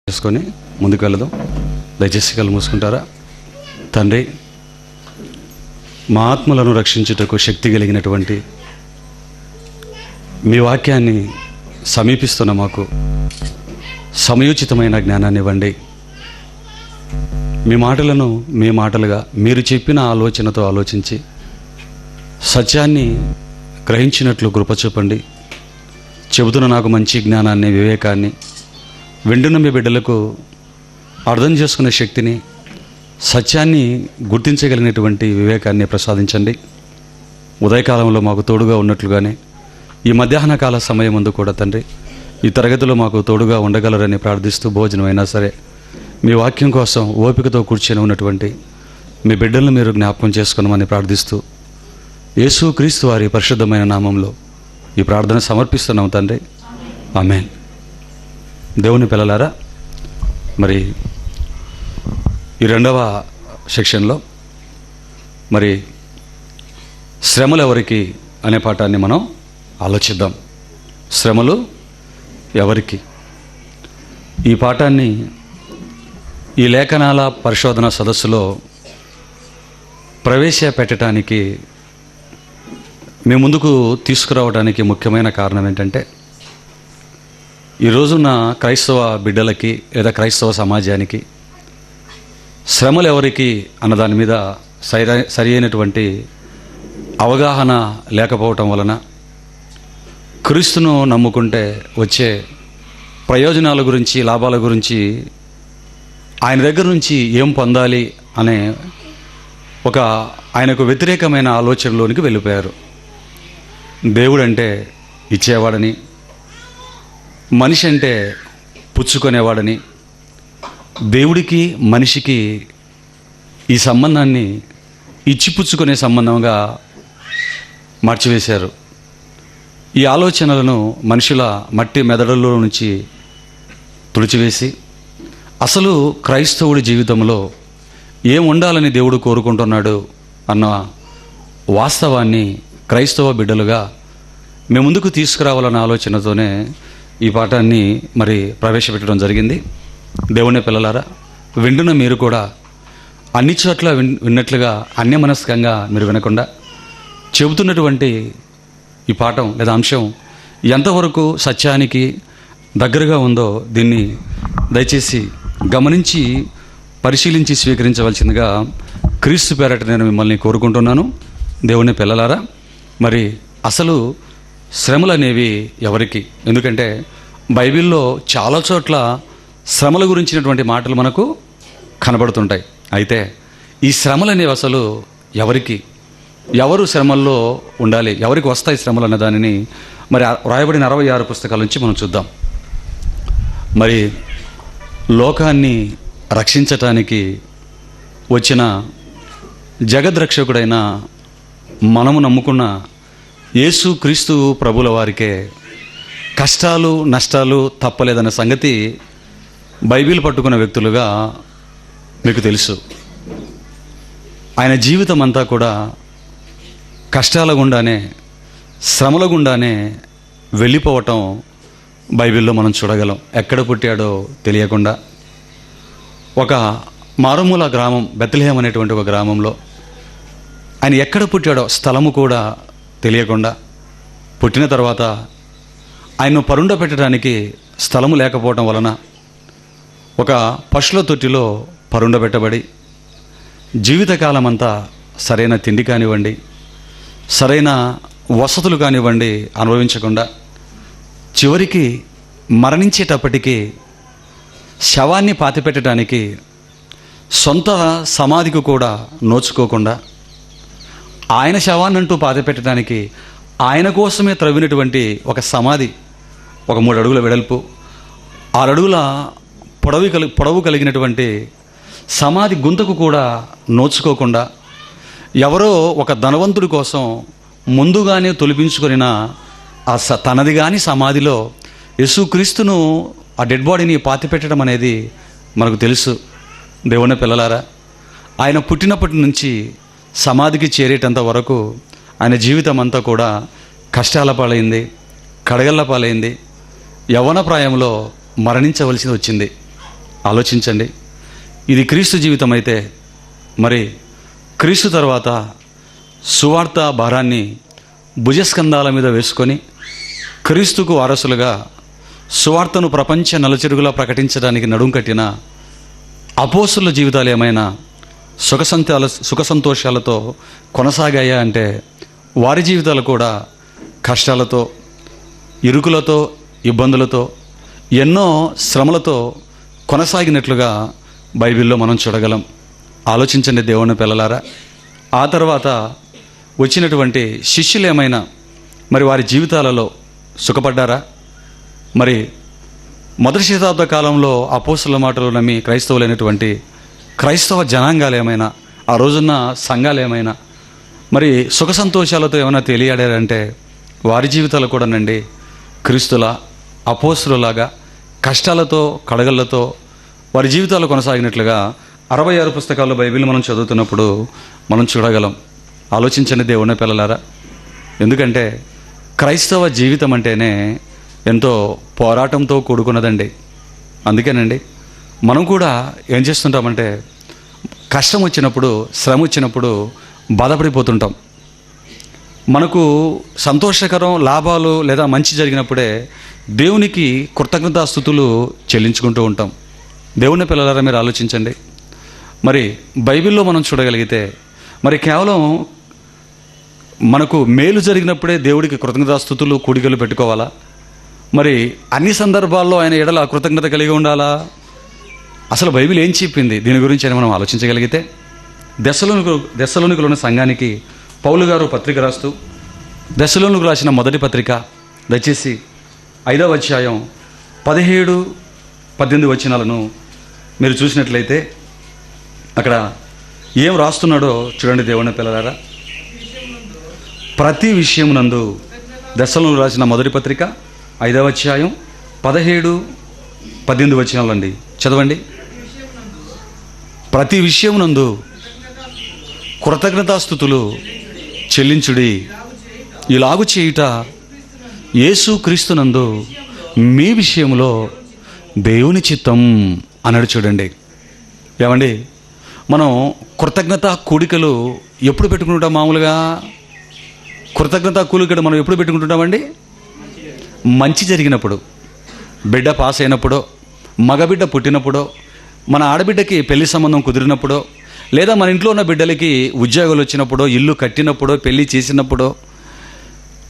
చేసుకొని ముందుకు వెళదాం. దయచేసి కళ్ళు మూసుకుంటారా? తండ్రి, మా ఆత్మలను రక్షించుటకు శక్తి కలిగినటువంటి మీ వాక్యాన్ని సమీపిస్తున్న మాకు సమయోచితమైన జ్ఞానాన్ని ఇవ్వండి. మీ మాటలను మీ మాటలుగా మీరు చెప్పిన ఆలోచనతో ఆలోచించి సత్యాన్ని గ్రహించినట్లు కృప చూపండి. చెబుతున్న నాకు మంచి జ్ఞానాన్ని, వివేకాన్ని, వింటున్న మీ బిడ్డలకు అర్థం చేసుకునే శక్తిని, సత్యాన్ని గుర్తించగలిగినటువంటి వివేకాన్ని ప్రసాదించండి. ఉదయకాలంలో మాకు తోడుగా ఉన్నట్లుగానే ఈ మధ్యాహ్న కాల సమయం ముందు కూడా తండ్రి ఈ తరగతిలో మాకు తోడుగా ఉండగలరని ప్రార్థిస్తూ, భోజనం అయినా సరే మీ వాక్యం కోసం ఓపికతో కూర్చొని ఉన్నటువంటి మీ బిడ్డలను మీరు జ్ఞాపకం చేసుకున్నామని ప్రార్థిస్తూ, యేసు క్రీస్తు వారి పరిశుద్ధమైన నామంలో ఈ ప్రార్థన సమర్పిస్తున్నాం తండ్రి. ఆమేన్. దేవుని పిల్లలారా, మరి ఈ రెండవ సెక్షన్లో మరి శ్రమలు ఎవరికి అనే పాఠాన్ని మనం ఆలోచిద్దాం. శ్రమలు ఎవరికి? ఈ పాఠాన్ని ఈ లేఖనాల పరిశోధన సదస్సులో ప్రవేశపెట్టడానికి మీ ముందుకు తీసుకురావడానికి ముఖ్యమైన కారణం ఏంటంటే, ఈ రోజున క్రైస్తవ బిడ్డలకి లేదా క్రైస్తవ సమాజానికి శ్రమలు ఎవరికి అన్నదాని మీద సరి అయినటువంటి అవగాహన లేకపోవటం వలన క్రీస్తును నమ్ముకుంటే వచ్చే ప్రయోజనాల గురించి, లాభాల గురించి, ఆయన దగ్గర నుంచి ఏం పొందాలి అనే ఒక ఆయనకు వ్యతిరేకమైన ఆలోచనలోనికి వెళ్ళిపోయారు. దేవుడంటే ఇచ్చేవాడని, మనిషి అంటే పుచ్చుకునేవాడని, దేవుడికి మనిషికి ఈ సంబంధాన్ని ఇచ్చిపుచ్చుకునే సంబంధంగా మార్చివేశారు. ఈ ఆలోచనలను మనుషుల మట్టి మెదడులో నుంచి తుడిచివేసి, అసలు క్రైస్తవుడి జీవితంలో ఏం ఉండాలని దేవుడు కోరుకుంటున్నాడు అన్న వాస్తవాన్ని క్రైస్తవ బిడ్డలుగా మేము ముందుకు తీసుకురావాలన్న ఆలోచనతోనే ఈ పాఠాన్ని మరి ప్రవేశపెట్టడం జరిగింది. దేవుని పిల్లలారా, వింటున్న మీరు కూడా అన్ని చోట్ల విన్నట్లుగా అన్యమనస్కంగా మీరు వినకుండా చెబుతున్నటువంటి ఈ పాఠం లేదా అంశం ఎంతవరకు సత్యానికి దగ్గరగా ఉందో దీన్ని దయచేసి గమనించి పరిశీలించి స్వీకరించవలసిందిగా క్రీస్తు పేరట నేను మిమ్మల్ని కోరుకుంటున్నాను. దేవుని పిల్లలారా, మరి అసలు శ్రమలు అనేవి ఎవరికి? ఎందుకంటే బైబిల్లో చాలా చోట్ల శ్రమల గురించినటువంటి మాటలు మనకు కనబడుతుంటాయి. అయితే ఈ శ్రమలు అనేవి అసలు ఎవరికి? ఎవరు శ్రమల్లో ఉండాలి? ఎవరికి వస్తాయి శ్రమలు అన్న దానిని మరి రాయబడిన 66 పుస్తకాల నుంచి మనం చూద్దాం. మరి లోకాన్ని రక్షించటానికి వచ్చిన జగద్రక్షకుడైన మనము నమ్ముకున్న యేసు క్రీస్తు ప్రభుల వారికే కష్టాలు, నష్టాలు తప్పలేదన్న సంగతి బైబిల్ పట్టుకున్న వ్యక్తులుగా మీకు తెలుసు. ఆయన జీవితం అంతా కూడా కష్టాల గుండానే, శ్రమల గుండానే వెళ్ళిపోవటం బైబిల్లో మనం చూడగలం. ఎక్కడ పుట్టాడో తెలియకుండా ఒక మారుమూల గ్రామం, బెత్లెహేం అనేటువంటి ఒక గ్రామంలో ఆయన ఎక్కడ పుట్టాడో స్థలము కూడా తెలియకుండా, పుట్టిన తర్వాత ఆయన్ను పరుండ పెట్టడానికి స్థలము లేకపోవటం వలన ఒక పశువుల తొట్టిలో పరుండబెట్టబడి జీవితకాలం అంతా సరైన తిండి కానివ్వండి, సరైన వసతులు కానివ్వండి అనుభవించకుండా చివరికి మరణించేటప్పటికీ శవాన్ని పాతిపెట్టడానికి సొంత సమాధికి కూడా నోచుకోకుండా ఆయన శవాన్నంటూ పాతిపెట్టడానికి ఆయన కోసమే త్రవ్వినటువంటి ఒక సమాధి, ఒక 3 అడుగుల వెడల్పు, 6 అడుగుల పొడవు కలిగినటువంటి సమాధి గుంతకు కూడా నోచుకోకుండా ఎవరో ఒక ధనవంతుడి కోసం ముందుగానే తొలిపించుకొనిన ఆ తనది కాని సమాధిలో యేసుక్రీస్తును, ఆ డెడ్ బాడీని పాతిపెట్టడం అనేది మనకు తెలుసు. దేవుని పిల్లలారా, ఆయన పుట్టినప్పటి నుంచి సమాధికి చేరేటంత వరకు ఆయన జీవితం అంతా కూడా కష్టాల పాలైంది, కడగళ్ళ పాలైంది. యవ్వన ప్రాయంలో మరణించవలసి వచ్చింది. ఆలోచించండి. ఇది క్రీస్తు జీవితం అయితే మరి క్రీస్తు తర్వాత సువార్త భారాన్ని భుజస్కంధాల మీద వేసుకొని క్రీస్తుకు వారసులుగా సువార్తను ప్రపంచ నలుచెరుగులా ప్రకటించడానికి నడుం కట్టిన అపోస్తుల జీవితాలు ఏమైనా సుఖ సంతోషాలతో కొనసాగాయా అంటే వారి జీవితాలు కూడా కష్టాలతో, ఇరుకులతో, ఇబ్బందులతో, ఎన్నో శ్రమలతో కొనసాగినట్లుగా బైబిల్లో మనం చూడగలం. ఆలోచించండి దేవుని పిల్లలారా. ఆ తర్వాత వచ్చినటువంటి శిష్యులు ఏమైనా మరి వారి జీవితాలలో సుఖపడ్డారా? మరి మొదటి శతాబ్ద కాలంలో అపోస్తుల మాటలు నమ్మి క్రైస్తవులైనటువంటి క్రైస్తవ జనాంగాలు ఏమైనా, ఆ రోజున్న సంఘాలు ఏమైనా మరి సుఖ సంతోషాలతో ఏమైనా తెలియాడారంటే వారి జీవితాలు కూడానండి క్రీస్తుల అపోస్తులలాగా కష్టాలతో, కడగళ్లతో వారి జీవితాలు కొనసాగినట్లుగా 66 పుస్తకాల్లో బైబిల్ మనం చదువుతున్నప్పుడు మనం చూడగలం. ఆలోచించండి దేవుని పిల్లలారా. ఎందుకంటే క్రైస్తవ జీవితం అంటేనే ఎంతో పోరాటంతో కూడుకున్నదండి. అందుకేనండి మనం కూడా ఏం చేస్తుంటామంటే కష్టం వచ్చినప్పుడు, శ్రమ వచ్చినప్పుడు బాధపడిపోతుంటాం. మనకు సంతోషకరం, లాభాలు లేదా మంచి జరిగినప్పుడే దేవునికి కృతజ్ఞతాస్తుతులు చెల్లించుకుంటూ ఉంటాం. దేవుని పిల్లలారా మీరు ఆలోచించండి. మరి బైబిల్లో మనం చూడగలిగితే మరి కేవలం మనకు మేలు జరిగినప్పుడే దేవుడికి కృతజ్ఞతాస్తుతులు కూడికలు పెట్టుకోవాలా? మరి అన్ని సందర్భాల్లో ఆయన ఎడల కృతజ్ఞత కలిగి ఉండాలా? అసలు బైబిల్ ఏం చెప్పింది దీని గురించి అని మనం ఆలోచించగలిగితే దెస్సలోనికలోని సంఘానికి పౌలు గారు పత్రిక రాస్తూ దెస్సలోనికి రాసిన మొదటి పత్రిక దయచేసి 5వ అధ్యాయం 17-18 వచనాలను మీరు చూసినట్లయితే అక్కడ ఏం రాస్తున్నాడో చూడండి దేవుని పిల్లలారా. ప్రతి విషయమునందు దెస్సలోనికి రాసిన మొదటి పత్రిక 5వ అధ్యాయం 17-18 వచనాలండి, చదవండి. ప్రతి విషయమునందు కృతజ్ఞతాస్తుతులు చెల్లించుడి, ఇలాగు చేయుట యేసు క్రీస్తునందు మీ విషయంలో దేవుని చిత్తం అన్నాడు. చూడండి ఏమండి, మనం కృతజ్ఞత కూడికలు ఎప్పుడు పెట్టుకుంటాం? మామూలుగా కృతజ్ఞత కూడికలు మనం ఎప్పుడు పెట్టుకుంటుంటామండి? మంచి జరిగినప్పుడు, బిడ్డ పాస్ అయినప్పుడో, మగబిడ్డ పుట్టినప్పుడో, మన ఆడబిడ్డకి పెళ్లి సంబంధం కుదిరినప్పుడో, లేదా మన ఇంట్లో ఉన్న బిడ్డలకి ఉద్యోగాలు వచ్చినప్పుడో, ఇల్లు కట్టినప్పుడో, పెళ్లి చేసినప్పుడో,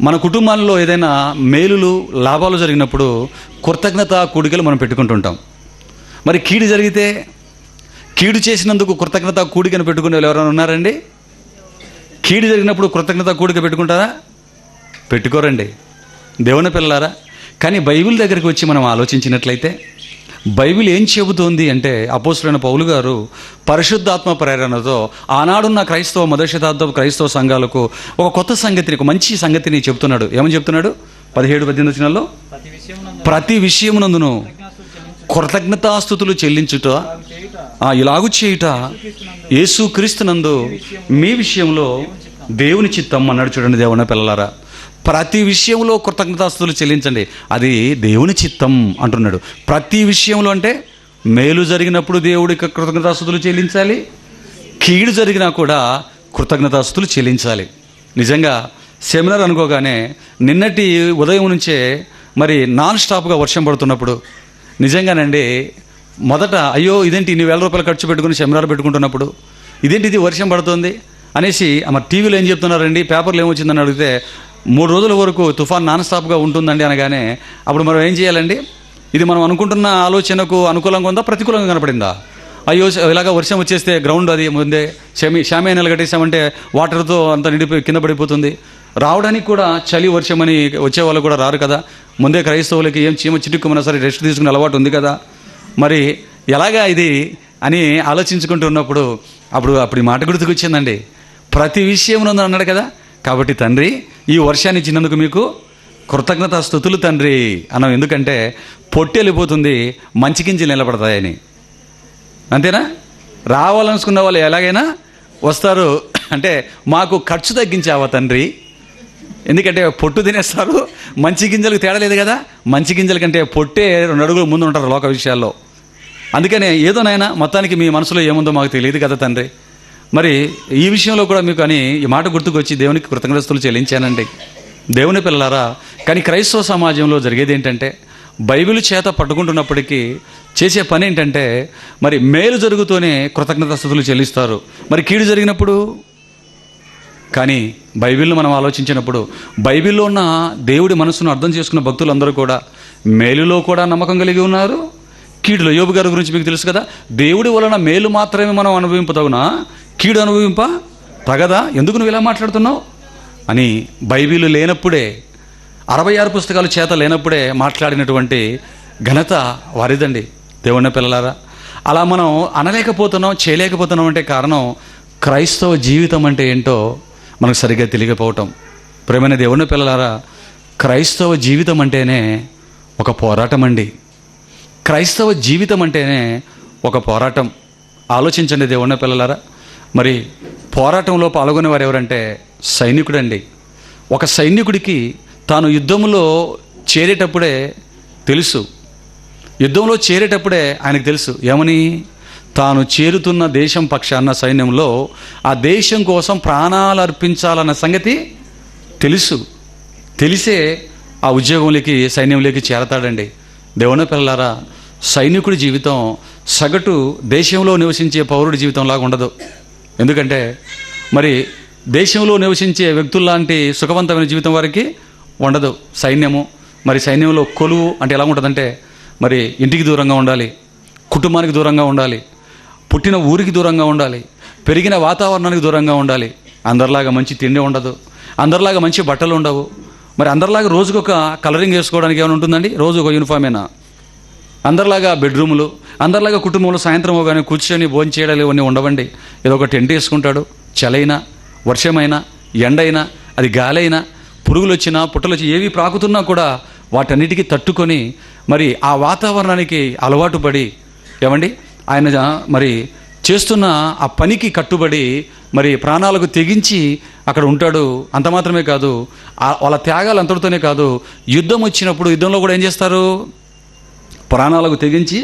మన కుటుంబాల్లో ఏదైనా మేలులు, లాభాలు జరిగినప్పుడు కృతజ్ఞత కూడికలు మనం పెట్టుకుంటుంటాం. మరి కీడు జరిగితే, కీడు చేసినందుకు కృతజ్ఞత కూడికను పెట్టుకునే వాళ్ళు ఎవరైనా ఉన్నారండి? కీడు జరిగినప్పుడు కృతజ్ఞత కూడిక పెట్టుకుంటారా? పెట్టుకోరండి దేవుని పిల్లలారా. కానీ బైబిల్ దగ్గరికి వచ్చి మనం ఆలోచించినట్లయితే బైబిల్ ఏం చెబుతోంది అంటే అపోస్తలుడైన పౌలు గారు పరిశుద్ధాత్మ ప్రేరణతో ఆనాడున్న మొదటి శతాబ్దపు క్రైస్తవ సంఘాలకు ఒక కొత్త సంగతిని, ఒక మంచి సంగతిని చెప్తున్నాడు. ఏమని చెప్తున్నాడు? 17-18 వచనాల్లో ప్రతి విషయమునందును కృతజ్ఞతాస్తుతులు చెల్లించుట, ఇలాగు చేయుట యేసు క్రీస్తునందు మీ విషయంలో దేవుని చిత్తం అన్నాడు. చూడండి దేవుని పిల్లలారా, ప్రతి విషయంలో కృతజ్ఞతాస్తుతులు చెల్లించండి, అది దేవుని చిత్తం అంటున్నాడు. ప్రతి విషయంలో అంటే మేలు జరిగినప్పుడు దేవుడికి కృతజ్ఞతాస్తుతులు చెల్లించాలి, కీడు జరిగినా కూడా కృతజ్ఞతాస్తుతులు చెల్లించాలి. నిజంగా సెమినార్ అనుకోగానే నిన్నటి ఉదయం నుంచే మరి నాన్ స్టాప్గా వర్షం పడుతున్నప్పుడు నిజంగానండి మొదట అయ్యో ఇదేంటి ఇన్ని వేల రూపాయలు ఖర్చు పెట్టుకుని సెమినార్ పెట్టుకుంటున్నప్పుడు ఇదేంటి ఇది వర్షం పడుతుంది అనేసి మరి టీవీలో ఏం చెప్తున్నారండి, పేపర్లో ఏమొచ్చిందని అడిగితే 3 రోజుల వరకు తుఫాన్ నాన్ స్టాప్గా ఉంటుందండి అనగానే అప్పుడు మనం ఏం చేయాలండి? ఇది మనం అనుకుంటున్న ఆలోచనకు అనుకూలంగా ఉందా, ప్రతికూలంగా కనపడిందా? అయ్యో ఇలాగా వర్షం వచ్చేస్తే గ్రౌండ్ అది ముందే షామియానాలు కట్టేసామంటే వాటర్తో అంత నిండిపోయి కింద పడిపోతుంది. రావడానికి కూడా చలి వర్షం అని వచ్చే వాళ్ళు కూడా రారు కదా. ముందే క్రైస్తవులకి ఏం చీమ చిటుక్కుమన్నా సరే రెస్ట్ తీసుకునే అలవాటు ఉంది కదా. మరి ఎలాగా ఇది అని ఆలోచించుకుంటూ ఉన్నప్పుడు అప్పుడు ఈ మాట గుర్తుకొచ్చిందండి. ప్రతి విషయం అన్నాడు కదా. కాబట్టి తండ్రి ఈ వర్షాన్ని ఇచ్చినందుకు మీకు కృతజ్ఞతాస్తుతులు తండ్రి అన్నాం. ఎందుకంటే పొట్టెళ్ళిపోతుంది, మంచి గింజలు నిలబడతాయని. అంతేనా? రావాలనుకున్న వాళ్ళు ఎలాగైనా వస్తారు. అంటే మాకు ఖర్చు తగ్గించావా తండ్రి, ఎందుకంటే పొట్టు తినేస్తారు, మంచి గింజలకు తేడా లేదు కదా. మంచి గింజల కంటే పొట్టే 2 అడుగులు ముందు ఉంటారు లోక విషయాల్లో. అందుకనే ఏదో నాయనా మొత్తానికి మీ మనసులో ఏముందో మాకు తెలియదు కదా తండ్రి, మరి ఈ విషయంలో కూడా మీకు అని ఈ మాట గుర్తుకొచ్చి దేవునికి కృతజ్ఞతలు చెల్లించానండి. దేవుని పిల్లలారా, కానీ క్రైస్తవ సమాజంలో జరిగేది ఏంటంటే బైబిల్ చేత పట్టుకుంటున్నప్పటికీ చేసే పని ఏంటంటే మరి మేలు జరుగుతూనే కృతజ్ఞతాస్తుతులు చెల్లిస్తారు, మరి కీడు జరిగినప్పుడు. కానీ బైబిల్ను మనం ఆలోచించినప్పుడు బైబిల్లో ఉన్న దేవుడి మనసును అర్థం చేసుకున్న భక్తులందరూ కూడా మేలులో కూడా నమ్మకం కలిగి ఉన్నారు, కీడులో. యోబు గారి గురించి మీకు తెలుసు కదా, దేవుడి వలన మేలు మాత్రమే మనం అనుభవింపతగునా, కీడు అనుభవింప తగదా, ఎందుకు నువ్వు ఇలా మాట్లాడుతున్నావు అని బైబిల్ లేనప్పుడే 66 పుస్తకాలు చేత లేనప్పుడే మాట్లాడినటువంటి ఘనత వారిదండి. దేవుని పిల్లలారా, అలా మనం అనలేకపోతున్నాం, చేయలేకపోతున్నాం అంటే కారణం క్రైస్తవ జీవితం అంటే ఏంటో మనకు సరిగ్గా తెలియకపోవటం. ప్రేమైన దేవుని పిల్లలారా, క్రైస్తవ జీవితం అంటేనే ఒక పోరాటం అండి. క్రైస్తవ జీవితం అంటేనే ఒక పోరాటం. ఆలోచించండి దేవుని పిల్లలారా, మరి పోరాటంలో పాల్గొనే వారు ఎవరంటే సైనికుడండి. ఒక సైనికుడికి తాను యుద్ధంలో చేరేటప్పుడే తెలుసు, యుద్ధంలో చేరేటప్పుడే ఆయనకు తెలుసు ఏమని, తాను చేరుతున్న దేశం పక్షాన సైన్యంలో ఆ దేశం కోసం ప్రాణాలు అర్పించాలన్న సంగతి తెలుసు. తెలిసే ఆ ఉద్యోగంలోకి సైన్యంలోకి చేరతాడండి. దేవుని పిల్లలారా, సైనికుడి జీవితం సగటు దేశంలో నివసించే పౌరుడి జీవితంలాగా ఉండదు. ఎందుకంటే మరి దేశంలో నివసించే వ్యక్తుల్లాంటి సుఖవంతమైన జీవితం వారికి ఉండదు. సైన్యము, మరి సైన్యంలో కొలువు అంటే ఎలా ఉంటుందంటే మరి ఇంటికి దూరంగా ఉండాలి, కుటుంబానికి దూరంగా ఉండాలి, పుట్టిన ఊరికి దూరంగా ఉండాలి, పెరిగిన వాతావరణానికి దూరంగా ఉండాలి. అందరిలాగా మంచి తిండి ఉండదు, అందరిలాగా మంచి బట్టలు ఉండవు, మరి అందరిలాగా రోజుకొక కలరింగ్ వేసుకోవడానికి ఏమైనా ఉంటుందండి, రోజు ఒక యూనిఫామేనా? అందరిలాగా బెడ్రూములు, అందరిలాగా కుటుంబంలో సాయంత్రం కానీ కూర్చొని భోజనం చేయడాలు ఇవన్నీ ఉండవండి. ఏదో ఒక టెంట్ వేసుకుంటాడు, చలైనా వర్షమైనా ఎండైనా అది గాలైనా పురుగులు వచ్చినా పుట్టలు వచ్చి ఏవి ప్రాకుతున్నా కూడా వాటన్నిటికీ తట్టుకొని మరి ఆ వాతావరణానికి అలవాటు పడి ఏమండి ఆయన మరి చేస్తున్న ఆ పనికి కట్టుబడి మరి ప్రాణాలకు తెగించి అక్కడ ఉంటాడు. అంత మాత్రమే కాదు, వాళ్ళ త్యాగాలు అంతటితోనే కాదు, యుద్ధం వచ్చినప్పుడు యుద్ధంలో కూడా ఏం చేస్తారు, ప్రాణాలకు తెగించి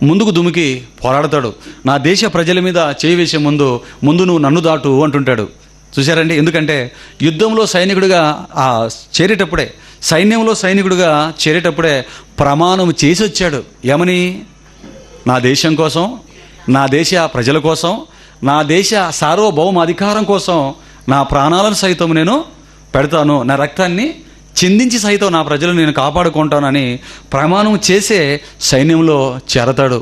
ముందుకు దుమికి పోరాడతాడు. నా దేశ ప్రజల మీద చేయి వేసే ముందు నువ్వు నన్ను దాటు అంటుంటాడు. చూశారండి, ఎందుకంటే యుద్ధంలో సైనికుడిగా చేరేటప్పుడే, సైన్యంలో సైనికుడిగా చేరేటప్పుడే ప్రమాణం చేసి వచ్చాడు. ఏమని, నా దేశం కోసం, నా దేశ ప్రజల కోసం, నా దేశ సార్వభౌమ అధికారం కోసం నా ప్రాణాలను సైతం నేను పెడతాను, నా రక్తాన్ని చిందించి సైతం నా ప్రజలను నేను కాపాడుకుంటానని ప్రమాణం చేసే సైన్యంలో చేరతాడు.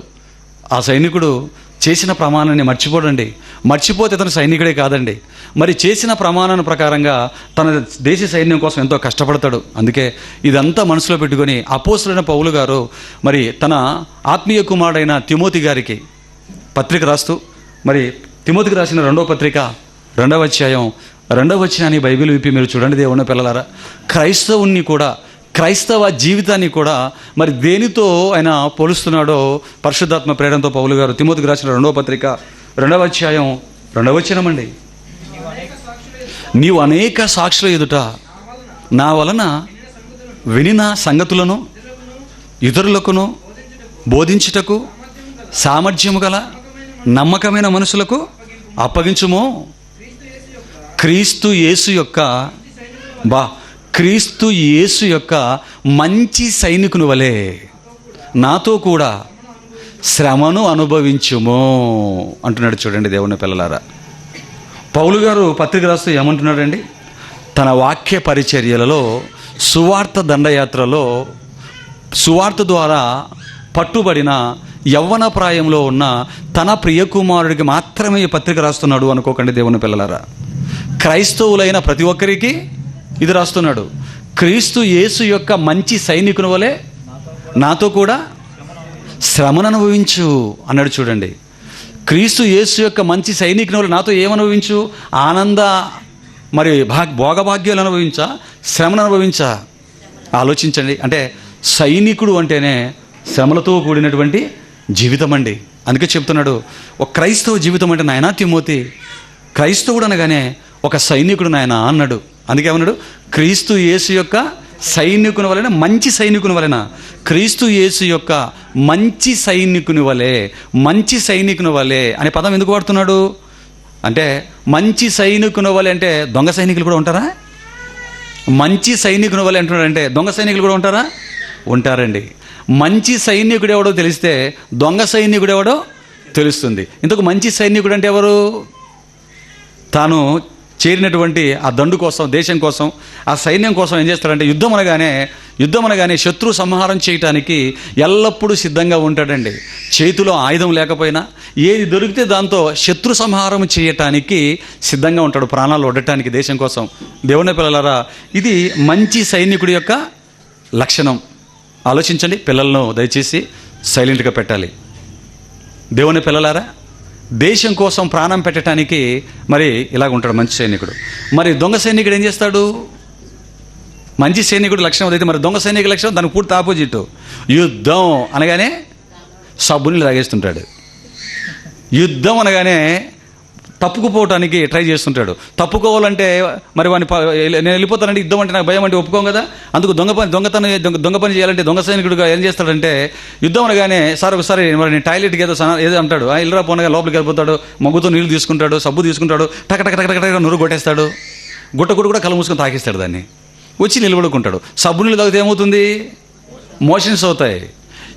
ఆ సైనికుడు చేసిన ప్రమాణాన్ని మర్చిపోడండి. మర్చిపోతే అతను సైనికుడే కాదండి, మరి చేసిన ప్రమాణాన్ని ప్రకారంగా తన దేశ సైన్యం కోసం ఎంతో కష్టపడతాడు. అందుకే ఇదంతా మనసులో పెట్టుకొని అపోస్తలుడైన పౌలు గారు మరి తన ఆత్మీయ కుమారుడైన తిమోతి గారికి పత్రిక రాస్తూ, మరి తిమోతికి రాసిన 2వ పత్రిక 2వ అధ్యాయం 2వ వచనాన్ని బైబిల్ విప్పి మీరు చూడండి దేవుని పిల్లలారా. క్రైస్తవుని కూడా, క్రైస్తవ జీవితాన్ని కూడా మరి దేనితో ఆయన పోలుస్తున్నాడో పరిశుద్ధాత్మ ప్రేరణతో పౌలు గారు తిమోతికి రాసిన 2వ పత్రిక 2వ అధ్యాయం 2వ వచనం అండి. నీవు అనేక సాక్షుల ఎదుట నా వలన వినిన సంగతులను ఇతరులకును బోధించుటకు సామర్థ్యము గల నమ్మకమైన మనుషులకు అప్పగించుము. క్రీస్తు యేసు యొక్క మంచి సైనికుని వలె నాతో కూడా శ్రమను అనుభవించుము అంటున్నాడు. చూడండి దేవుని పిల్లలారా, పౌలు గారు పత్రిక రాస్తూ ఏమంటున్నాడండి, తన వాక్య పరిచర్యలలో, సువార్త దండయాత్రలో, సువార్త ద్వారా పట్టుబడిన యవ్వన ప్రాయంలో ఉన్న తన ప్రియకుమారుడికి మాత్రమే ఈ పత్రిక రాస్తున్నాడు అనుకోకండి దేవుని పిల్లలారా. క్రైస్తవులైన ప్రతి ఒక్కరికి ఇది రాస్తున్నాడు. క్రీస్తు యేసు యొక్క మంచి సైనికుని వలె నాతో కూడా శ్రమను అనుభవించు అన్నాడు. చూడండి, క్రీస్తు యేసు యొక్క మంచి సైనికుని వలె నాతో ఏమనుభవించు, ఆనంద మరి భోగభాగ్యాలు అనుభవించా, శ్రమను అనుభవించా. ఆలోచించండి, అంటే సైనికుడు అంటేనే శ్రమలతో కూడినటువంటి జీవితం అండి. అందుకే చెప్తున్నాడు, ఒక క్రైస్తవ జీవితం అంటే నాయనా తిమోతి, క్రైస్తవుడు అనగానే ఒక సైనికుడు నాయన అన్నాడు. అందుకే ఏమన్నాడు, క్రీస్తు యేసు యొక్క సైనికుని వలన, మంచి సైనికుని వలన, క్రీస్తు యేసు యొక్క మంచి సైనికుని వలె, మంచి సైనికుని వలె అనే పదం ఎందుకు వాడుతున్నాడు అంటే, మంచి సైనికుని వలె అంటే దొంగ సైనికులు కూడా ఉంటారా? మంచి సైనికుని వలె అంటున్నాడంటే దొంగ సైనికులు కూడా ఉంటారా? ఉంటారండి. మంచి సైనికుడు ఎవడో తెలిస్తే దొంగ సైనికుడు ఎవడో తెలుస్తుంది. ఇంతకు మంచి సైనికుడు అంటే ఎవరు? తాను చేరినటువంటి ఆ దండు కోసం, దేశం కోసం, ఆ సైన్యం కోసం ఏం చేస్తాడంటే యుద్ధం అనగానే శత్రు సంహారం చేయటానికి ఎల్లప్పుడూ సిద్ధంగా ఉంటాడండి. చేతిలో ఆయుధం లేకపోయినా ఏది దొరికితే దాంతో శత్రు సంహారం చేయటానికి సిద్ధంగా ఉంటాడు, ప్రాణాలు వడటానికి దేశం కోసం. దేవుని పిల్లలారా, ఇది మంచి సైనికుడి యొక్క లక్షణం. ఆలోచించండి. పిల్లలను దయచేసి సైలెంట్గా పెట్టాలి. దేవుని పిల్లలారా, దేశం కోసం ప్రాణం పెట్టడానికి మరి ఇలాగ ఉంటాడు మంచి సైనికుడు. మరి దొంగ సైనికుడు ఏం చేస్తాడు? మంచి సైనికుడు లక్షణం అదైతే మరి దొంగ సైనికుడి లక్షణం దానికి పూర్తి ఆపోజిట్. యుద్ధం అనగానే సబ్బుని తాగేస్తుంటాడు. యుద్ధం అనగానే తప్పుకుపోవటానికి ట్రై చేస్తుంటాడు. తప్పుకోవాలంటే మరి వాడిని నేను వెళ్ళిపోతానంటే యుద్ధం అంటే నాకు భయం అంటే ఒప్పుకోం కదా. అందుకు దొంగ పని చేయాలంటే దొంగ సైనికుడుగా ఏం చేస్తాడంటే, యుద్ధం అనగానే సార్ ఒకసారి మరి నేను టాయిలెట్కి ఏదో అంటాడు. ఇల్లరా పోనగా లోపలికి వెళ్ళిపోతాడు, మగ్గుతో నీళ్ళు తీసుకుంటాడు, సబ్బు తీసుకుంటాడు, టక టక టక టక నూరు కొట్టేస్తాడు. గుట్టకుడు కూడా కళ్ళు మూసుకొని తాకిస్తాడు. దాన్ని వచ్చి నిలబడుకుంటాడు. సబ్బు నీళ్ళు తాగితే ఏమవుతుంది? మోషన్స్ అవుతాయి.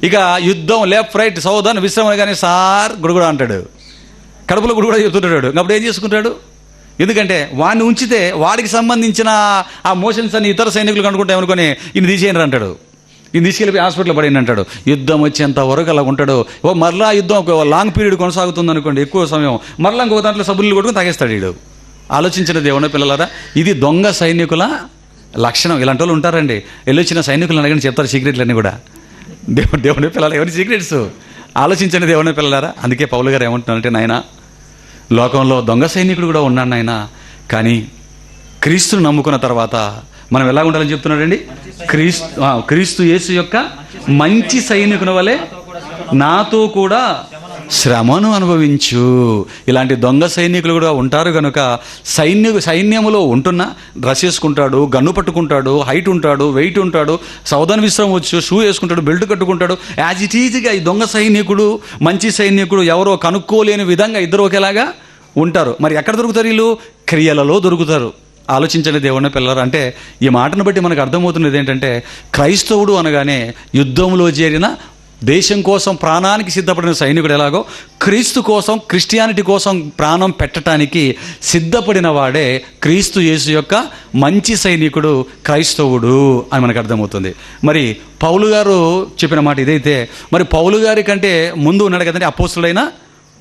ఇక యుద్ధం లెఫ్ట్ రైట్ సౌదర్న్ విశ్రమణ కానీ సార్ గుడుగుడ అంటాడు, కడుపులో గుడి కూడా చెప్తుంటాడు. అప్పుడు ఏం చేసుకుంటాడు? ఎందుకంటే వాడిని ఉంచితే వాడికి సంబంధించిన ఆ మోషన్స్ అని ఇతర సైనికులు కనుక్కుంటే అనుకొని ఈయన తీసేయనరు అంటాడు, ఈయన తీసుకెళ్ళి హాస్పిటల్లో పడిన అంటాడు. యుద్ధం వచ్చేంత వరకు అలా ఉంటాడు. మరలా యుద్ధం ఒక లాంగ్ పీరియడ్ కొనసాగుతుంది అనుకోండి, ఎక్కువ సమయం, మరలా ఇంకొక దాంట్లో సబ్బులు కొట్టుకుని తాగేస్తాడు వీడు. ఆలోచించిన దేవుని పిల్లలారా, ఇది దొంగ సైనికుల లక్షణం. ఇలాంటి వాళ్ళు ఉంటారండి. వెళ్ళొచ్చిన సైనికులను అడగని చెప్తారు సీక్రెట్లన్నీ కూడా. దేవుని పిల్లలు ఎవరి సీక్రెట్స్ ఆలోచించండి దేవుని పిల్లలారా. అందుకే పౌలు గారు ఏమంటున్నారంటే, నాయన లోకంలో దొంగ సైనికుడు కూడా ఉన్నాడు నాయన, కానీ క్రీస్తును నమ్ముకున్న తర్వాత మనం ఎలా ఉండాలని చెప్తున్నాడండి? క్రీస్తు యేసు యొక్క మంచి సైనికుని వలె నాతో కూడా శ్రమను అనుభవించు. ఇలాంటి దొంగ సైనికులు కూడా ఉంటారు కనుక సైన్యములో ఉంటున్నా డ్రెస్ వేసుకుంటాడు, గన్ను పట్టుకుంటాడు, హైట్ ఉంటాడు, వెయిట్ ఉంటాడు, సౌదర్న్ విశ్రమం వచ్చు, షూ వేసుకుంటాడు, బెల్ట్ కట్టుకుంటాడు. యాజ్ ఇట్ ఈజీగా ఈ దొంగ సైనికుడు మంచి సైనికుడు ఎవరో కనుక్కోలేని విధంగా ఇద్దరు ఒకేలాగా ఉంటారు. మరి ఎక్కడ దొరుకుతారు వీళ్ళు? క్రియలలో దొరుకుతారు. ఆలోచించండి దేవుని పిల్లలు. అంటే ఈ మాటను బట్టి మనకు అర్థమవుతున్నది ఏంటంటే, క్రైస్తవుడు అనగానే యుద్ధంలో చేరిన, దేశం కోసం ప్రాణానికి సిద్ధపడిన సైనికుడు ఎలాగో క్రీస్తు కోసం, క్రిస్టియానిటీ కోసం ప్రాణం పెట్టడానికి సిద్ధపడిన వాడే క్రీస్తు యేసు యొక్క మంచి సైనికుడు, క్రైస్తవుడు అని మనకు అర్థమవుతుంది. మరి పౌలు గారు చెప్పిన మాట ఇదైతే, మరి పౌలు గారి కంటే ముందు ఉన్నాడు కదండి అపోస్తులైన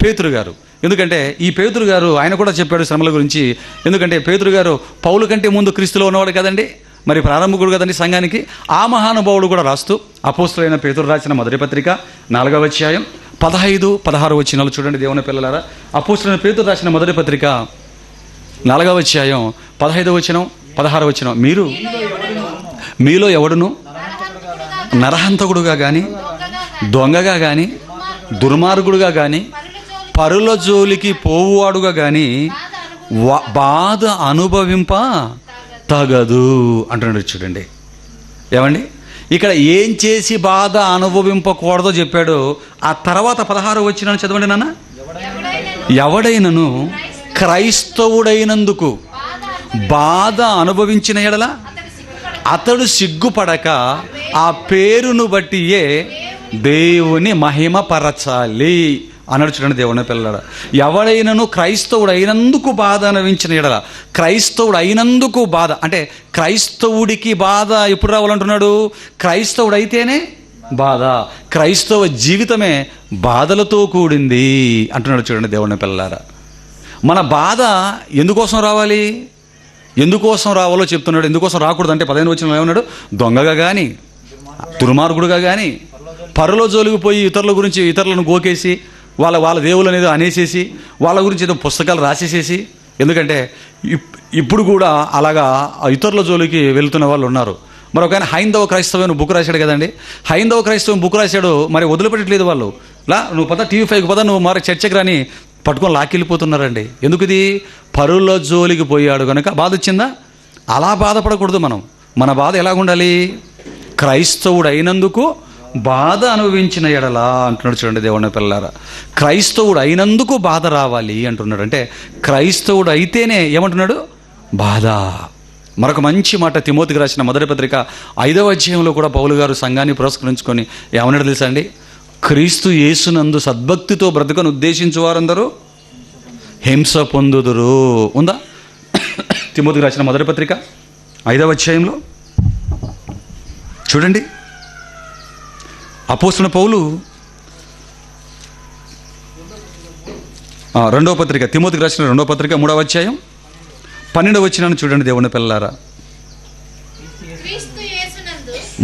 పేతురు గారు. ఎందుకంటే ఈ పేతురు గారు ఆయన కూడా చెప్పాడు శ్రమల గురించి. ఎందుకంటే పేతురు గారు పౌలు కంటే ముందు క్రీస్తులో ఉన్నవాడు కదండి, మరి ప్రారంభకుడు కదండి సంఘానికి. ఆ మహానుభావుడు కూడా రాస్తూ అపోస్తులైన పేతురు రాసిన మొదటి పత్రిక 4వ అధ్యాయం 15-16 వచనాలు చూడండి దేవుని పిల్లలారా. అపోస్తులైన పేతురు రాసిన మొదటి పత్రిక 4వ అధ్యాయం 15వ వచనం 16వ వచనం, మీలో ఎవడును నరహంతకుడుగా కానీ, దొంగగా కానీ, దుర్మార్గుడుగా కానీ, పరుల జోలికి పోవువాడుగా కానీ బాధ అనుభవింప తగదు అంటున్నాడు. చూడండి ఏమండి, ఇక్కడ ఏం చేసి బాధ అనుభవింపకూడదో చెప్పాడు. ఆ తర్వాత 16 వచనం చదవండి నాన్న. ఎవడైనను క్రైస్తవుడైనందుకు బాధ అనుభవించిన ఎడల అతడు సిగ్గుపడక ఆ పేరును బట్టియే దేవుని మహిమ పరచాలి అన్నాడు. చూడండి దేవుని పిల్లల, ఎవడైనను క్రైస్తవుడు అయినందుకు బాధ అనుభవించిన ఎడల, క్రైస్తవుడు అయినందుకు బాధ అంటే క్రైస్తవుడికి బాధ ఎప్పుడు రావాలంటున్నాడు? క్రైస్తవుడు అయితేనే బాధ. క్రైస్తవ జీవితమే బాధలతో కూడింది అంటున్నాడు. చూడండి దేవుని పిల్లలారా, మన బాధ ఎందుకోసం రావాలి, ఎందుకోసం రావాలో చెప్తున్నాడు. ఎందుకోసం రాకూడదు అంటే 15వ వచనంలో ఏమన్నాడు? దొంగగా కానీ, దుర్మార్గుడుగా కానీ, పరులో జోలికి పోయి ఇతరుల గురించి ఇతరులను గోకేసి వాళ్ళ దేవుళ్ళు అనేది అనేసేసి వాళ్ళ గురించి ఏదో పుస్తకాలు రాసేసేసి. ఎందుకంటే ఇప్పుడు కూడా అలాగా ఇతరుల జోలికి వెళ్తున్న వాళ్ళు ఉన్నారు. మరి ఒక ఆయన హైందవ క్రైస్తవం బుక్ రాశాడు కదండి. హైందవ క్రైస్తవం బుక్ రాశాడు, మరి వదిలిపెట్టట్లేదు వాళ్ళు. నువ్వు పద TV5కి పద, నువ్వు మరి చర్చకి రాని పట్టుకొని లాక్కెళ్ళిపోతున్నారండి. ఎందుకు? ఇది పరుల జోలికి పోయాడు కనుక బాధ వచ్చిందా? అలా బాధపడకూడదు మనం. మన బాధ ఎలాగుండాలి? క్రైస్తవుడు అయినందుకు బాధ అనుభవించిన ఎడలా అంటున్నాడు. చూడండి దేవుని పిల్లారా, క్రైస్తవుడు అయినందుకు బాధ రావాలి అంటున్నాడు. అంటే క్రైస్తవుడు అయితేనే ఏమంటున్నాడు? బాధ. మరొక మంచి మాట తిమోతికి రాసిన మొదటి పత్రిక 5వ అధ్యాయంలో కూడా పౌలు గారు సంఘాన్ని పురస్కరించుకొని ఏమన్నాడు తెలుసా అండి? క్రీస్తు యేసునందు సద్భక్తితో బ్రతుకను ఉద్దేశించు వారందరూ హింస పొందుదురు. ఉందా? తిమోతికి రాసిన మొదటి పత్రిక 5వ అధ్యాయంలో చూడండి. అపోస్తలుడైన పౌలు 2వ పత్రిక, తిమోతికి రాసిన 2వ పత్రిక 3వ అధ్యాయం 12వ వచనాన్ని చూడండి దేవుని పిల్లలారా.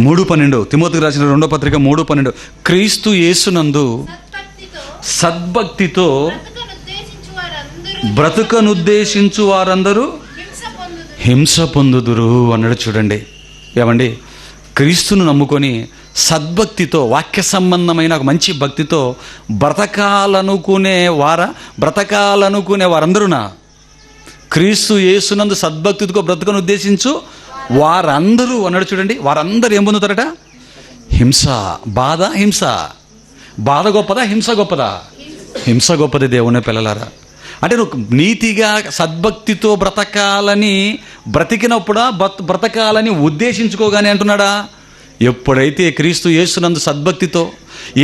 3:12 తిమోతికి రాసిన 2వ పత్రిక 3:12. క్రీస్తు యేసునందు సద్భక్తితో బ్రతుకనుద్దేశించు వారందరూ హింస పొందుదురు అన్నాడు. చూడండి ఏమండి, క్రీస్తును నమ్ముకొని సద్భక్తితో, వాక్య సంబంధమైన ఒక మంచి భక్తితో బ్రతకాలనుకునే వారందరూనా క్రీస్తు యేసునందు సద్భక్తితో బ్రతకను ఉద్దేశించు వారందరూ అన్నాడు. చూడండి, వారందరూ ఏం పొందుతారట? హింస. బాధ, హింస. బాధ గొప్పదా? హింస గొప్పదా? హింస గొప్పది దేవుని పిల్లలారా. అంటే నువ్వు నీతిగా సద్భక్తితో బ్రతికినప్పుడా బ్రతకాలని ఉద్దేశించుకోగానే అంటున్నాడా? ఎప్పుడైతే క్రీస్తు యేసునందు సద్భక్తితో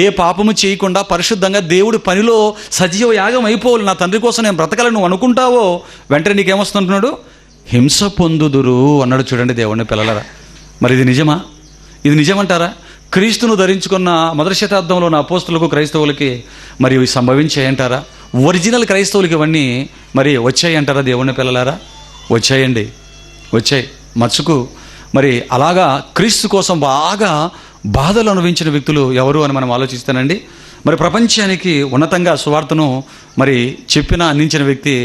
ఏ పాపము చేయకుండా పరిశుద్ధంగా దేవుడి పనిలో సజీవ యాగం అయిపోవాలి, నా తండ్రి కోసం నేను బ్రతకాలని నువ్వు అనుకుంటావో వెంటనే నీకేమొస్తుంటున్నాడు? హింస పొందుదురు అన్నాడు. చూడండి దేవుని పిల్లలారా, మరి ఇది నిజమా? ఇది నిజమంటారా? క్రీస్తును ధరించుకున్న మొదటి శతాబ్దంలో ఉన్న అపోస్తులకు, క్రైస్తవులకి మరి ఇవి సంభవించాయంటారా? ఒరిజినల్ క్రైస్తవులకి ఇవన్నీ మరి వచ్చాయి అంటారా? దేవుని పిల్లలారా, వచ్చాయండి, వచ్చాయి. మచ్చుకు మరి అలాగా క్రీస్తు కోసం బాగా బాధలు అనుభవించిన వ్యక్తులు ఎవరు అని మనం ఆలోచిస్తానండి. మరి ప్రపంచానికి ఉన్నతంగా సువార్తను మరి అందించిన వ్యక్తి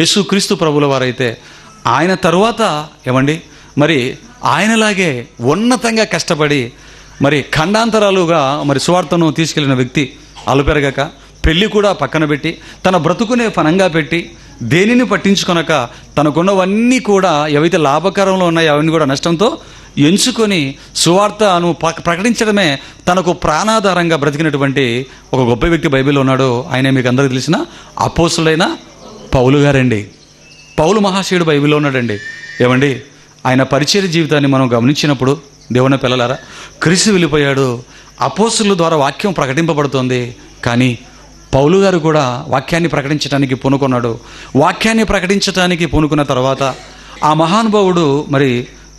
యేసుక్రీస్తు ప్రభుల వారైతే, ఆయన తరువాత ఏమండి మరి ఆయనలాగే ఉన్నతంగా కష్టపడి మరి ఖండాంతరాలుగా మరి సువార్తను తీసుకెళ్లిన వ్యక్తి అలుపెరగక, పెళ్ళి కూడా పక్కన పెట్టి, తన బ్రతుకునే పనంగా పెట్టి, దేనిని పట్టించుకొనక తనకున్నవన్నీ కూడా ఏవైతే లాభకరంలో ఉన్నాయో అవన్నీ కూడా నష్టంతో ఎంచుకొని సువార్తను ప్రకటించడమే తనకు ప్రాణాధారంగా బ్రతికినటువంటి ఒక గొప్ప వ్యక్తి బైబిల్లో ఉన్నాడు. ఆయన మీకు అందరికీ తెలిసిన అపోస్తులైన పౌలు గారండి. పౌలు మహాశయుడు బైబిల్లో ఉన్నాడండి. ఏమండి, ఆయన పరిచర్య జీవితాన్ని మనం గమనించినప్పుడు దేవుని పిల్లలారా, క్రీస్తు వెళ్ళిపోయాడు, అపోస్తుల ద్వారా వాక్యం ప్రకటింపబడుతోంది. కానీ పౌలు గారు కూడా వాక్యాన్ని ప్రకటించడానికి పూనుకున్నాడు. వాక్యాన్ని ప్రకటించడానికి పూనుకున్న తర్వాత ఆ మహానుభావుడు మరి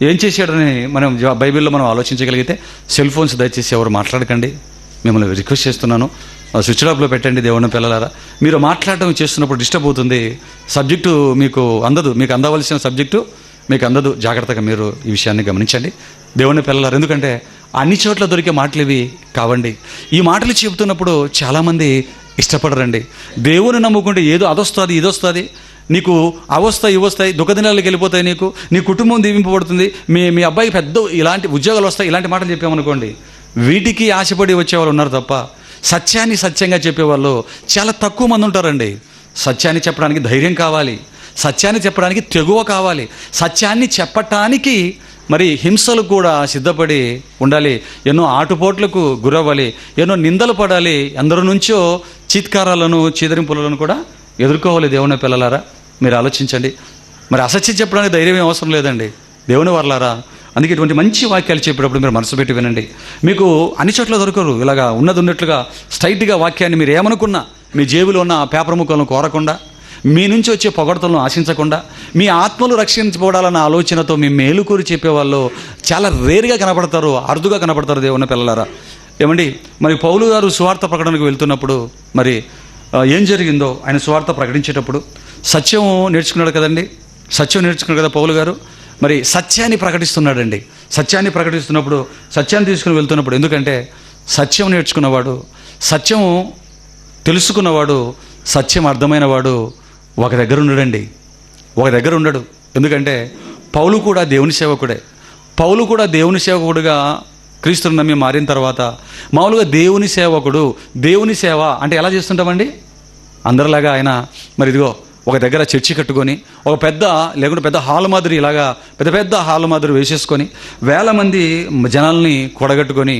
ఏం చేశాడని మనం బైబిల్లో మనం ఆలోచించగలిగితే, సెల్ ఫోన్స్ దయచేసి ఎవరు మాట్లాడకండి, మిమ్మల్ని రిక్వెస్ట్ చేస్తున్నాను, స్విచ్ ఆఫ్లో పెట్టండి దేవుని పిల్లలారా. మీరు మాట్లాడటం చేస్తున్నప్పుడు డిస్టర్బ్ అవుతుంది, సబ్జెక్టు మీకు అందదు, మీకు అందవలసిన సబ్జెక్టు మీకు అందదు. జాగ్రత్తగా మీరు ఈ విషయాన్ని గమనించండి దేవుని పిల్లలారా. ఎందుకంటే అన్ని చోట్ల దొరికే మాటలు ఇవి కావండి. ఈ మాటలు చెబుతున్నప్పుడు చాలామంది ఇష్టపడరండి. దేవుని నమ్ముకుంటే ఏదో అదొస్తుంది, ఇదొస్తుంది, నీకు అవస్థ ఇవొస్తాయి, దుఃఖదినాలకు వెళ్ళిపోతాయి, నీ కుటుంబం దీవింపబడుతుంది, మీ అబ్బాయికి పెద్ద ఇలాంటి ఉద్యోగాలు వస్తాయి, ఇలాంటి మాటలు చెప్పామనుకోండి, వీటికి ఆశపడి వచ్చేవాళ్ళు ఉన్నారు తప్ప సత్యాన్ని సత్యంగా చెప్పేవాళ్ళు చాలా తక్కువ మంది ఉంటారండి. సత్యాన్ని చెప్పడానికి ధైర్యం కావాలి, సత్యాన్ని చెప్పడానికి తెగువ కావాలి, సత్యాన్ని చెప్పటానికి మరి హింసలు కూడా సిద్ధపడి ఉండాలి, ఎన్నో ఆటుపోట్లకు గురవ్వాలి, ఎన్నో నిందలు పడాలి, అందరి నుంచో చీత్కారాలను చీదరింపులను కూడా ఎదుర్కోవాలి. దేవుని పిల్లలారా, మీరు ఆలోచించండి. మరి అసత్యం చెప్పడానికి ధైర్యం అవసరం లేదండి దేవుని వర్లారా. అందుకే ఇటువంటి మంచి వాక్యాలు చెప్పేటప్పుడు మీరు మనసు పెట్టి వినండి. మీకు అన్ని చోట్ల దొరకరు ఇలాగా ఉన్నది ఉన్నట్లుగా స్ట్రైట్గా వాక్యాన్ని మీరు ఏమనుకున్నా మీ జేబులో ఉన్న పేపర్ ముక్కలను కోరకుండా, మీ నుంచి వచ్చే పొగడతలను ఆశించకుండా, మీ ఆత్మలు రక్షించబడాలన్న ఆలోచనతో మీ మేలుకూరి చెప్పేవాళ్ళు చాలా రేరుగా కనపడతారు, అరుదుగా కనపడతారు దేవుని పిల్లలారా. ఏమండి, మరి పౌలు గారు సువార్త ప్రకటనకు వెళ్తున్నప్పుడు మరి ఏం జరిగిందో, ఆయన సువార్త ప్రకటించేటప్పుడు సత్యం నేర్చుకున్నాడు కదండి, సత్యం నేర్చుకున్నాడు కదా పౌలు గారు. మరి సత్యాన్ని ప్రకటిస్తున్నాడండి. సత్యాన్ని ప్రకటిస్తున్నప్పుడు, సత్యాన్ని తీసుకుని వెళ్తున్నప్పుడు, ఎందుకంటే సత్యం నేర్చుకున్నవాడు, సత్యం తెలుసుకున్నవాడు, సత్యం అర్థమైన వాడు ఒక దగ్గర ఉండడండి, ఒక దగ్గర ఉండడు. ఎందుకంటే పౌలు కూడా దేవుని సేవకుడే. పౌలు కూడా దేవుని సేవకుడుగా క్రీస్తుని నమ్మి మారిన తర్వాత మామూలుగా దేవుని సేవకుడు, దేవుని సేవ అంటే ఎలా చేస్తుంటామండి? అందరిలాగా ఆయన మరి ఇదిగో ఒక దగ్గర చర్చి కట్టుకొని ఒక పెద్ద హాల్ మాదిరి, ఇలాగా పెద్ద హాల్ మాదిరి వేసేసుకొని వేల మంది జనాల్ని కూడగట్టుకొని,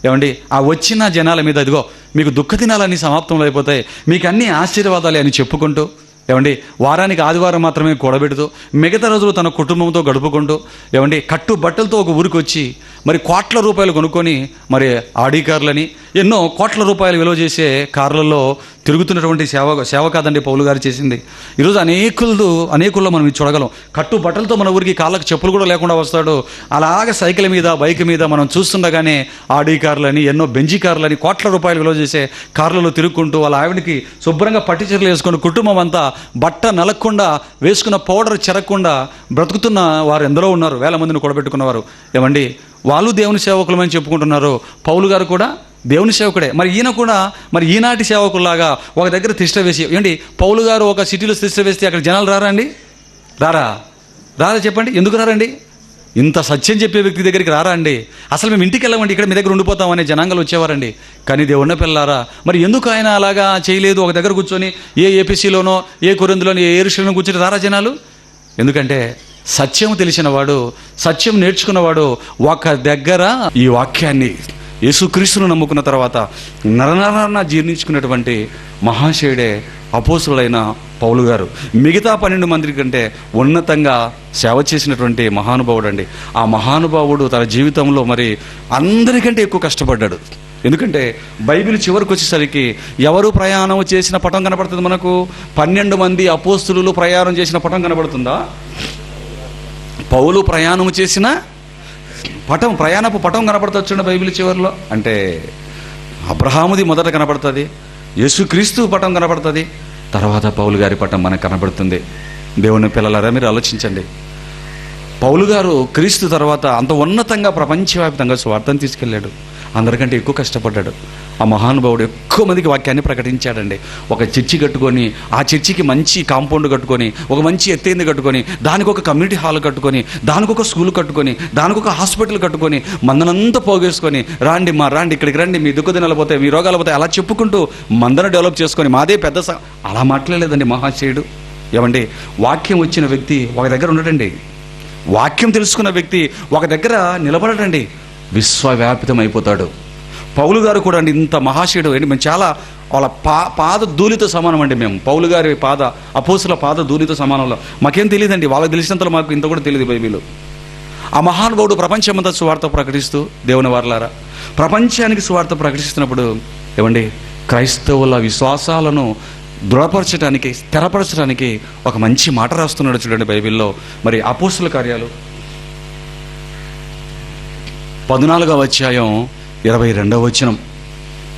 ఏమండి ఆ వచ్చిన జనాల మీద ఇదిగో మీకు దుఃఖ దినాలన్నీ సమాప్తంలో అయిపోతాయి, మీకు అన్ని ఆశీర్వాదాలే అని చెప్పుకుంటూ, ఏమండి వారానికి ఆదివారం మాత్రమే కూడబెడుతూ మిగతా రోజులు తన కుటుంబంతో గడుపుకుంటూ, ఏమండి కట్టు బట్టలతో ఒక ఊరికి వచ్చి మరి కోట్ల రూపాయలు కొనుక్కొని మరి ఆడి కార్లని, ఎన్నో కోట్ల రూపాయలు విలువ చేసే కార్లలో తిరుగుతున్నటువంటి సేవ కాదండి పౌలు గారు చేసింది. ఈరోజు అనేకుల్లో మనం ఇది చూడగలం. కట్టు బట్టలతో మన ఊరికి కాళ్ళకు చెప్పులు కూడా లేకుండా వస్తాడు. అలాగ సైకిల్ మీద బైక్ మీద మనం చూస్తుండగానే ఆడి కార్లని, ఎన్నో బెంజీ కార్లని, కోట్ల రూపాయలు విలువ చేసే కార్లలో తిరుగుకుంటూ వాళ్ళ ఆవిడకి శుభ్రంగా పట్టి చీరలు వేసుకొని కుటుంబం అంతా బట్ట నలగకుండా వేసుకున్న పౌడర్ చెరగకుండా బ్రతుకుతున్న వారు ఎందరో ఉన్నారు. వేల మందిని కూడబెట్టుకున్నవారు. ఏమండి వాళ్ళు దేవుని సేవకులమని చెప్పుకుంటున్నారు. పౌలు గారు కూడా దేవుని సేవకుడే. మరి ఈయన కూడా మరి ఈనాటి సేవకుల్లాగా ఒక దగ్గర తిష్ట వేసి, ఏంటి పౌలు గారు ఒక సిటీలో తిష్ట వేస్తే అక్కడ జనాలు రారా అండి? రారా చెప్పండి, ఎందుకు రారండి? ఇంత సత్యం చెప్పే వ్యక్తి దగ్గరికి రారా అండి? అసలు మేము ఇంటికి వెళ్ళమండి, ఇక్కడ మీ దగ్గర ఉండిపోతామనే జనాంగాలు వచ్చేవారండి. కానీ దేవున్న పిల్లారా, మరి ఎందుకు ఆయన అలాగా చేయలేదు? ఒక దగ్గర కూర్చొని ఏ ఏపీసీలోనో ఏ కొరింథీలోనో ఏ యెరూషలేములో కూర్చొని రారా జనాలు? ఎందుకంటే సత్యం తెలిసినవాడు, సత్యం నేర్చుకున్నవాడు ఒక దగ్గర ఈ వాక్యాన్ని యేసుక్రీస్తును నమ్ముకున్న తర్వాత నరనరాన జీర్ణించుకున్నటువంటి మహాశయుడే అపోస్తులైన పౌలు గారు. మిగతా 12 మంది కంటే ఉన్నతంగా సేవ చేసినటువంటి మహానుభావుడు అండి. ఆ మహానుభావుడు తన జీవితంలో మరి అందరికంటే ఎక్కువ కష్టపడ్డాడు. ఎందుకంటే బైబిల్ చివరికి వచ్చేసరికి ఎవరు ప్రయాణం చేసిన పటం కనపడుతుంది మనకు? 12 మంది అపోస్తులు ప్రయాణం చేసిన పటం కనపడుతుందా? పౌలు ప్రయాణం చేసిన ప్రయాణపు పటం కనపడుతుంది చూడండి బైబిల్ చివరిలో. అంటే అబ్రహాముది మొదట కనపడుతుంది, యేసుక్రీస్తు పటం కనపడుతుంది, తర్వాత పౌలు గారి పటం మనకు కనపడుతుంది. దేవుని పిల్లలారా మీరు ఆలోచించండి. పౌలు గారు క్రీస్తు తర్వాత అంత ఉన్నతంగా ప్రపంచవ్యాప్తంగా స్వార్థం తీసుకెళ్ళాడు. అందరికంటే ఎక్కువ కష్టపడ్డాడు. ఆ మహానుభావుడు ఎక్కువ మందికి వాక్యాన్ని ప్రకటించాడండి. ఒక చర్చి కట్టుకొని, ఆ చర్చికి మంచి కాంపౌండ్ కట్టుకొని, ఒక మంచి ఎత్తైంది కట్టుకొని, దానికి ఒక కమ్యూనిటీ హాల్ కట్టుకొని, దానికి ఒక స్కూల్ కట్టుకొని, దానికి ఒక హాస్పిటల్ కట్టుకొని, మందనంతా పోగేసుకొని, రండి ఇక్కడికి రండి, మీ దుఃఖ దినాలు పోతాయి, మీ రోగాలు పోతాయి, అలా చెప్పుకుంటూ మందను డెవలప్ చేసుకొని మాదే పెద్ద అలా మాట్లాడలేదండి మహాశయుడు. ఏమండి వాక్యం వచ్చిన వ్యక్తి ఒక దగ్గర ఉండడండి. వాక్యం తెలుసుకున్న వ్యక్తి ఒక దగ్గర నిలబడటండి, విశ్వవ్యాపితం అయిపోతాడు. పౌలు గారు కూడా అండి ఇంత మహాశయుడు అండి. మేము చాలా వాళ్ళ పాద ధూళితో సమానం అండి. మేము పౌలు గారి అపోస్తుల పాద ధూళితో సమానంలో మాకేం తెలియదండి. వాళ్ళకి తెలిసినంతలో మాకు ఇంత కూడా తెలియదు బైబిల్. ఆ మహానుభావుడు ప్రపంచమంతా సువార్త ప్రకటిస్తూ, దేవుని వారలారా, ప్రపంచానికి సువార్త ప్రకటిస్తున్నప్పుడు ఏమండి క్రైస్తవుల విశ్వాసాలను దృఢపరచడానికి, స్థిరపరచడానికి ఒక మంచి మాట రాస్తున్నాడు చూడండి బైబిల్లో. మరి అపోస్తుల కార్యాలు 14వ అధ్యాయం 22వ వచనం.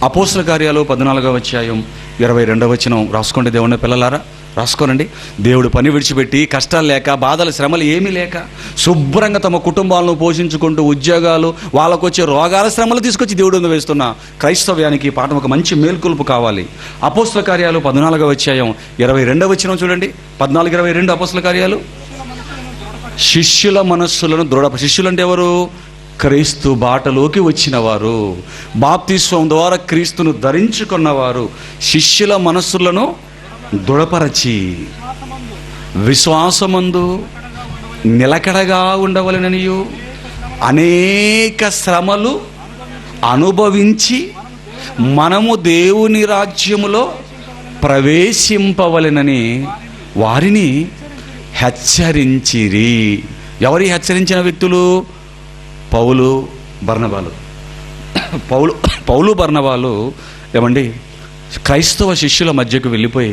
అపోస్తుల కార్యాలు 14వ అధ్యాయం 22వ వచనం రాసుకోండి దేవుని పిల్లలారా, రాసుకోనండి. దేవుడు పని విడిచిపెట్టి కష్టాలు లేక, బాధలు, శ్రమలు ఏమీ లేక శుభ్రంగా తమ కుటుంబాలను పోషించుకుంటూ, ఉద్యోగాలు, వాళ్ళకు వచ్చే రోగాల శ్రమలు తీసుకొచ్చి దేవుడు వేస్తున్న క్రైస్తవ్యానికి పాఠం ఒక మంచి మేల్కొల్పు కావాలి. అపోస్తుల కార్యాలు 14వ అధ్యాయం 22వ వచనం చూడండి. 14:22 అపోస్తుల కార్యాలు. శిష్యుల మనస్సులను శిష్యులు అంటే ఎవరు? క్రీస్తు బాటలోకి వచ్చిన వారు, బాప్తిస్వం ద్వారా క్రీస్తును ధరించుకున్నవారు. శిష్యుల మనస్సులను దృఢపరచి విశ్వాసమందు నిలకడగా ఉండవలెననియు అనేక శ్రమలు అనుభవించి మనము దేవుని రాజ్యములో ప్రవేశింపవలెనని వారిని హెచ్చరించిరి. ఎవరి హెచ్చరించిన వ్యక్తులు? పౌలు బర్నబాలు ఏమండి క్రైస్తవ శిష్యుల మధ్యకు వెళ్ళిపోయి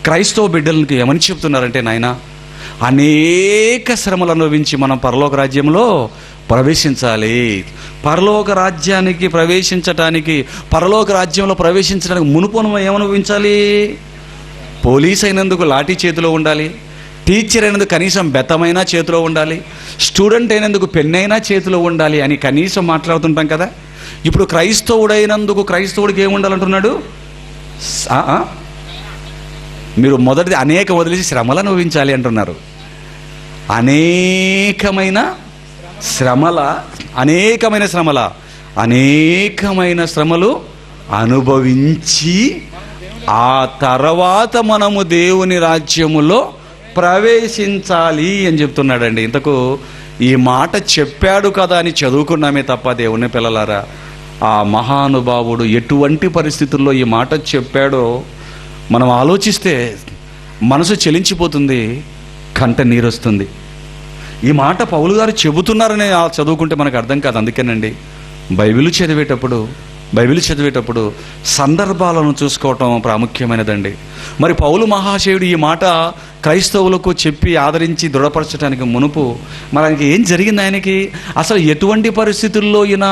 క్రైస్తవ బిడ్డలకి ఏమని చెప్తున్నారంటే, నాయన అనేక శ్రమలు అనుభవించి మనం పరలోక రాజ్యంలో ప్రవేశించాలి. పరలోక రాజ్యానికి ప్రవేశించటానికి, పరలోక రాజ్యంలో ప్రవేశించడానికి మునుపు ఏమనుభవించాలి? పోలీస్ అయినందుకు లాఠీ చేతిలో ఉండాలి, టీచర్ అయినందుకు కనీసం బెత్తమైనా చేతిలో ఉండాలి, స్టూడెంట్ అయినందుకు పెన్నైనా చేతిలో ఉండాలి అని కనీసం మాట్లాడుతుంటాం కదా. ఇప్పుడు క్రైస్తవుడైనందుకు క్రైస్తవుడికి ఏముండాలంటున్నాడు? మీరు మొదటిది అనేక వదిలేసి శ్రమలు అనుభవించాలి అంటున్నారు. అనేకమైన శ్రమలు అనుభవించి ఆ తర్వాత మనము దేవుని రాజ్యములో ప్రవేశించాలి అని చెప్తున్నాడండి. ఇంతకు ఈ మాట చెప్పాడు కదా అని చదువుకున్నామే తప్ప దేవుని పిల్లలారా, ఆ మహానుభావుడు ఎటువంటి పరిస్థితుల్లో ఈ మాట చెప్పాడో మనం ఆలోచిస్తే మనసు చెలించిపోతుంది, కంట నీరు వస్తుంది. ఈ మాట పౌలు గారు చెబుతున్నారని చదువుకుంటే మనకు అర్థం కాదు. అందుకేనండి బైబిల్ చదివేటప్పుడు సందర్భాలను చూసుకోవటం ప్రాముఖ్యమైనదండి. మరి పౌలు మహాశయుడు ఈ మాట క్రైస్తవులకు చెప్పి ఆదరించి దృఢపరచడానికి మునుపు మరి ఆయనకి ఏం జరిగింది, ఆయనకి అసలు ఎటువంటి పరిస్థితుల్లో ఈయన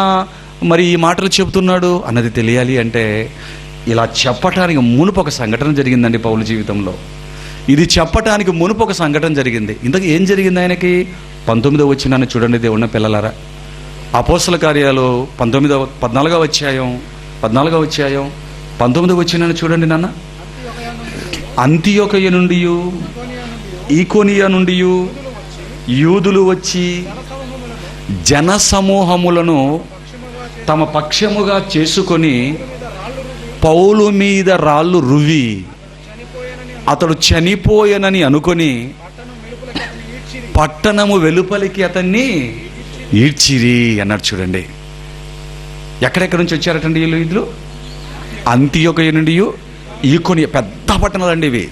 మరి ఈ మాటలు చెబుతున్నాడు అన్నది తెలియాలి అంటే ఇలా చెప్పటానికి మునుపు ఒక సంఘటన జరిగిందండి పౌలు జీవితంలో. ఇది చెప్పటానికి మునుపు ఒక సంఘటన జరిగింది. ఇంతకు ఏం జరిగింది ఆయనకి? 19వ వచనాన్ని చూడండి దేవుని పిల్లలారా. అపోస్తల కార్యాలు 14వ అధ్యాయం 19వ వచనాన్ని చూడండి నాన్న. అంతియొకయ నుండి ఈకోనియా నుండి యూదులు వచ్చి జనసమూహములను తమ పక్షముగా చేసుకొని పౌలు మీద రాళ్ళు రువ్వి అతడు చనిపోయనని అనుకొని పట్టణము వెలుపలికి అతన్ని ఈడ్చిరి అన్నాడు. చూడండి ఎక్కడెక్కడి నుంచి వచ్చారటండి వీళ్ళు. అంతియొకయ నుండి ఈకోనియా, పెద్ద పట్టణాలండి ఇవి.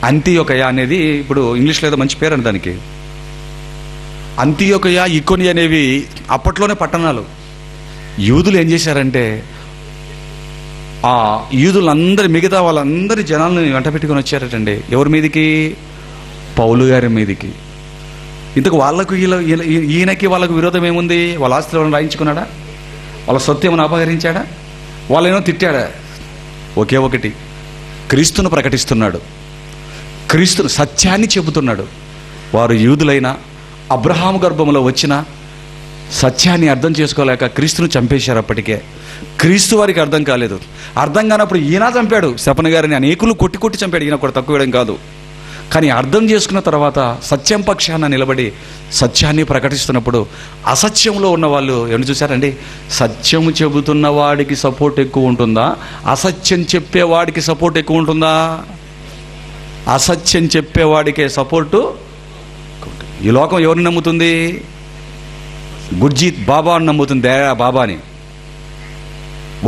అంతియొకయ అనేది ఇప్పుడు ఇంగ్లీష్లో ఏదో మంచి పేరు అండి దానికి. అంతియొకయ, ఈకోనియా అనేవి అప్పట్లోనే పట్టణాలు. యూదులు ఏం చేశారంటే ఆ యూదులందరి మిగతా వాళ్ళందరి జనాలను వెంట పెట్టుకొని వచ్చారటండి. ఎవరి మీదికి? పౌలు గారి మీదికి. ఇంతకు వాళ్ళకు ఈయనకి వాళ్ళకు విరోధం ఏముంది? వాళ్ళ ఆస్తులు రాయించుకున్నాడా? వాళ్ళ సొత్తు ఏమైనా అపహరించాడా? వాళ్ళేమో తిట్టాడా? ఒకే ఒకటి, క్రీస్తును ప్రకటిస్తున్నాడు, క్రీస్తును సత్యాన్ని చెబుతున్నాడు. వారు యూదులైనా అబ్రహాము గర్భంలో వచ్చిన సత్యాన్ని అర్థం చేసుకోలేక క్రీస్తును చంపేశారు. అప్పటికే క్రీస్తు వారికి అర్థం కాలేదు. అర్థం కానప్పుడు ఈయన చంపాడు. శపన గారిని అనేకులు కొట్టి చంపాడు. ఈయన కూడా తక్కువ వేయడం కాదు. కానీ అర్థం చేసుకున్న తర్వాత సత్యం పక్షాన నిలబడి సత్యాన్ని ప్రకటిస్తున్నప్పుడు అసత్యంలో ఉన్న వాళ్ళు ఏమని చూశారండి? సత్యము చెబుతున్న వాడికి సపోర్ట్ ఎక్కువ ఉంటుందా, అసత్యం చెప్పేవాడికి సపోర్ట్ ఎక్కువ ఉంటుందా? అసత్యం చెప్పేవాడికే సపోర్టు. ఈ లోకం ఎవరిని నమ్ముతుంది? గుర్జీత్ బాబా అని నమ్ముతుంది, దయా బాబాని.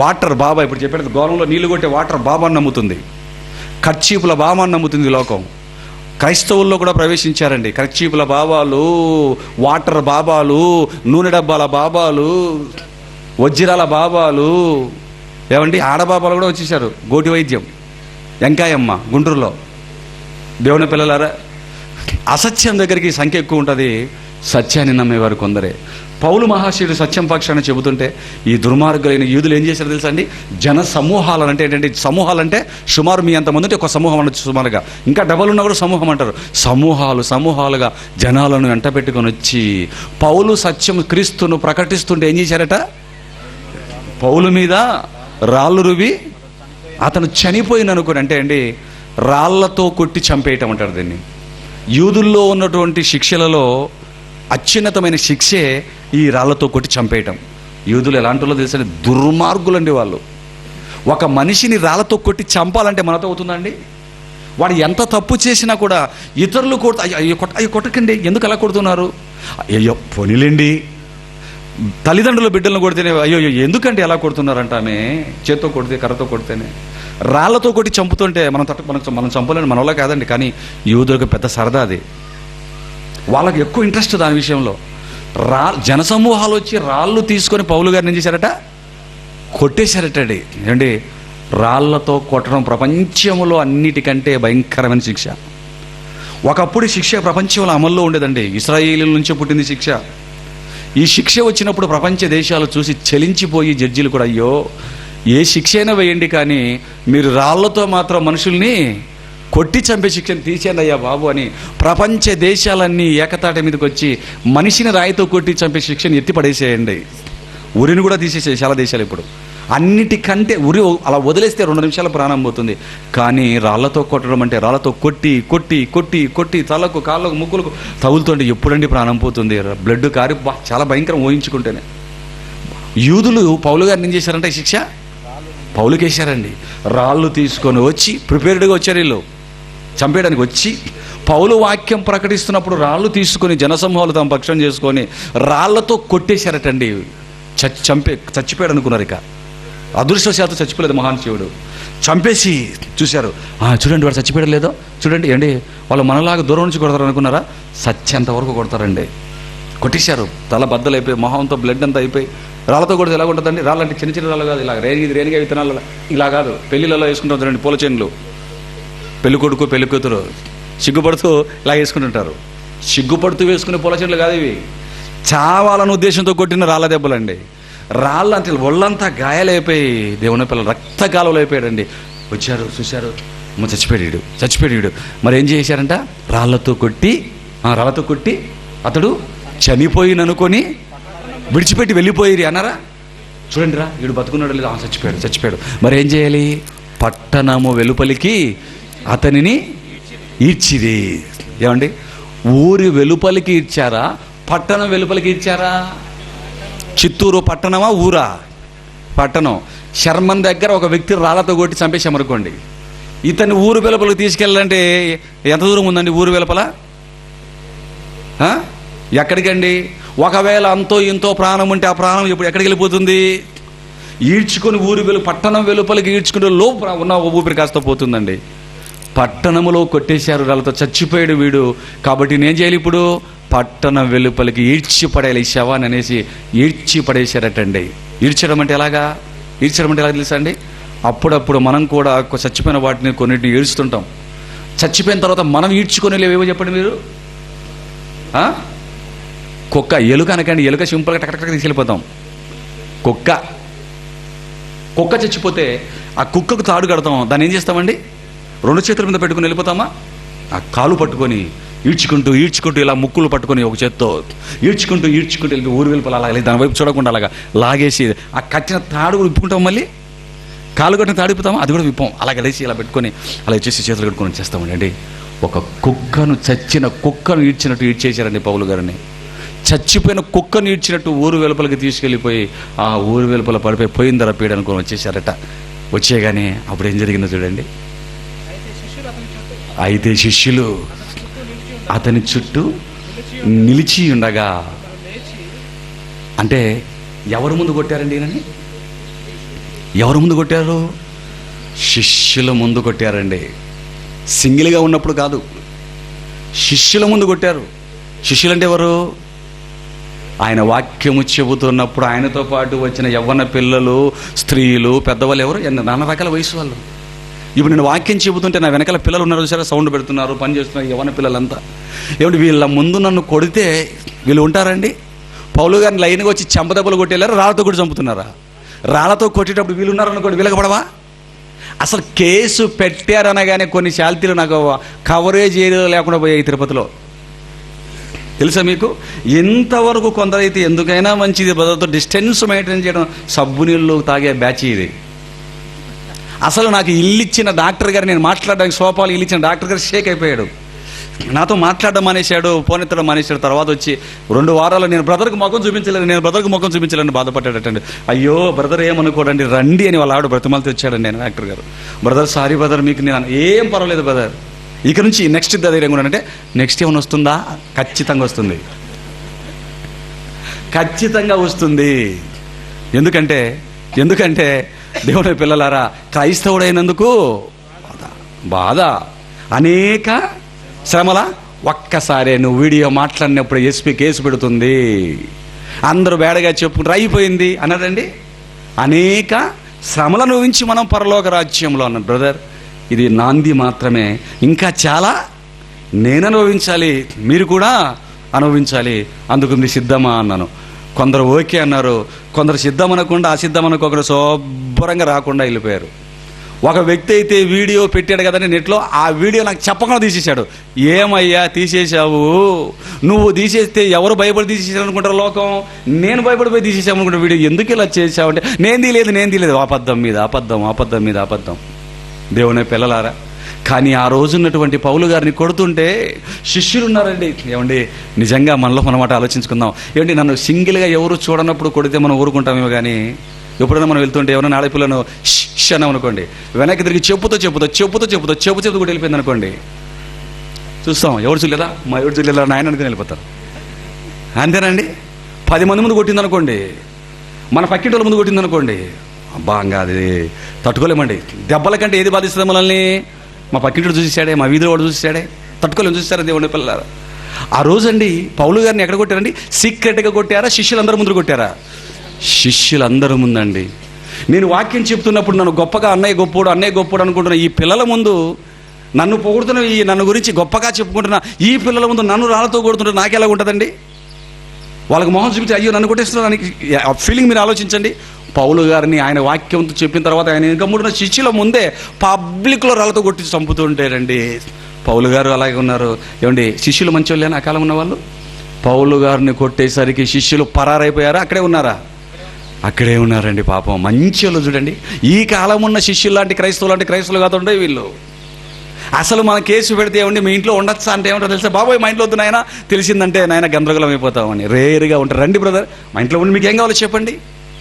వాటర్ బాబా, ఇప్పుడు చెప్పేది గోరంలో నీళ్లు కొట్టే వాటర్ బాబా అని నమ్ముతుంది. కర్చీపుల బాబా అని నమ్ముతుంది ఈ లోకం. క్రైస్తవుల్లో కూడా ప్రవేశించారండి కర్చీపుల బాబాలు, వాటర్ బాబాలు, నూనె డబ్బాల బాబాలు, వజ్రాల బాబాలు, ఏమండి ఆడబాబాలు కూడా వచ్చేసారు. గోటి వైద్యం, వెంకాయమ్మ గుంటూరులో. దేవుని పిల్లలారా, అసత్యం దగ్గరికి సంఖ్య ఎక్కువ ఉంటుంది, సత్యాన్ని నమ్మేవారు కొందరే. పౌలు మహాశయుడు సత్యం పక్షాన్ని చెబుతుంటే ఈ దుర్మార్గులైన యూదులు ఏం చేశారు తెలుసా అండి? జన సమూహాలు అంటే ఏంటంటే, సమూహాలంటే సుమారు మీ అంతమంది ఉంటే ఒక సమూహం అనొచ్చు, సుమారుగా ఇంకా డబల్ ఉన్నా కూడా సమూహం అంటారు. సమూహాలుగా జనాలను వెంట పెట్టుకొని వచ్చి పౌలు సత్యం క్రీస్తును ప్రకటిస్తుంటే ఏం చేశారట? పౌలు మీద రాళ్ళు రువి అతను చనిపోయిన అనుకుని, అంటే అండి రాళ్లతో కొట్టి చంపేయటం అంటారు దీన్ని. యూదుల్లో ఉన్నటువంటి శిక్షలలో అత్యున్నతమైన శిక్షే ఈ రాళ్లతో కొట్టి చంపేయటం. యూదులు ఎలాంటిలో తెలుసా? దుర్మార్గులండి వాళ్ళు. ఒక మనిషిని రాళ్లతో కొట్టి చంపాలంటే మనతో అవుతుందండి? వాడు ఎంత తప్పు చేసినా కూడా ఇతరులు అయ్యో కొట్టకండి, ఎందుకు అలా కొడుతున్నారు? అయ్యో పోనీలేండి. తల్లిదండ్రుల బిడ్డలను కొడితేనే అయ్యో ఎందుకంటే ఎలా కొడుతున్నారంట, ఆమె చేత్తో కొడితే కర్రతో కొడితేనే. రాళ్లతో కొట్టి చంపుతుంటే మనం చంపలేని మన వల్ల కాదండి. కానీ యూదులకు పెద్ద సరదా అది. వాళ్ళకి ఎక్కువ ఇంట్రెస్ట్ దాని విషయంలో. జనసమూహాలు వచ్చి రాళ్ళు తీసుకొని పౌలు గారిని ఏం చేశారట? కొట్టేశారటండి. ఏమండి, రాళ్లతో కొట్టడం ప్రపంచంలో అన్నిటికంటే భయంకరమైన శిక్ష. ఒకప్పుడు శిక్ష ప్రపంచంలో అమల్లో ఉండేదండి. ఇశ్రాయేలీల నుంచే పుట్టింది శిక్ష. ఈ శిక్ష వచ్చినప్పుడు ప్రపంచ దేశాలు చూసి చలించిపోయి జడ్జీలు కూడా అయ్యో ఏ శిక్ష అయినా వేయండి, కానీ మీరు రాళ్లతో మాత్రం మనుషుల్ని కొట్టి చంపే శిక్షను తీసేయండి అయ్యా బాబు అని ప్రపంచ దేశాలన్నీ ఏకతాటి మీదకి వచ్చి మనిషిని రాయితో కొట్టి చంపే శిక్షను ఎత్తిపడేసేయండి. ఉరిని కూడా తీసేసే చాలా దేశాలు ఇప్పుడు. అన్నిటికంటే ఉరి అలా వదిలేస్తే 2 నిమిషాల ప్రాణం పోతుంది. కానీ రాళ్లతో కొట్టడం అంటే రాళ్లతో కొట్టి కొట్టి కొట్టి కొట్టి తలకు కాళ్ళకు ముక్కులకు తగులుతుంటే ఎప్పుడండి ప్రాణం పోతుంది? బ్లడ్ కారి చాలా భయంకరం ఊహించుకుంటేనే. యూదులు పౌలు గారిని ఏం చేశారంటే శిక్ష పౌలుకేశారండి. రాళ్ళు తీసుకొని వచ్చి ప్రిపేర్డ్గా వచ్చారు వీళ్ళు చంపేయడానికి. వచ్చి పౌలు వాక్యం ప్రకటిస్తున్నప్పుడు రాళ్ళు తీసుకొని జనసమూహాలు తమ పక్షం చేసుకొని రాళ్లతో కొట్టేశారటండి. చచ్చిపోయాడు అనుకున్నారు. ఇక అదృష్టవశాత్తు చచ్చిపోలేదు మహానుశివుడు. చంపేసి చూశారు, చూడండి వాడు చచ్చిపోయాడు లేదో చూడండి అండి. వాళ్ళు మనలాగా దూరం నుంచి కొడతారు అనుకున్నారా? సత్యంత వరకు కొడతారండి. కొట్టేశారు, తల బద్దలైపోయి మొహంతో బ్లడ్ అంతా అయిపోయి. రాళ్ళతో కొడితే ఎలా ఉంటుందండి? రాళ్ళు అంటే చిన్న చిన్న రాళ్ళు కాదు, ఇలా రేణిగా విత్తనాలు ఇలా కాదు, పెళ్ళిళ్ళలో వేసుకుంటాం చూడండి పూల చేనులు. పెళ్లి కొడుకు పెళ్లి కూతురు సిగ్గుపడుతూ ఇలా వేసుకుంటుంటారు. సిగ్గుపడుతూ వేసుకునే పూల చేనులు కాదు ఇవి, చావాలన్న ఉద్దేశంతో కొట్టిన రాళ్ళ దెబ్బలండి. రాళ్ళు అంటే ఒళ్ళంతా గాయాలైపోయి దేవుని పిల్లలు రక్త కాలువలు అయిపోయాడండి. వచ్చారు, చూశారు, చచ్చిపోయాడు. మరి ఏం చేశారంట? రాళ్లతో కొట్టి అతడు చనిపోయిననుకొని విడిచిపెట్టి వెళ్ళిపోయిరి అన్నారా? చూడండి రా, వీడు బతుకున్నాడు లేదు, చచ్చిపోయాడు. మరి ఏం చేయాలి? పట్టణము వెలుపలికి అతనిని ఈడ్చిది. ఏమండి, ఊరి వెలుపలికి ఈడ్చారా? పట్టణం వెలుపలికి ఈడ్చారా? చిత్తూరు పట్టణమా ఊరా? పట్టణం. శర్మన్ దగ్గర ఒక వ్యక్తి రాళ్లతో కొట్టి చంపేశామనుకోండి, ఇతన్ని ఊరు వెలుపలకు తీసుకెళ్ళాలంటే ఎంత దూరం ఉందండి? ఊరు వెలుపల ఎక్కడికండి? ఒకవేళ అంతో ఇంతో ప్రాణం ఉంటే ఆ ప్రాణం ఇప్పుడు ఎక్కడికి వెళ్ళిపోతుంది? ఈడ్చుకొని పట్టణం వెలుపలికి ఈడ్చుకునే లోపు ఉన్న ఊపిరి కాస్త పోతుందండి. పట్టణములో కొట్టేశారు, రాళ్ళతో చచ్చిపోయాడు వీడు. కాబట్టి నేను చేయాలి ఇప్పుడు? పట్టణం వెలుపలికి ఈడ్చి పడేయాలి ఈ శవాన్ని అనేసి ఈడ్చి పడేశారటండి. ఈడ్చడం అంటే ఎలాగా తెలుసా అండి? అప్పుడప్పుడు మనం కూడా చచ్చిపోయిన వాటిని కొన్నిటిని ఈడ్చుతుంటాం. చచ్చిపోయిన తర్వాత మనం ఈడ్చుకొని లేవేమో చెప్పండి మీరు. కుక్క, ఎలుక అనకండి, ఎలుక సింపుల్గా టక్ తీసుకెళ్ళిపోతాం. కుక్క చచ్చిపోతే ఆ కుక్కకు తాడు కడతాం, దాన్ని ఏం చేస్తామండి? 2 చేతుల మీద పెట్టుకుని వెళ్ళిపోతామా? ఆ కాలు పట్టుకొని ఈడ్చుకుంటూ ఇలా ముక్కులు పట్టుకొని ఒక చేత్తో ఈడ్చుకుంటూ వెళ్ళి ఊరు వెళ్ళిపోవాలి. అలా దాని వైపు చూడకుండా అలాగా లాగేసి ఆ కట్టిన తాడు కూడా విప్పుకుంటాం. మళ్ళీ కాలు కట్టిన తాడు విప్పుతామా? అది కూడా విప్పాం. అలా గడిచి ఇలా పెట్టుకొని అలా వచ్చేసి చేతులు కట్టుకొని వచ్చేస్తామండి. ఒక చచ్చిన కుక్కను ఈడ్చినట్టు ఈడ్చేశారండి పౌలు గారిని. చచ్చిపోయిన కుక్కను ఈడ్చినట్టు ఊరు వెలుపలకి తీసుకెళ్ళిపోయి ఆ ఊరు వెలుపల పడిపోయి పోయిన ధర పీడ అనుకొని వచ్చేసారట. వచ్చేగానే అప్పుడు ఏం జరిగిందో చూడండి. అయితే శిష్యులు అతని చుట్టూ నిలిచి ఉండగా, అంటే ఎవరు ముందు కొట్టారండి ఈయనని? ఎవరు ముందు కొట్టారు? శిష్యుల ముందు కొట్టారండి. సింగిల్గా ఉన్నప్పుడు కాదు, శిష్యుల ముందు కొట్టారు. శిష్యులు అంటే ఎవరు? ఆయన వాక్యము చెబుతున్నప్పుడు ఆయనతో పాటు వచ్చిన యవ్వన పిల్లలు, స్త్రీలు, పెద్దవాళ్ళు, ఎవరు? నానా రకాల వయసు వాళ్ళు. ఇప్పుడు నేను వాక్యం చెబుతుంటే నా వెనకాల పిల్లలు ఉన్నారు సరే, సౌండ్ పెడుతున్నారు, పని చేస్తున్నారు, యవ్వన పిల్లలంతా. ఏమంటే వీళ్ళ ముందు నన్ను కొడితే వీళ్ళు ఉంటారండి? పౌలు గారిని లైన్గా వచ్చి చెంపదెబ్బలు కొట్టేళ్ళారు, రాళ్ళతో కూడా చంపుతున్నారా? రాళ్ళతో కొట్టేటప్పుడు వీళ్ళు ఉన్నారనుకోండి, వీళ్ళకి పడవా? అసలు కేసు పెట్టారనగానే కొన్ని శాల్తీలు నాకు కవరేజ్ ఏరియా లేకుండా పోయాయి తిరుపతిలో. తెలుసా మీకు? ఎంతవరకు కొందరైతే ఎందుకైనా మంచిది బ్రదర్తో డిస్టెన్స్ మెయింటైన్ చేయడం, సబ్బు నీళ్ళు తాగే బ్యాచ్ ఇది. అసలు నాకు ఇల్లు ఇచ్చిన డాక్టర్ గారు, నేను మాట్లాడడానికి సోఫాలు ఇల్లు ఇచ్చిన డాక్టర్ గారు షేక్ అయిపోయాడు. నాతో మాట్లాడడం మానేశాడు, పోనెత్తడం మానేశాడు. తర్వాత వచ్చి 2 వారాలు నేను బ్రదర్కి ముఖం చూపించలేని బాధపడ్డాడటండి. అయ్యో బ్రదర్ ఏమనుకోడండి, రండి అని వాళ్ళ ఆవిడ బ్రతిమాలతో వచ్చాడండి. నేను డాక్టర్ గారు, బ్రదర్ సారీ బ్రదర్, మీకు నేను ఏం పర్వాలేదు బ్రదర్, ఇక నుంచి నెక్స్ట్ ధైర్యంగా ఉన్నానంటే నెక్స్ట్ ఏమైనా వస్తుందా? ఖచ్చితంగా వస్తుంది. ఎందుకంటే దేవుని పిల్లలారా, క్రైస్తవుడైనందుకు బాధ, అనేక శ్రమల. ఒక్కసారే నువ్వు వీడియో మాట్లాడినప్పుడు ఎస్పీ కేసు పెడుతుంది, అందరూ బేడగా చెప్పుకుంటారు, అయిపోయింది అన్నాడండి. అనేక శ్రమలను అనుభవించి మనం పరలోక రాజ్యంలో అన్నాడు. బ్రదర్, ఇది నాంది మాత్రమే, ఇంకా చాలా నేను అనుభవించాలి, మీరు కూడా అనుభవించాలి, అందుకు మీరు సిద్ధమా అన్నాను. కొందరు ఓకే అన్నారు, కొందరు సిద్ధం అనకుండా అసిద్ధం అనుకోకుండా శుభ్రంగా రాకుండా వెళ్ళిపోయారు. ఒక వ్యక్తి అయితే వీడియో పెట్టాడు కదండి నెట్లో, ఆ వీడియో నాకు చెప్పకుండా తీసేశాడు. ఏమయ్యా తీసేశావు? నువ్వు తీసేస్తే ఎవరు భయపడి తీసేసారు అనుకుంటారు లోకం, నేను భయపడిపోయి తీసేసాము అనుకుంటా. వీడియో ఎందుకు ఇలా చేసావు అంటే నేను తీయలేదు. అబద్ధం మీద అబద్ధం. దేవుని పిల్లలారా, కానీ ఆ రోజున్నటువంటి పౌలు గారిని కొడుతుంటే శిష్యులు ఉన్నారండి. ఏమండి, నిజంగా మనలో మనమాట ఆలోచించుకుందాం. ఏమండి, నన్ను సింగిల్గా ఎవరు చూడనప్పుడు కొడితే మనం ఊరుకుంటామేమో, కానీ ఎప్పుడైనా మనం వెళ్తుంటే ఎవరైనా ఆడపిల్లను అన్నాం అనుకోండి, వెనక్కి తిరిగి చెప్పుతో కూడా వెళ్ళిపోయింది అనుకోండి, చూస్తాం ఎవరు చూడలేదా, మా ఎవరు చూడలేదా నాయన అనుకుని వెళ్ళిపోతారు. అంతేనండి. 10 మంది ముందు కొట్టింది అనుకోండి, మన పక్కింటి వాళ్ళ ముందు కొట్టింది అనుకోండి, అబ్బా ఇంకా అది తట్టుకోలేమండి. దెబ్బల కంటే ఏది బాధిస్తుంది మనల్ని? మా పక్కింటి చూసాడే, మా వీధిలో వాడు చూసాడే, తట్టుకోలేము. చూసారా దేవుని పిల్లలారా? ఆ రోజండి పౌలు గారిని ఎక్కడ కొట్టారండి? సీక్రెట్గా కొట్టారా? శిష్యులందరూ ముందు కొట్టారా? శిష్యులందరూ ముందండి. నేను వాక్యం చెప్తున్నప్పుడు నన్ను గొప్పగా అన్నయ్య గొప్పోడు అనుకుంటున్న ఈ పిల్లల ముందు, నన్ను పొగుడుతున్న నన్ను గురించి గొప్పగా చెప్పుకుంటున్న ఈ పిల్లల ముందు నన్ను రాళ్ళతో కొడుతుంటే నాకెలా ఉంటుందండి? వాళ్ళకి మొహం చూపించి అయ్యో నన్ను కొట్టేస్తున్నానికి ఫీలింగ్ మీరు ఆలోచించండి. పౌలు గారిని ఆయన వాక్యంతో చెప్పిన తర్వాత ఆయన ఇంకా మూడున్న శిష్యుల ముందే పబ్లిక్లో రాళ్ళతో కొట్టి చంపుతుంటారండి. పౌలు గారు అలాగే ఉన్నారు. ఏమండి, శిష్యులు మంచి వాళ్ళేనా ఆ కాలం ఉన్న వాళ్ళు? పౌలు గారిని కొట్టేసరికి శిష్యులు పరారైపోయారా? అక్కడే ఉన్నారా? అక్కడే ఉన్నారండి. పాపం మంచి వాళ్ళు చూడండి. ఈ కాలం ఉన్న శిష్యులు లాంటి క్రైస్తవులు కాదుండే వీళ్ళు. అసలు మన కేసు పెడితే ఏమండి మీ ఇంట్లో ఉండొచ్చా అంటే ఏమంటారు తెలుసా? బాబోయ్ మా ఇంట్లో వద్దు నాయన, తెలిసిందంటే నాయన గందరగోళం అయిపోతామని రేరుగా ఉంటారు. రండి బ్రదర్, మా ఇంట్లో ఉండి మీకు ఏం కావాలో చెప్పండి,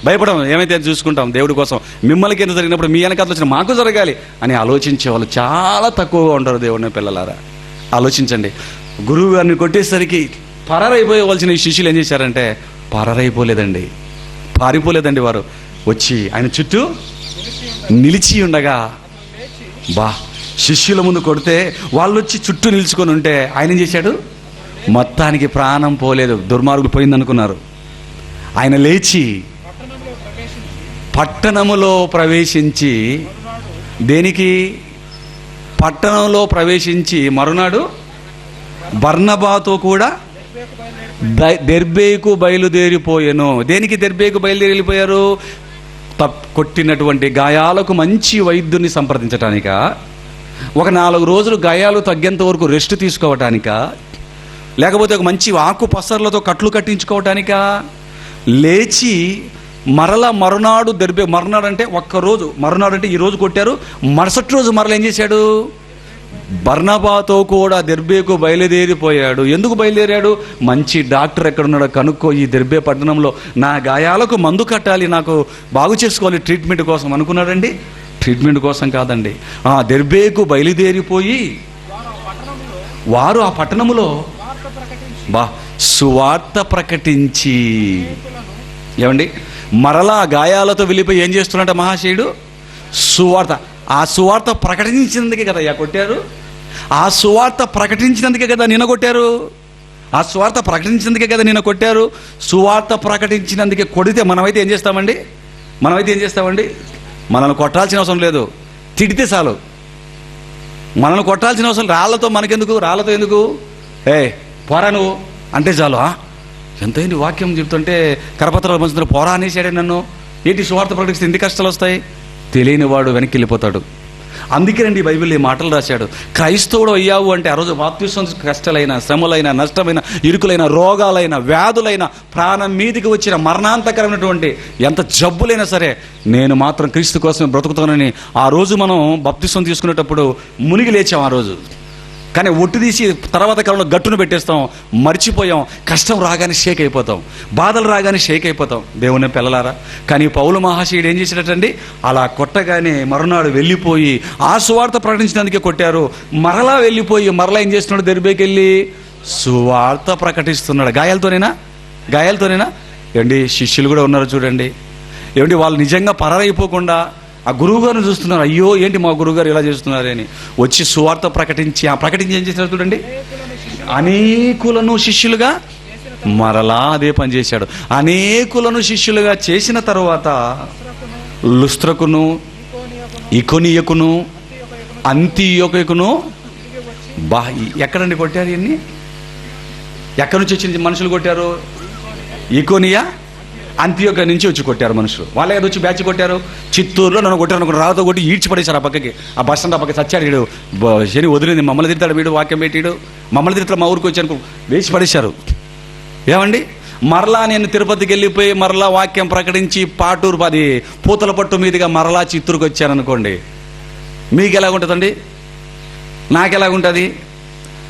భయపడం ఏమైతే చూసుకుంటాం దేవుడి కోసం. మిమ్మల్ని ఎంత జరిగినప్పుడు మీ వెనకాల వచ్చిన మాకు జరగాలి అని ఆలోచించే వాళ్ళు చాలా తక్కువగా ఉంటారు. దేవుడిని పిల్లలారా ఆలోచించండి. గురువు గారిని కొట్టేసరికి పరారైపోయవలసిన ఈ శిష్యులు ఏం చేశారంటే పారిపోలేదండి. వారు వచ్చి ఆయన చుట్టూ నిలిచి ఉండగా, శిష్యుల ముందు కొడితే వాళ్ళు వచ్చి చుట్టూ నిలుచుకొని ఉంటే ఆయన ఏం చేశాడు? మొత్తానికి ప్రాణం పోలేదు, దుర్మార్గులు పోయిందనుకున్నారు. ఆయన లేచి పట్టణములో ప్రవేశించి, దేనికి? పట్టణంలో ప్రవేశించి మరునాడు బర్నబాతో కూడా దెర్బేకు బయలుదేరిపోయాను. దేనికి దెర్బేకు బయలుదేరి వెళ్ళిపోయారు? కొట్టినటువంటి గాయాలకు మంచి వైద్యుని సంప్రదించటానిక, ఒక 4 రోజులు గాయాలు తగ్గేంత వరకు రెస్ట్ తీసుకోవటానిక, లేకపోతే ఒక మంచి ఆకు పసర్లతో కట్లు కట్టించుకోవటానిక, లేచి మరునాడు మరునాడు అంటే ఒక్కరోజు, మరునాడు అంటే ఈరోజు కొట్టారు, మరుసటి రోజు మరల ఏం చేశాడు? బర్నబాతో కూడా దెర్బేకు బయలుదేరిపోయాడు. ఎందుకు బయలుదేరాడు? మంచి డాక్టర్ ఎక్కడున్నాడో కనుక్కో, ఈ దెర్బే పట్టణంలో నా గాయాలకు మందు కట్టాలి, నాకు బాగు చేసుకోవాలి ట్రీట్మెంట్ కోసం అనుకున్నాడండి. ట్రీట్మెంట్ కోసం కాదండి, దెర్బేకు బయలుదేరిపోయి వారు ఆ పట్టణములో సువార్త ప్రకటించి, ఏమండి మరలా గాయాలతో వెళ్ళిపోయి ఏం చేస్తున్నట్ట మహాశయుడు? సువార్త. ఆ సువార్త ప్రకటించినందుకే కదా అయ్యా కొట్టారు. ఆ సువార్త ప్రకటించినందుకే కదా నిన్న కొట్టారు. సువార్త ప్రకటించినందుకే కొడితే మనమైతే ఏం చేస్తామండి? మనల్ని కొట్టాల్సిన అవసరం లేదు, తిడితే చాలు. మనల్ని కొట్టాల్సిన అవసరం, రాళ్లతో మనకెందుకు? రాళ్లతో ఎందుకు? పోరా నువ్వు అంటే చాలు. ఎంతైంది వాక్యం చెప్తుంటే కరపత్రాలు పంచుతున్న పోరా అనేసాడే నన్ను. ఏంటి సువార్త ప్రకటిస్తే ఎన్ని కష్టాలు వస్తాయి? తెలియని వాడు వెనక్కి వెళ్ళిపోతాడు. అందుకేనండి బైబిల్ ఈ మాటలు రాశాడు. క్రైస్తవుడు అయ్యావు అంటే ఆ రోజు బాప్తిసం కష్టాలైన, శ్రమలైన, నష్టమైన, ఇరుకులైన, రోగాలైన, వ్యాధులైన, ప్రాణం మీదికి వచ్చిన మరణాంతకరమైనటువంటి ఎంత జబ్బులైనా సరే నేను మాత్రం క్రీస్తు కోసమే బ్రతుకుతానని ఆ రోజు మనం బాప్తిసం తీసుకునేటప్పుడు మునిగి లేచాం. ఆ రోజు కానీ ఒట్టు తీసి తర్వాత కాలంలో గట్టును పెట్టేస్తాం, మర్చిపోయాం. కష్టం రాగానే షేక్ అయిపోతాం, బాధలు రాగానే షేక్ అయిపోతాం. దేవుని పిల్లలారా, కానీ పౌలు మహాశయుడు ఏం చేసినట్టండి? అలా కొట్టగానే మరునాడు వెళ్ళిపోయి ఆ సువార్త ప్రకటించినందుకే కొట్టారు. మరలా వెళ్ళిపోయి మరలా ఏం చేస్తున్నాడు? దెర్బేకి వెళ్ళి సువార్త ప్రకటిస్తున్నాడు. గాయాలతోనేనా? ఏమండి శిష్యులు కూడా ఉన్నారు చూడండి. ఏమండి వాళ్ళు నిజంగా పరారైపోకుండా ఆ గురువుగారిని చూస్తున్నారు. అయ్యో ఏంటి మా గురువుగారు ఇలా చేస్తున్నారని వచ్చి సువార్త ప్రకటించి ఏం చేశారు చూడండి? అనేకులను శిష్యులుగా మరలా అదే పని చేశాడు. అనేకులను శిష్యులుగా చేసిన తర్వాత లుస్త్రకును, ఇకోనియకును, అంతియోకును ఎక్కడండి కొట్టారు? ఇవన్నీ ఎక్కడి నుంచి వచ్చిన మనుషులు కొట్టారు? ఇకోనియా, అంత్యోక నుంచి వచ్చి కొట్టారు మనుషులు. వాళ్ళే వచ్చి బ్యాచ్ కొట్టారు. చిత్తూరులో నన్ను కొట్టారు అనుకుని రాతో కొట్టి ఈడ్చిపడేశారు ఆ పక్కకి. ఆ బస్ స్టాండ్ ఆ పక్క చచ్చాడు వీడు, శని వదిలింది, మమ్మల్ని తిడతాడు వీడు, వాక్యం పెట్టాడు, మమ్మల్ని తిడతాడు, మా ఊరికి వచ్చి అనుకో వేసి పడేశారు. ఏమండి మరలా నేను తిరుపతికి వెళ్ళిపోయి మరలా వాక్యం ప్రకటించి పాటూరు పూతల పట్టు మీదుగా మరలా చిత్తూరుకి వచ్చాను అనుకోండి, మీకు ఎలాగుంటుందండి? నాకు ఎలాగుంటుంది?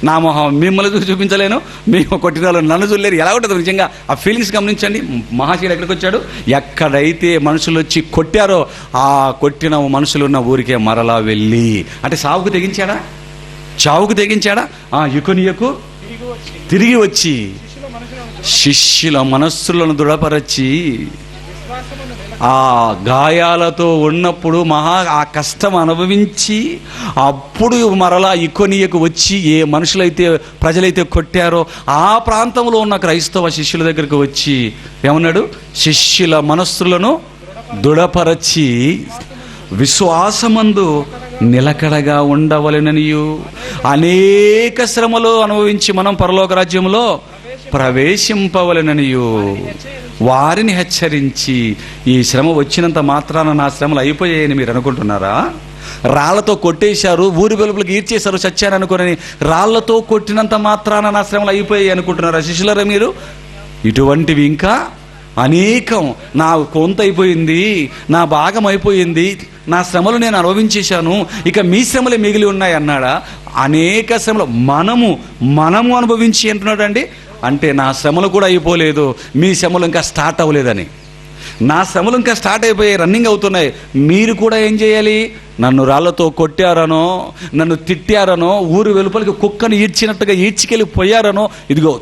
నా మొహం మిమ్మల్ని చూపించలేను, మేము కొట్టిన వాళ్ళు నన్ను చూడలేరు. ఎలా ఉంటుంది నిజంగా ఆ ఫీలింగ్స్ గమనించండి. మహాశయుడు ఎక్కడికి వచ్చాడు? ఎక్కడైతే మనుషులు వచ్చి కొట్టారో ఆ కొట్టిన మనుషులు ఉన్న ఊరికే మరలా వెళ్ళి, అంటే సావుకు తెగించాడా? చావుకు తెగించాడా? ఇకొనియకు తిరిగి వచ్చి శిష్యుల మనస్సులను దృఢపరచి, ఆ గాయాలతో ఉన్నప్పుడు ఆ కష్టం అనుభవించి అప్పుడు మరలా ఇకొనియకు వచ్చి ఏ మనుషులైతే ప్రజలైతే కొట్టారో ఆ ప్రాంతంలో ఉన్న క్రైస్తవ శిష్యుల దగ్గరికి వచ్చి ఏమన్నాడు? శిష్యుల మనస్సులను దృఢపరచి విశ్వాసమందు నిలకడగా ఉండవలెననియు, అనేక శ్రమలు అనుభవించి మనం పరలోక రాజ్యంలో ప్రవేశింపవలెననియు వారిని హెచ్చరించి, ఈ శ్రమ వచ్చినంత మాత్రాన నా శ్రమలు అయిపోయాయని మీరు అనుకుంటున్నారా? రాళ్లతో కొట్టేశారు, ఊరి వెలుపలికి ఈడ్చేశారు, చచ్చాను అనుకోనని రాళ్లతో కొట్టినంత మాత్రాన నా శ్రమలు అయిపోయాయి అనుకుంటున్నారా శిష్యులరా మీరు? ఇటువంటివి ఇంకా అనేకం. నా కొంత అయిపోయింది, నా భాగం అయిపోయింది, నా శ్రమలు నేను అనుభవించేశాను, ఇక మీ శ్రమలే మిగిలి ఉన్నాయి అన్నాడా? అనేక శ్రమలు మనము అనుభవించి అంటున్నాడు అండి. అంటే నా శ్రమలు కూడా అయిపోలేదు, మీ శ్రమలు ఇంకా స్టార్ట్ అవ్వలేదని. నా శ్రమలు ఇంకా స్టార్ట్ అయిపోయి రన్నింగ్ అవుతున్నాయి. మీరు కూడా ఏం చేయాలి? నన్ను రాళ్లతో కొట్టారనో, నన్ను తిట్టారనో, ఊరు వెలుపలికి కుక్కను ఈడ్చినట్టుగా ఈడ్చికెళ్ళిపోయారనో, ఇదిగో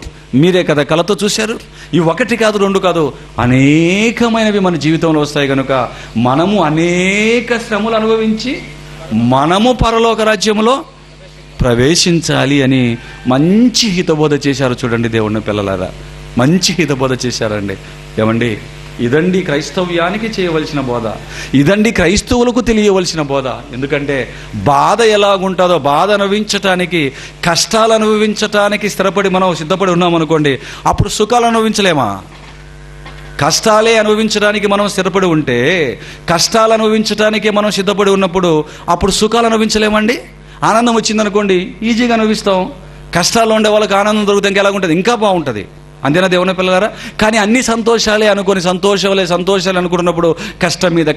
మీరే కదా కళతో చూశారు. ఇవి ఒకటి కాదు, రెండు కాదు, అనేకమైనవి మన జీవితంలో వస్తాయి. కనుక మనము అనేక శ్రమలు అనుభవించి మనము పరలోక రాజ్యంలో ప్రవేశించాలి అని మంచి హితబోధ చేశారు. చూడండి దేవుని పిల్లలారా, మంచి హితబోధ చేశారండి. ఏమండి, ఇదండి క్రైస్తవ్యానికి చేయవలసిన బోధ, ఇదండి క్రైస్తవులకు తెలియవలసిన బోధ. ఎందుకంటే బాధ ఎలాగుంటుందో, బాధ అనుభవించటానికి, కష్టాలు అనుభవించటానికి స్థిరపడి మనం సిద్ధపడి ఉన్నామనుకోండి, అప్పుడు సుఖాలు అనుభవించలేమా? కష్టాలే అనుభవించడానికి మనం స్థిరపడి ఉంటే, కష్టాలు అనుభవించడానికి మనం సిద్ధపడి ఉన్నప్పుడు అప్పుడు సుఖాలు అనుభవించలేమండి. ఆనందం వచ్చిందనుకోండి ఈజీగా అనుభవిస్తాం. కష్టాల్లో ఉండే వాళ్ళకి ఆనందం దొరికితే ఇంకా ఎలాగుంటుంది? ఇంకా బాగుంటుంది. అంతేనా దేవుని పిల్లలారా? కానీ అన్ని సంతోషాలే అనుకొని సంతోషాలు అనుకున్నప్పుడు కష్టం మీద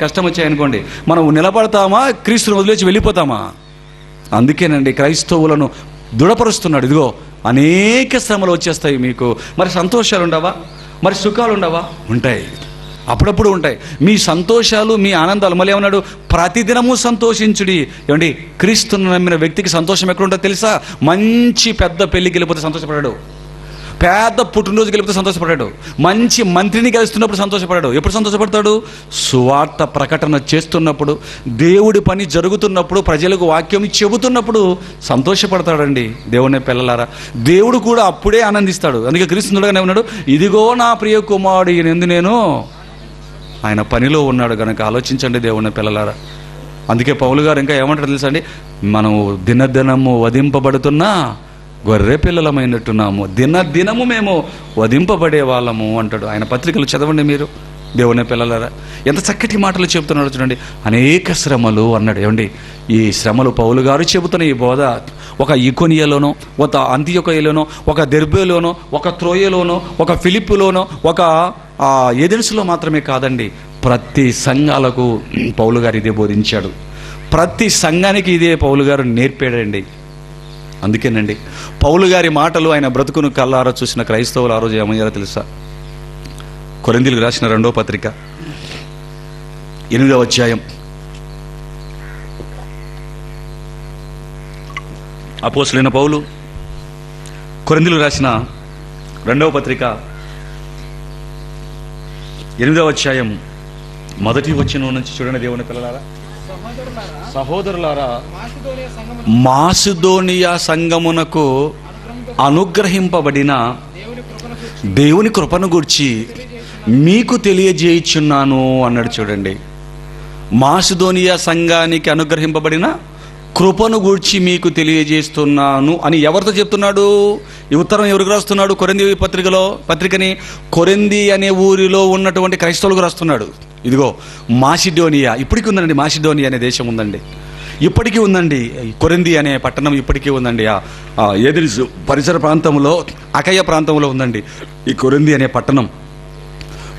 కష్టం వచ్చాయనుకోండి, మనం నిలబడతామా? క్రీస్తుని వదిలేసి వెళ్ళిపోతామా? అందుకేనండి క్రైస్తవులను దృఢపరుస్తున్నాడు. ఇదిగో అనేక శ్రమలు వచ్చేస్తాయి మీకు. మరి సంతోషాలు ఉండవా? మరి సుఖాలు ఉండవా? ఉంటాయి, అప్పుడప్పుడు ఉంటాయి. మీ సంతోషాలు, మీ ఆనందాలు. మళ్ళీ ఏమన్నాడు? ప్రతిదినము సంతోషించుడి. ఏమండి, క్రీస్తును నమ్మిన వ్యక్తికి సంతోషం ఎక్కడ ఉంటుందో తెలుసా? మంచి పెద్ద పెళ్ళికి వెళ్ళిపోతే సంతోషపడాడు, పెద్ద పుట్టినరోజుకి వెళ్ళిపోతే సంతోషపడ్డాడు, మంచి మంత్రిని కలుస్తున్నప్పుడు సంతోషపడ్డాడు. ఎప్పుడు సంతోషపడతాడు? సువార్త ప్రకటన చేస్తున్నప్పుడు, దేవుడి పని జరుగుతున్నప్పుడు, ప్రజలకు వాక్యం చెబుతున్నప్పుడు సంతోషపడతాడండి. దేవుని పిల్లలారా, దేవుడు కూడా అప్పుడే ఆనందిస్తాడు. అందుకే క్రీస్తునుడుగానే ఉన్నాడు, ఇదిగో నా ప్రియ కుమారుడు ఈయనందు నేను, ఆయన పనిలో ఉన్నాడు. కనుక ఆలోచించండి దేవుని పిల్లలారా. అందుకే పౌలు గారు ఇంకా ఏమంటారు తెలుసా అండి? మనం దినదినము వధింపబడుతున్నా గొర్రె పిల్లలమైనట్టున్నాము, దినము మేము వధింపబడే వాళ్ళము అంటాడు. ఆయన పత్రికలు చదవండి మీరు దేవుని పిల్లలారా. ఎంత చక్కటి మాటలు చెబుతున్నాడు చూడండి. అనేక శ్రమలు అన్నాడు. ఏమండి, ఈ శ్రమలు పౌలు గారు చెబుతున్న ఈ బోధ ఒక ఇకోనియలోనో, ఒక అంతియొకయలోనో, ఒక దెర్బేలోనో, ఒక త్రోయలోనో, ఒక ఫిలిప్పులోనో, ఒక ఏథెన్సులో మాత్రమే కాదండి, ప్రతి సంఘాలకు పౌలు గారు ఇదే బోధించాడు. ప్రతి సంఘానికి ఇదే పౌలు గారు నేర్పాడండి. అందుకేనండి పౌలు గారి మాటలు, ఆయన బ్రతుకును కళ్ళారా చూసిన క్రైస్తవులు ఆ రోజు ఏమయ్యారో తెలుసా? కొరింథీయులకు రాసిన 2వ పత్రిక 8వ అధ్యాయం, అపోస్తలుడైన పౌలు కొరింథీయులకు రాసిన 2వ పత్రిక 8వ అధ్యాయం 1వ వచనం నుంచి చూడండి దేవుని పిల్లలారా. సహోదరులారా, మాసిదోనియా సంఘమునకు అనుగ్రహింపబడిన దేవుని కృపను గూర్చి మీకు తెలియజేయుచున్నాను అన్నాడు. చూడండి, మాసిదోనియా సంఘానికి అనుగ్రహింపబడిన కృపను గూర్చి మీకు తెలియజేస్తున్నాను అని ఎవరితో చెప్తున్నాడు? ఈ ఉత్తరం ఎవరికి రాస్తున్నాడు? కొరింథీ పత్రికని కొరింథీ అనే ఊరిలో ఉన్నటువంటి క్రైస్తవులకు రాస్తున్నాడు. ఇదిగో మాసిడోనియా, ఇప్పటికీ ఉందండి. మాసిడోనియా అనే దేశం ఉందండి, ఇప్పటికీ ఉందండి. కొరింథీ అనే పట్టణం ఇప్పటికీ ఉందండి. ఏథెన్సు పరిసర ప్రాంతంలో, అకయ ప్రాంతంలో ఉందండి ఈ కొరింథీ అనే పట్టణం.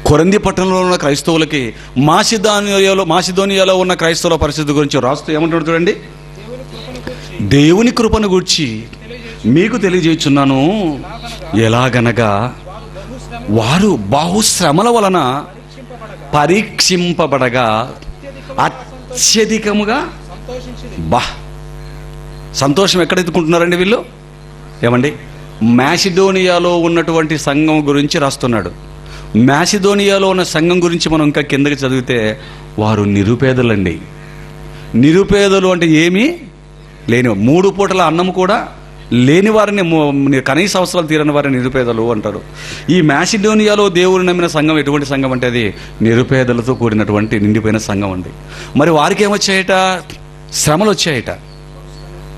కొరింథీ పట్టణంలో ఉన్న క్రైస్తవులకి మాసిదోనియాలో ఉన్న క్రైస్తవుల పరిస్థితి గురించి రాస్తూ ఏమంటాడు చూడండి. దేవుని కృపను గూర్చి మీకు తెలియజేయుచున్నాను. ఎలాగనగా వారు బహుశ్రమల వలన పరీక్షింపబడగా అత్యధికముగా సంతోషం ఎక్కడ ఎత్తుకుంటున్నారండి వీళ్ళు? ఏమండి, మాసిడోనియాలో ఉన్నటువంటి సంఘం గురించి రాస్తున్నాడు. మాసిడోనియాలో ఉన్న సంఘం గురించి మనం ఇంకా కిందకి చదివితే వారు నిరుపేదలండి. నిరుపేదలు అంటే ఏమీ లేని, 3 పూటల అన్నం కూడా లేని వారిని, కనీస అవసరాలు తీరని వారిని నిరుపేదలు అంటారు. ఈ మాసిడోనియాలో దేవుని నమ్మిన సంఘం ఎటువంటి సంఘం అంటే అది నిరుపేదలతో కూడినటువంటి నిండిపోయిన సంఘం అండి. మరి వారికి ఏమొచ్చాయట? శ్రమలు వచ్చాయట.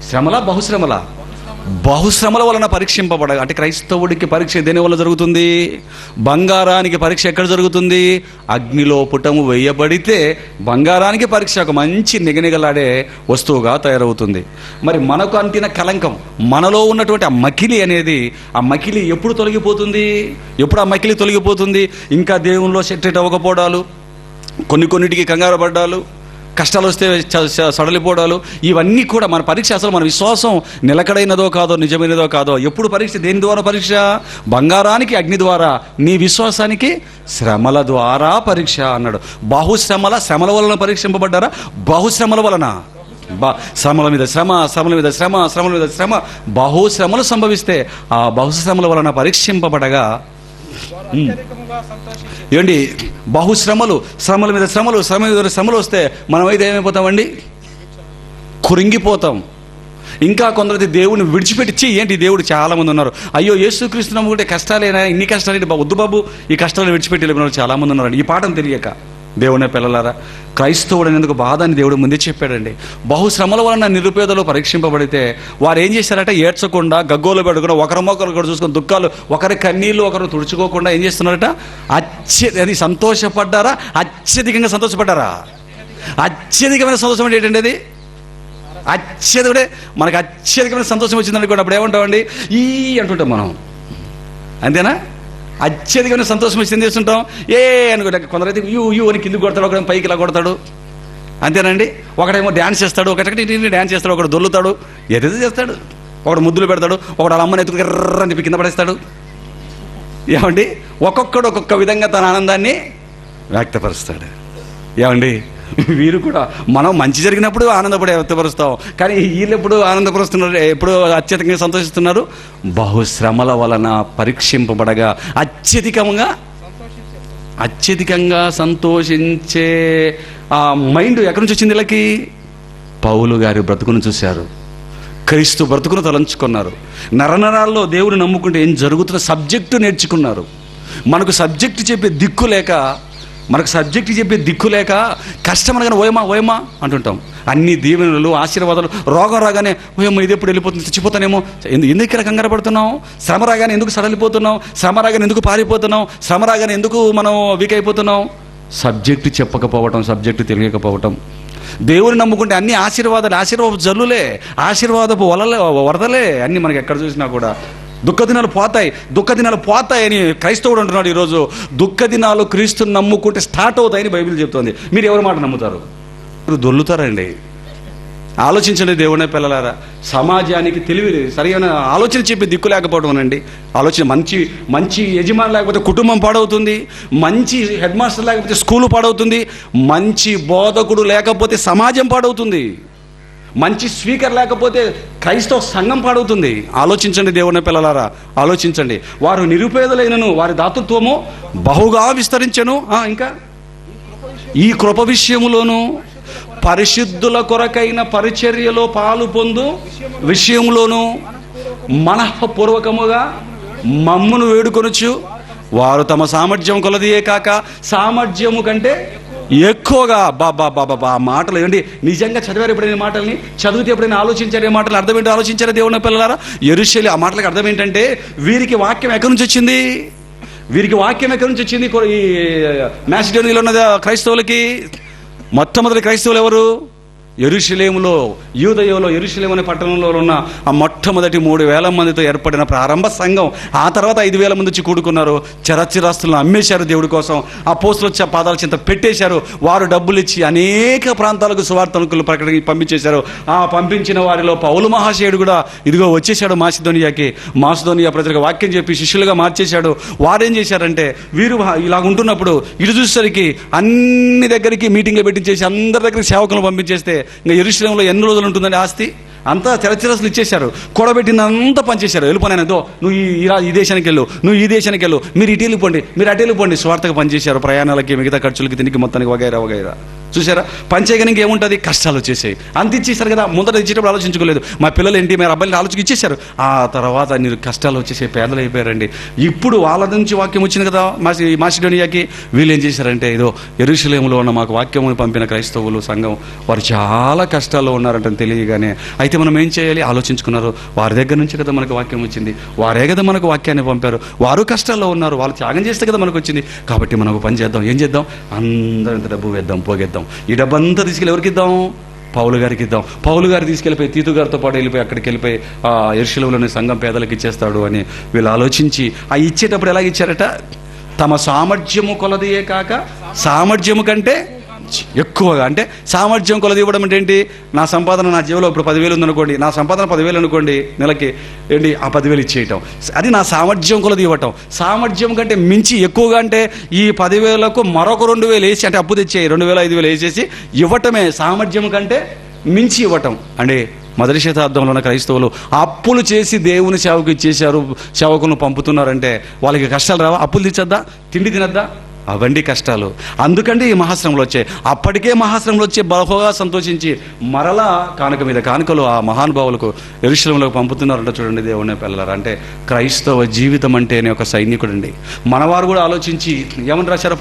శ్రమల బహుశ్రమల? బహుశ్రమల వలన పరీక్షింపబడగా. అంటే క్రైస్తవుడికి పరీక్ష దేని వల్ల జరుగుతుంది? బంగారానికి పరీక్ష ఎక్కడ జరుగుతుంది? అగ్నిలో పుటము వేయబడితే బంగారానికి పరీక్ష ఒక మంచి నిగనిగలాడే వస్తువుగా తయారవుతుంది. మరి మనకు అంటిన కలంకం, మనలో ఉన్నటువంటి ఆ మకిలి అనేది, ఆ మకిలి ఎప్పుడు తొలగిపోతుంది? ఎప్పుడు ఆ మకిలి తొలగిపోతుంది? ఇంకా దేవునిలో సెటిల్ అవ్వకపోవడాలు, కొన్నిటికి కంగారు పడ్డాలు, కష్టాలు వస్తే సడలిపోవడాలు, ఇవన్నీ కూడా మన పరీక్ష. అసలు మన విశ్వాసం నిలకడైనదో కాదో, నిజమైనదో కాదో. ఎప్పుడు పరీక్ష? దేని ద్వారా పరీక్ష? బంగారానికి అగ్ని ద్వారా, నీ విశ్వాసానికి శ్రమల ద్వారా పరీక్ష అన్నాడు. శ్రమల వలన పరీక్షింపబడ్డారా? బహుశ్రమల వలన. శ్రమల మీద శ్రమ, శ్రమల మీద శ్రమ, శ్రమల మీద శ్రమ, బహుశ్రమలు సంభవిస్తే ఆ బహుశ్రమల వలన పరీక్షింపబడగా. ఏమండి, బహుశ్రమలు, శ్రమల మీద శ్రమలు, శ్రమ మీద శ్రమలు వస్తే మనం అయితే ఏమైపోతామండి? కురింగిపోతాం. ఇంకా కొందరైతే దేవుని విడిచిపెట్టి, ఏంటి దేవుడు చాలామంది ఉన్నారు, అయ్యో యేసుక్రీస్తు నమ్ముకుంటే కష్టాలేనా, ఇన్ని కష్టాలు, వద్దు బాబు ఈ కష్టాలను విడిచిపెట్టి వెళ్ళిన చాలామంది ఉన్నారండి. ఈ పాఠం తెలియక. దేవునే పిల్లలారా, క్రైస్తవుడు అనేందుకు బాధ అని దేవుడు ముందే చెప్పాడండి. బహుశ్రమల వలన నిరుపేదలు పరీక్షింపబడితే వారు ఏం చేశారంటే, ఏడ్చకుండా, గగ్గోలు పెట్టుకుని, ఒకరిమొకరు కూడా చూసుకొని, దుఃఖాలు, ఒకరి కన్నీళ్ళు ఒకరు తుడుచుకోకుండా ఏం చేస్తున్నారట? అది సంతోషపడ్డారా? అత్యధికంగా సంతోషపడ్డారా? అత్యధికమైన సంతోషం అంటే ఏంటండి? అది అత్యధికమే. మనకు అత్యధికమైన సంతోషం వచ్చిందని కూడా అప్పుడు ఏమంటామండి? ఈ అంటుంటాం మనం, అంతేనా? అత్యధికమైన సంతోషం వచ్చి ఏం చేస్తుంటాం? అనుకుంటా. కొందరైతే యూ అని కిందికి కొడతాడు, ఒకడేమో పైకి ఇలా కొడతాడు, అంతేనండి. ఒకడేమో డ్యాన్స్ చేస్తాడు, ఒకటి డ్యాన్స్ చేస్తాడు, ఒకడు దొల్లుతాడు, ఏదైతే చేస్తాడు. ఒకడు ముద్దులు పెడతాడు, ఒకడు వాళ్ళ అమ్మని ఎత్తుకు ఎర్రని కింద పడేస్తాడు. ఏమండి, ఒక్కొక్కడు ఒక్కొక్క విధంగా తన ఆనందాన్ని వ్యక్తపరుస్తాడు. ఏమండి, వీరు కూడా మనం మంచి జరిగినప్పుడు ఆనందపడే వ్యక్తపరుస్తాం, కానీ వీళ్ళు ఎప్పుడు ఆనందపరుస్తున్నారు? ఎప్పుడు అత్యధికంగా సంతోషిస్తున్నారు? బహుశ్రమల వలన పరీక్షింపబడగా అత్యధికంగా సంతోషించే ఆ మైండ్ ఎక్కడి నుంచి వచ్చింది వీళ్ళకి? పౌలు గారి బ్రతుకును చూశారు, క్రీస్తు బ్రతుకును తలంచుకున్నారు, నరనరాల్లో దేవుని నమ్ముకుంటే ఏం జరుగుతున్న సబ్జెక్టు నేర్చుకున్నారు. మనకు సబ్జెక్టు చెప్పే దిక్కు లేక కష్టం అనగానే ఓయమా అంటుంటాం. అన్ని దీవెనలు, ఆశీర్వాదాలు. రోగం రాగానే ఓయమ్మ ఇది ఎప్పుడు వెళ్ళిపోతుంది, చచ్చిపోతానేమో, ఎందుకు ఇక్కడ కంగారు పడుతున్నాం? శ్రమ రాగానే ఎందుకు సడలిపోతున్నాం? శ్రమ రాగానే ఎందుకు పారిపోతున్నాం? శ్రమ రాగానే ఎందుకు మనం వీక్ అయిపోతున్నాం? సబ్జెక్టు చెప్పకపోవటం, సబ్జెక్టు తెలియకపోవటం. దేవుని నమ్ముకుంటే అన్ని ఆశీర్వాదాలు, ఆశీర్వాద జల్లులే, ఆశీర్వాదపు వరదలే అన్ని మనకి ఎక్కడ చూసినా కూడా. దుఃఖ దినాలు పోతాయి అని క్రైస్తవుడు అంటున్నాడు ఈరోజు. దుఃఖ దినాలు క్రీస్తుని నమ్ముకుంటే స్టార్ట్ అవుతాయని బైబిల్ చెప్తోంది. మీరు ఎవరి మాట నమ్ముతారు? మీరు దొల్లుతారండి. ఆలోచించండి దేవునే పిల్లలారా. సమాజానికి తెలివి, సరైన ఆలోచన చెప్పే దిక్కు లేకపోవడం అనండి. ఆలోచన, మంచి యజమాని లేకపోతే కుటుంబం పాడవుతుంది, మంచి హెడ్ మాస్టర్ లేకపోతే స్కూలు పాడవుతుంది, మంచి బోధకుడు లేకపోతే సమాజం పాడవుతుంది, మంచి స్పీకర్ లేకపోతే క్రైస్తవ సంఘం పాడవుతుంది. ఆలోచించండి దేవుని పిల్లలారా, ఆలోచించండి. వారు నిరుపేదలైనను వారి దాతృత్వము బహుగా విస్తరించెను. ఇంకా ఈ కృప విషయములోను పరిశుద్ధుల కొరకైన పరిచర్యలో పాలు పొందు విషయంలోను మనఃపూర్వకముగా మమ్మును వేడుకొనుచు వారు తమ సామర్థ్యం కొలదియే కాక సామర్థ్యము కంటే ఎక్కువగా బాబా మాటలు ఏంటి? నిజంగా చదివారు ఎప్పుడైనా మాటల్ని? చదివితే ఎప్పుడైనా ఆలోచించారు? ఏ మాటలు అర్థం ఏంటో ఆలోచించారా దేవుని పిల్లలారా? యెరూషలేము, ఆ మాటలకు అర్థం ఏంటంటే వీరికి వాక్యం ఎక్కడి నుంచి వచ్చింది? ఈ మాసిడోనియాలో ఉన్న క్రైస్తవులకి మొట్టమొదటి క్రైస్తవులు ఎవరు? యెరూషలేములో, యూదయలో యెరూషలేము అనే పట్టణంలో ఉన్న ఆ మొట్టమొదటి 3,000 మందితో ఏర్పడిన ప్రారంభ సంఘం. ఆ తర్వాత 5,000 మంది వచ్చి కూడుకున్నారు. చరచిరాస్తులను అమ్మేశారు దేవుడి కోసం. అపోస్తలులు వచ్చి పాదాల చింత పెట్టేశారు. వారు డబ్బులు ఇచ్చి అనేక ప్రాంతాలకు సువార్తను పంపించేశారు. ఆ పంపించిన వారిలో పౌలు మహాశయుడు కూడా ఇదిగో వచ్చేశాడు మాసిదోనియాకి. మాసిదోనియా ప్రజలకు వాక్యం చెప్పి శిష్యులుగా మార్చేశాడు. వారేం చేశారంటే, వీరు ఇలా ఉంటున్నప్పుడు ఇటు చూసేసరికి అన్ని దగ్గరికి మీటింగ్లు పెట్టించేసి అందరి దగ్గరికి సేవకులను పంపించేస్తే ఇంకా యెరూషలేములో ఎన్ని రోజులు ఉంటుందండి ఆస్తి అంతా చరచిరస్తులు ఇచ్చేశారు. కూడబెట్టినంతా పనిచేశారు. వెళ్ళిపోయినాతో నువ్వు ఈ దేశానికి వెళ్ళు, నువ్వు ఈ దేశానికి వెళ్ళు, మీరు ఇటు వెళ్ళిపోండి, మీరు అటు వెళ్ళిపోండి. స్వార్థగా పనిచేశారు. ప్రయాణాలకి, మిగతా ఖర్చులకి, తినికి మొత్తానికి వగైరా వగైరా. చూసారా? పనిచేయడానికి ఏముంటుంది? కష్టాలు వచ్చేసాయి. అంత ఇచ్చేసారు కదా. ముందర ఇచ్చేటప్పుడు ఆలోచించుకోలేదు. మా పిల్లలు ఏంటి, మీరు అబ్బాయిని ఆలోచించి ఇచ్చేశారు. ఆ తర్వాత మీరు కష్టాలు వచ్చేసే పేదలు అయిపోయారండి. ఇప్పుడు వాళ్ళ నుంచి వాక్యం వచ్చింది కదా మాసిడోనియాకి. వీళ్ళు ఏం చేశారంటే, ఏదో యెరూషలేములో ఉన్న మాకు వాక్యమును పంపిన క్రైస్తవులు సంఘం వారు చాలా కష్టాల్లో ఉన్నారంటే తెలియగానే, అయితే మనం ఏం చేయాలి ఆలోచించుకున్నారు. వారి దగ్గర నుంచి కదా మనకు వాక్యం వచ్చింది, వారే కదా మనకు వాక్యాన్ని పంపారు. వారు కష్టాల్లో ఉన్నారు, వాళ్ళు త్యాగం చేస్తే కదా మనకు వచ్చింది. కాబట్టి మనం ఒక పని చేద్దాం. ఏం చేద్దాం? అందరింత డబ్బు వేద్దాం, పోగేద్దాం. ఈ డబ్బు అంతా తీసుకెళ్ళి ఎవరికి ఇద్దాం? పౌలు గారికి ఇద్దాం. పౌలు గారు తీసుకెళ్ళిపోయి తీతు గారితో పాటు వెళ్ళిపోయి అక్కడికి వెళ్ళిపోయి యెరూషలేములోని సంఘం పేదలకు ఇచ్చేస్తాడు అని వీళ్ళు ఆలోచించి ఆ ఇచ్చేటప్పుడు ఎలాగ ఇచ్చారట? తమ సామర్థ్యము కొలదియే కాక సామర్థ్యము కంటే ఎక్కువగా. అంటే సామర్థ్యం కొలది ఇవ్వడం అంటే ఏంటి? నా సంపాదన, నా జేబులో ఇప్పుడు 10,000 ఉందనుకోండి, నా సంపాదన 10,000 అనుకోండి నెలకి, ఏంటి ఆ 10,000 ఇచ్చేయటం. అది నా సామర్థ్యం కొలది ఇవ్వటం. సామర్థ్యం కంటే మించి ఎక్కువగా అంటే ఈ 10,000కు మరొక 2,000 వేసి, అంటే అప్పు తెచ్చి 2,000 5,000 వేసేసి ఇవ్వటమే సామర్థ్యం కంటే మించి ఇవ్వటం. అంటే మొదటి శతాబ్దంలో ఉన్న క్రైస్తవులు అప్పులు చేసి దేవుని సేవకు ఇచ్చేశారు, సేవకులను పంపుతున్నారంటే వాళ్ళకి కష్టాలు రావా? అప్పులు తెచ్చద్దా? తిండి తినద్దా? అవండి కష్టాలు. అందుకంటే ఈ మహాశ్రమలు వచ్చాయి. అప్పటికే మహాశ్రమలు వచ్చి బహుగా సంతోషించి మరలా కానుక మీద కానుకలు ఆ మహానుభావులకు యెరూషలేములోకి పంపుతున్నారంట. చూడండి దేవుని పిల్లలారా, అంటే క్రైస్తవ జీవితం అంటేనే ఒక సైనికుడు అండి. మనవారు కూడా ఆలోచించి ఏమని రాశారు?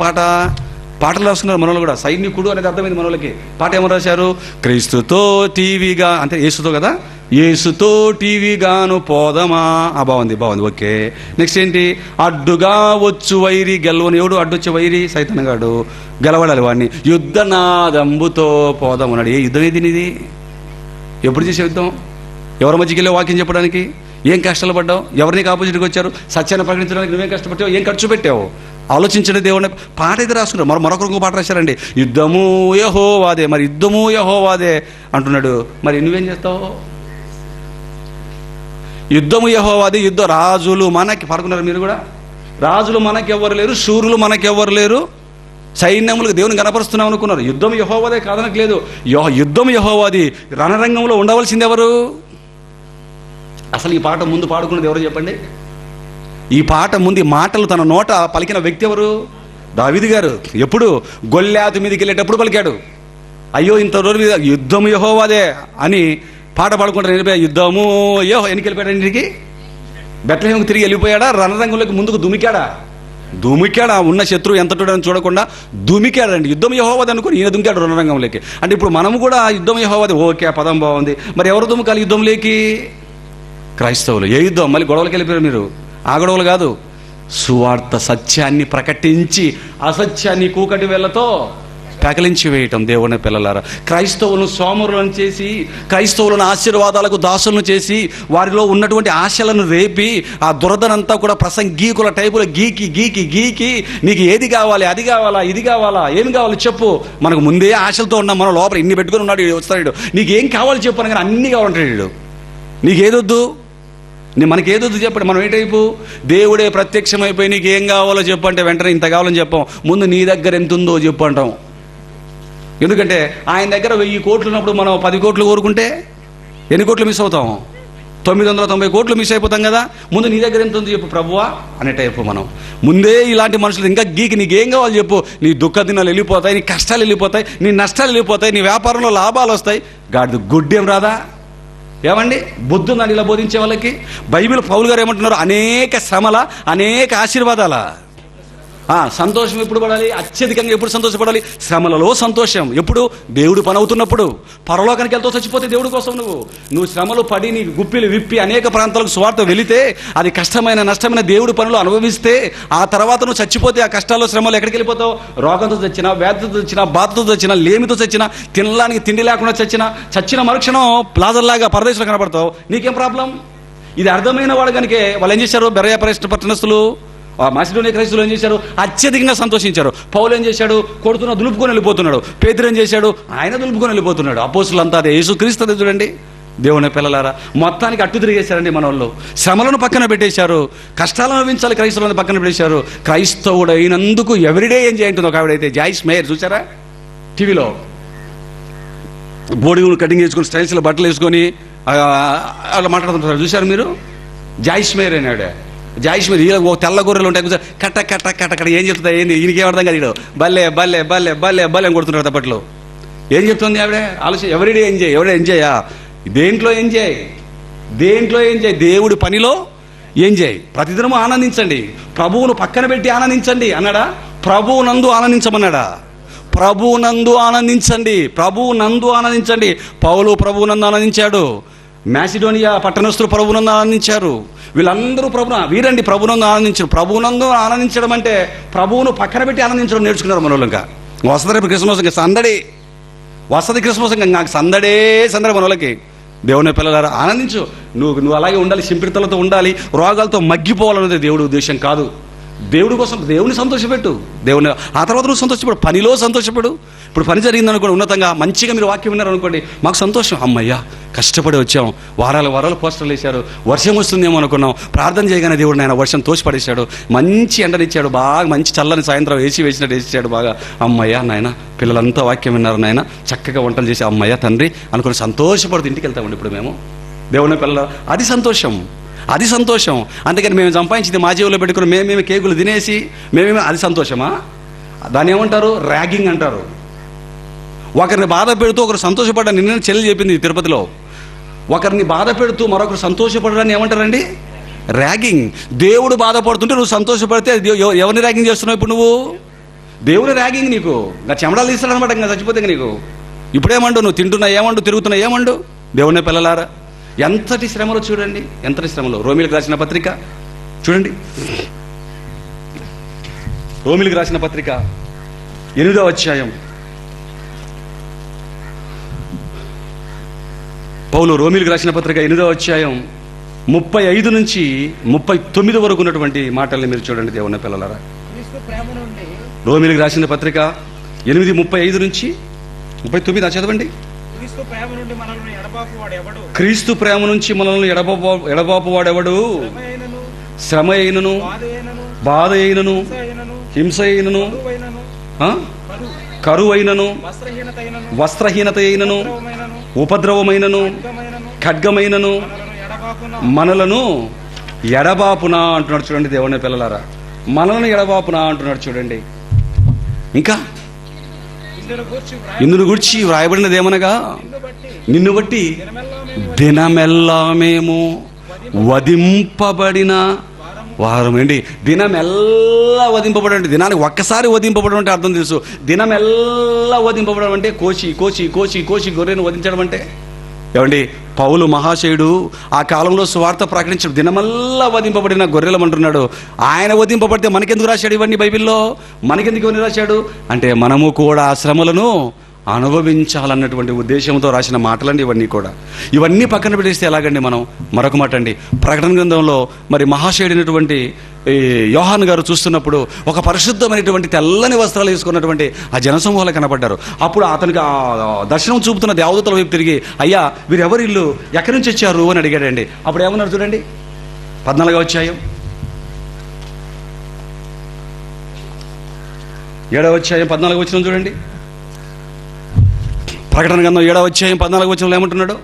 పాటలు రాస్తున్నారు మనోళ్ళు కూడా. సైనికుడు అనేది అర్థమైంది మనోళ్ళకి. పాట ఏమని రాశారు? క్రీస్తుతో టీవీగా, అంటే యేసుతో కదా, యేసుతో టీవీగాను పోదమా. బాగుంది, ఓకే. నెక్స్ట్ ఏంటి? అడ్డుగా వచ్చు వైరి గెలవని. ఎవడు అడ్డొచ్చే వైరి? సైతనగాడు. గెలవడాలి వాడిని. యుద్ధనాదంబుతో పోదామన్నాడు. ఏ యుద్ధం ఏది నీది? ఎప్పుడు చేసే యుద్ధం? ఎవరి మధ్యకి వెళ్ళే వాక్యం చెప్పడానికి? ఏం కష్టాలు పడ్డావు? ఎవరిని ఆపోజిట్కి వచ్చారు? సత్యాన్ని ప్రకటించడానికి నువ్వేం కష్టపడ్డావు? ఏం ఖర్చు పెట్టావు? ఆలోచించండి. దేవుని పాట అయితే రాసుకున్నారు. మరొకరు పాట రాశారండి. యుద్ధము యెహోవాదే. మరి యుద్ధము యెహోవాదే అంటున్నాడు. మరి నువ్వేం చేస్తావు? యుద్ధము యెహోవాది. రాజులు మనకి పడుకున్నారు. మీరు కూడా రాజులు మనకెవ్వరు లేరు, శూరులు మనకెవ్వరు లేరు, సైన్యములకు దేవుని కనపరుస్తున్నాం అనుకున్నారు. యుద్ధం యెహోవాదే కాదనట్లేదు. యుద్ధం యెహోవాది. రణరంగంలో ఉండవలసింది ఎవరు? అసలు ఈ పాట ముందు పాడుకున్నది ఎవరు చెప్పండి? ఈ పాట ముందు మాటలు తన నోట పలికిన వ్యక్తి ఎవరు? దావీదు గారు. ఎప్పుడు? గొల్యాతు మీదకి వెళ్ళేటప్పుడు పలికాడు. అయ్యో ఇంత రోజు మీద యుద్ధము యెహోవాదే అని పాట పాడుకుంటారు. వెళ్ళిపోయా యుద్ధము ఎన్నికి వెళ్ళిపోయాడు? ఇంటికి బెత్లెహేముకు తిరిగి వెళ్ళిపోయాడా? రణరంగంలోకి ముందుకు దుమికాడా? ఉన్న శత్రువు ఎంతటోడని చూడకుండా దుమికాడండి. యుద్ధం యెహోవాది అనుకుని ఈయన దుమికాడు రణరంగంలోకి. అంటే ఇప్పుడు మనము కూడా యుద్ధం యెహోవాది. ఓకే, ఆ పదం బాగుంది. మరి ఎవరు దుమికాలి యుద్ధంలోకి? క్రైస్తవులు. ఏ యుద్ధం? మళ్ళీ గొడవలకి వెళ్ళిపోయారు మీరు. ఆ గొడవలు కాదు, సువార్త సత్యాన్ని ప్రకటించి అసత్యాన్ని కూకటి వేళ్లతో పెకలించి వేయటం. దేవుని పిల్లలారా, క్రైస్తవులను సోమరులను చేసి, క్రైస్తవులను ఆశీర్వాదాలకు దాసులను చేసి, వారిలో ఉన్నటువంటి ఆశలను రేపి, ఆ దురదనంతా కూడా ప్రసంగీకుల టైపులో గీకి నీకు ఏది కావాలి, అది కావాలా, ఇది కావాలా, ఏమి కావాలి చెప్పు. మనకు ముందే ఆశలతో ఉన్నాం. మనం లోపల ఇన్ని పెట్టుకుని ఉన్నాడు, వస్తాడు. నీకు ఏం కావాలి చెప్పు అనగానే అన్నీ కావాలంటాడు. నీకేదొద్దు, మనకేదొద్దు చెప్పండి. మనం ఏ టైపు? దేవుడే ప్రత్యక్షమైపోయి నీకు ఏం కావాలో చెప్పు అంటే వెంటనే ఇంత కావాలని చెప్పాం. ముందు నీ దగ్గర ఎంత ఉందో చెప్పు అంటాం. ఎందుకంటే ఆయన దగ్గర 1000 కోట్లు ఉన్నప్పుడు మనం 10 కోట్లు కోరుకుంటే ఎన్ని కోట్లు మిస్ అవుతాం? 990 కోట్లు మిస్ అయిపోతాం కదా. ముందు నీ దగ్గర ఎంత ఉంది చెప్పు ప్రభువా అనే టైపు మనం. ముందే ఇలాంటి మనుషులు ఇంకా నీకేం కావాలి చెప్పు. నీ దుఃఖ దినాలు వెళ్ళిపోతాయి, నీ కష్టాలు వెళ్ళిపోతాయి, నీ నష్టాలు వెళ్ళిపోతాయి, నీ వ్యాపారంలో లాభాలు వస్తాయి. గాడిద గుడ్డేం రాదా? ఏమండి బుద్ధి ఉందండి ఇలా బోధించే వాళ్ళకి? బైబిల్ పౌలు గారు ఏమంటున్నారు? అనేక శ్రమల, అనేక ఆశీర్వాదాల. సంతోషం ఎప్పుడు పడాలి? అత్యధికంగా ఎప్పుడు సంతోషపడాలి? శ్రమలలో సంతోషం. ఎప్పుడు? దేవుడు పని అవుతున్నప్పుడు. పరలోకానికి వెళ్తూ చచ్చిపోతే దేవుడి కోసం నువ్వు శ్రమలు పడి నీ గుప్పిలు విప్పి అనేక ప్రాంతాలకు సువార్త వెళితే, అది కష్టమైన నష్టమైన దేవుడి పనులు అనుభవిస్తే, ఆ తర్వాత నువ్వు చచ్చిపోతే ఆ కష్టాల్లో శ్రమలు ఎక్కడికి వెళ్ళిపోతావు? రోగంతో చచ్చినా, వ్యాధితో చచ్చినా, బాధతో చచ్చినా, లేమితో చచ్చినా, తినడానికి తిండి లేకుండా చచ్చిన మరుక్షణం ప్లాజల్లాగా పరదేశంలో కనబడతావు. నీకేం ప్రాబ్లం? ఇది అర్థమైన వాడు కనుక వాళ్ళు ఏం చేశారు? బెరయ పట్టణస్థులు, మాసిడోనియా క్రైస్తవులు ఏం చేశారు? అత్యధికంగా సంతోషించారు. పౌలు ఏం చేశాడు? కొడుతున్న దులుపుకొని వెళ్ళిపోతున్నాడు. పేతురు ఏం చేశాడు? ఆయన దులుపుకొని వెళ్ళిపోతున్నాడు. అపోస్తులంతా అదే. యేసుక్రీస్తు అదే. చూడండి దేవుని పిల్లలారా, మొత్తానికి అట్టు తిరిగేశారండి మన వాళ్ళు. శ్రమలను పక్కన పెట్టేశారు, కష్టాలను అనుభవించాలి క్రైస్తవులను పక్కన పెట్టేశారు. క్రైస్తవుడు అయినందుకు ఎవ్రీడే ఏం చేయంటుంది ఒక ఆవిడైతే, జాయిస్ మేయర్. చూసారా టీవీలో? బోడీ కటింగ్ చేసుకొని స్టైల్స్లో బట్టలు వేసుకొని అలా మాట్లాడుతుంటారు. చూశారు మీరు? జాయిస్ మేయర్ అయినాడు. జాయిస్ మేయర్ తెల్ల గొర్రెలు ఉంటాయి, కట్ట కట్ట కట్ట కట్ట ఏం చెప్తుందా? ఏంది ఈయనకేం అర్థం కాదు. బల్లే బల్లే బల్లే బల్లే బల్లే అని కొడుతుంటారు తప్పట్లో. ఏం చెప్తుంది ఆవిడ? ఆలోచన. ఎవరిడే ఎంజాయ్, ఎవడే ఎంజాయా? దేంట్లో ఎంజాయ్? దేంట్లో ఎంజాయ్? దేవుడి పనిలో ఎంజాయ్. ప్రతిదినము ఆనందించండి, ప్రభువును పక్కన పెట్టి ఆనందించండి అన్నాడా? ప్రభువునందు ఆనందించమన్నాడా? ప్రభువునందు ఆనందించండి, ప్రభువునందు ఆనందించండి. పౌలు ప్రభువునందు ఆనందించాడు. మాసిడోనియా పట్టణస్థులు ప్రభువునందు ఆనందించారు. వీళ్ళందరూ వీరండి ప్రభువునందు ఆనందించారు. ప్రభువునందు ఆనందించడం అంటే ప్రభువును పక్కన పెట్టి ఆనందించడం నేర్చుకున్నారు మన వాళ్ళు. ఇంకా వస్తుంది రేపు క్రిస్మస్, ఇంకా సందడి వస్తుంది. క్రిస్మస్ ఇంకా నాకు సందడే సందడి మన వాళ్ళకి. దేవుని పిల్లలారా, ఆనందించు. నువ్వు అలాగే ఉండాలి, సింపిడితలతో ఉండాలి, రోగాలతో మగ్గిపోవాలన్నది దేవుడి ఉద్దేశం కాదు. దేవుడి కోసం దేవుని సంతోషపెట్టు. దేవుని ఆ తర్వాత నువ్వు సంతోషపడు, పనిలో సంతోషపడు. ఇప్పుడు పని జరిగిందనుకోండి, ఉన్నతంగా మంచిగా మీరు వాక్యం విన్నారనుకోండి, మాకు సంతోషం. అమ్మయ్యా కష్టపడి వచ్చాం, వారాలు పోస్టర్లు వేశారు, వర్షం వస్తుందేమో అనుకున్నాం, ప్రార్థన చేయగానే దేవుడు నాయన వర్షం తోసిపడేశాడు, మంచి ఎండనిచ్చాడు, బాగా మంచి చల్లని సాయంత్రం వేసినట్టు వేసాడు బాగా. అమ్మయ్యా నాయన పిల్లలంతా వాక్యం విన్నారు నాయన, చక్కగా వంటలు చేసి అమ్మయ్యా తండ్రి అనుకుని సంతోషపడుతూ ఇంటికి వెళ్తామండి ఇప్పుడు మేము. దేవుని పిల్లలు, అది సంతోషం, అది సంతోషం. అందుకని మేము సంపాదించింది మా జీవులో పెట్టుకుని మేమేమి కేకులు తినేసి అది సంతోషమా? దాన్ని ఏమంటారు? ర్యాగింగ్ అంటారు. ఒకరిని బాధ పెడుతూ ఒకరు సంతోషపడ్డా. నిన్న చెల్లి చెప్పింది తిరుపతిలో, ఒకరిని బాధ పెడుతూ మరొకరు సంతోషపడడాన్ని ఏమంటారండి? ర్యాగింగ్. దేవుడు బాధపడుతుంటే నువ్వు సంతోషపడితే ఎవరిని ర్యాగింగ్ చేస్తున్నావు ఇప్పుడు నువ్వు? దేవుని ర్యాగింగ్. నీకు ఇంకా చెమడాలు తీస్తాడు అనమాట. ఇంకా చచ్చిపోతే నీకు ఇప్పుడేమండు? నువ్వు తింటున్నా ఏమండు, తిరుగుతున్నా ఏమండు? దేవుని పిల్లలారా, ఎంతటి శ్రమలో చూడండి, ఎంతటి శ్రమలో. రోమిలకు రాసిన పత్రిక చూడండి, రోమిలకు రాసిన పత్రిక 8వ అధ్యాయం. పౌలు రోమిలకు రాసిన పత్రిక 8వ అధ్యాయం 35 నుంచి 39 వరకు ఉన్నటువంటి మాటల్ని మీరు చూడండి దేవుని పిల్లలారా. రోమిలకు రాసిన పత్రిక 8:35 నుంచి 39 చదవండి. క్రీస్తు ప్రేమ నుంచి మనల్ని ఎడబాపు వాడెవడు? శ్రమ అయినను, బాధ అయినను, హింస అయినను, కరువు అయినను, వస్త్రహీనత అయినను, ఉపద్రవమైనను, ఖడ్గమైనను మనలను ఎడబాపునా అంటున్నాడు. చూడండి దేవుని పిల్లలారా, మనలను ఎడబాపునా అంటున్నాడు. చూడండి ఇంకా ఇందును గూర్చి వ్రాయబడినది ఏమనగా, నిన్ను బట్టి దినమెల్లా మేము వధింపబడిన వారం. ఏంటి దినమెల్లా వధింపబడి అంటే? దినానికి ఒక్కసారి వధింపబడడం అంటే అర్థం తెలుసు. దినమెల్లా వధింపబడడం అంటే కోసి కోసి కోసి కోసి గొర్రెను వధించడం అంటే. ఏమండి, పౌలు మహాశయుడు ఆ కాలంలో సువార్త ప్రకటించడం దినమల్లా వధింపబడిన గొర్రెలమంటున్నాడు. ఆయన వధింపబడితే మనకెందుకు రాశాడు ఇవన్నీ బైబిల్లో? మనకెందుకు ఇవన్నీ రాశాడు అంటే మనము కూడా ఆ శ్రమలను అనుభవించాలన్నటువంటి ఉద్దేశంతో రాసిన మాటలండి ఇవన్నీ కూడా. ఇవన్నీ పక్కన పెట్టేస్తే ఎలాగండి మనం? మరొక మాట అండి, ప్రకటన గ్రంథంలో మరి మహాశయుడైనటువంటి యోహాను గారు చూస్తున్నప్పుడు ఒక పరిశుద్ధమైనటువంటి తెల్లని వస్త్రాలు వేసుకున్నటువంటి ఆ జనసమూహాలు కనపడ్డారు. అప్పుడు అతనికి ఆ దర్శనం చూపుతున్న దేవదూతల వైపు తిరిగి, అయ్యా వీరెవరి ఇల్లు, ఎక్కడి నుంచి వచ్చారు అని అడిగాడండి. అప్పుడు ఏమన్నారు చూడండి, 14వ అధ్యాయం 7వ అధ్యాయం 14వ వచనం చూడండి. ప్రకటన గ్రంథం 7వ అధ్యాయం 14వ వచనంలో ఏమంటున్నాడు?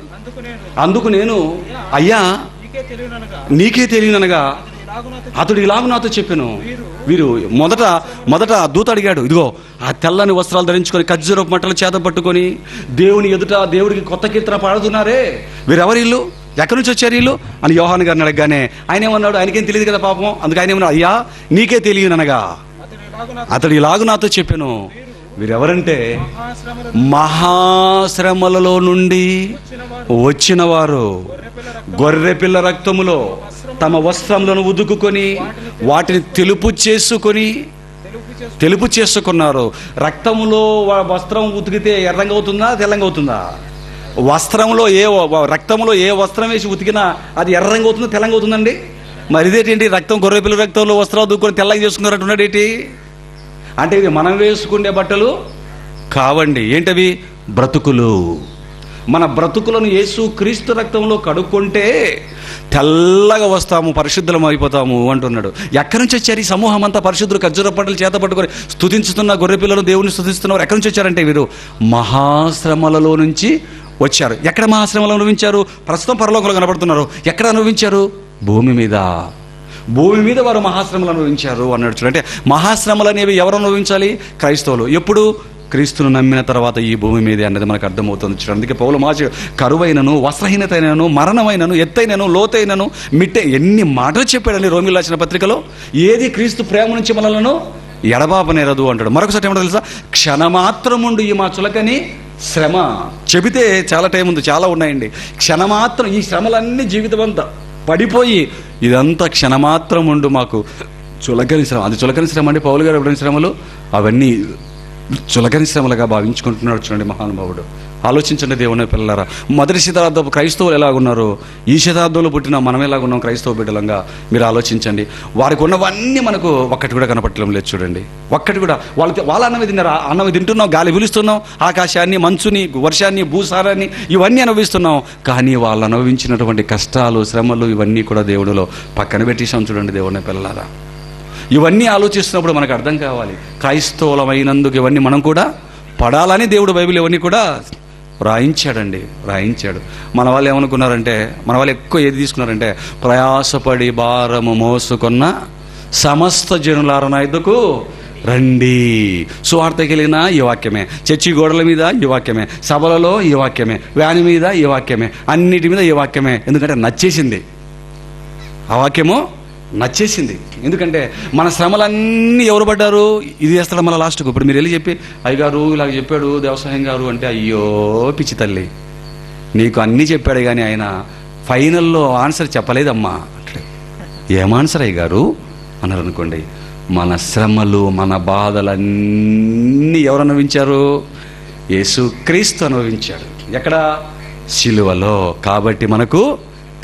అందుకు నేను, అయ్యా నీకే తెలియననగా అతడు ఇలాగ నాతో చెప్పాను. వీరు మొదట దూత అడిగాడు, ఇదిగో ఆ తెల్లని వస్త్రాలు ధరించుకొని ఖర్జూరపు మట్టలు చేత పట్టుకొని దేవుని ఎదుట దేవుడికి కొత్త కీర్తన పాడుతున్నారే, వీరెవరి ఇల్లు, ఎక్కడి నుంచి వచ్చారు వీళ్ళు అని యోహాను గారిని అడగగానే ఆయన ఏమన్నాడు? ఆయనకేం తెలియదు కదా పాపం. అందుకు ఆయన ఏమన్నాడు, అయ్యా నీకే తెలియననగా అతడు ఇలాగు నాతో చెప్పెను, వీరెవరంటే మహాశ్రమలలో నుండి వచ్చిన వారు, గొర్రెపిల్ల రక్తములో తమ వస్త్రములను ఉదుకుకొని వాటిని తెలుపు చేసుకున్నారు. రక్తములో వస్త్రం ఉతికితే ఎర్రంగా అవుతుందా, తెల్లంగా అవుతుందా? రక్తంలో ఏ వస్త్రం వేసి ఉతికినా అది ఎర్రంగా అవుతుందా, తెల్లంగా అవుతుందండి? మరి ఇదేంటి, రక్తం గొర్రెపిల్ల రక్తంలో వస్త్రాలు దూకొని తెల్లగా చేసుకున్నారంటున్నాడు ఏంటి అంటే? ఇవి మనం వేసుకునే బట్టలు కావండి. ఏంటవి? బ్రతుకులు. మన బ్రతుకులను యేసు క్రీస్తు రక్తంలో కడుక్కుంటే తెల్లగా వస్తాము, పరిశుద్ధులం అయిపోతాము అంటున్నాడు. ఎక్కడి నుంచి వచ్చారు ఈ సమూహం అంతా? పరిశుద్ధులు ఖర్జూర పట్టలు చేత పట్టుకొని స్తుతించుతున్న గొర్రెపిల్లలు దేవుని స్తుతిస్తున్నారు. ఎక్కడి నుంచి వచ్చారంటే వీరు మహాశ్రమలలో నుంచి వచ్చారు. ఎక్కడ మహాశ్రమలు అనుభవించారు? ప్రస్తుతం పరలోకంలో కనబడుతున్నారు. ఎక్కడ అనుభవించారు? భూమి మీద వారు మహాశ్రమలు అనుభవించారు అన్నాడు. చూడండి, మహాశ్రమలు అనేవి ఎవరు అనుభవించాలి? క్రైస్తవులు. ఎప్పుడు? క్రీస్తును నమ్మిన తర్వాత ఈ భూమి మీద అన్నది మనకు అర్థమవుతుంది. చూడండి, అందుకే పౌలు మాచ కరువైనను, వస్త్రహీనతైనను, మరణమైనను, ఎత్తైనను, లోతైనను, మిట్టే ఎన్ని మాటలు చెప్పాడండి రోమీయులకు రాసిన పత్రికలో. ఏది క్రీస్తు ప్రేమ నుంచి మనలను ఎడబాపనేరదు అంటాడు. మరొకసారి ఏమంటారు తెలుసా? క్షణమాత్రముండు ఈ మా చులకని శ్రమ. చెబితే చాలా టైం ఉంది, చాలా ఉన్నాయండి. క్షణమాత్రం, ఈ శ్రమలన్నీ జీవితం అంతా పడిపోయి ఇదంతా క్షణమాత్రం ఉండు మాకు చులకని శ్రమ. అది చులకని శ్రమ అండి. పౌలు గారు ఎవరైనా శ్రమలు అవన్నీ చులకని శ్రమలుగా భావించుకుంటున్నాడు. చూడండి మహానుభావుడు. ఆలోచించండి దేవుని పిల్లలారా. మొదటి శతాబ్దపు క్రైస్తవులు ఎలాగున్నారు, ఈ శతాబ్దంలో పుట్టిన మనం ఎలాగున్నాం క్రైస్తవ బిడ్డలంగా మీరు ఆలోచించండి. వారికి ఉన్నవన్నీ మనకు ఒక్కటి కూడా కనపట్టడం లేదు. చూడండి, ఒక్కటి కూడా. వాళ్ళ అన్నవి తిన్నారు, అన్నవి తింటున్నాం, గాలి పిలుస్తున్నాం, ఆకాశాన్ని, మంచుని, వర్షాన్ని, భూసారాన్ని ఇవన్నీ అనుభవిస్తున్నాం. కానీ వాళ్ళు అనుభవించినటువంటి కష్టాలు, శ్రమలు ఇవన్నీ కూడా దేవుడిలో పక్కన పెట్టేసాం. చూడండి దేవుని పిల్లలారా, ఇవన్నీ ఆలోచిస్తున్నప్పుడు మనకు అర్థం కావాలి, క్రైస్తవులమైనందుకు ఇవన్నీ మనం కూడా పడాలని దేవుడు బైబిల్ ఇవన్నీ కూడా రాయించాడు. మన వాళ్ళు ఏమనుకున్నారంటే, మన వాళ్ళు ఎక్కువ ఏది తీసుకున్నారంటే, ప్రయాసపడి భారము మోసుకున్న సమస్త జనులార నా యొద్దకు రండి. సువార్తకి వెళ్ళినా ఈ వాక్యమే, చర్చి గోడల మీద ఈ వాక్యమే, సభలలో ఈ వాక్యమే, వ్యాని మీద ఈ వాక్యమే, అన్నిటి మీద ఈ వాక్యమే. ఎందుకంటే నచ్చేసింది, ఆ వాక్యము నచ్చేసింది. ఎందుకంటే మన శ్రమలన్నీ ఎవరు పడ్డారు? ఇది చేస్తాడు మన లాస్ట్కు. ఇప్పుడు మీరు వెళ్ళి చెప్పి, అయ్యగారు ఇలాగ చెప్పాడు దేవసాయం గారు అంటే, అయ్యో పిచ్చి తల్లి, నీకు అన్నీ చెప్పాడు కానీ ఆయన ఫైనల్లో ఆన్సర్ చెప్పలేదమ్మా అంటే, ఏం ఆన్సర్ అయ్యగారు అన్నారు అనుకోండి. మన శ్రమలు, మన బాధలన్నీ ఎవరు అనుభవించారు? యేసుక్రీస్తు అనుభవించాడు. ఎక్కడ? సిలువలో. కాబట్టి మనకు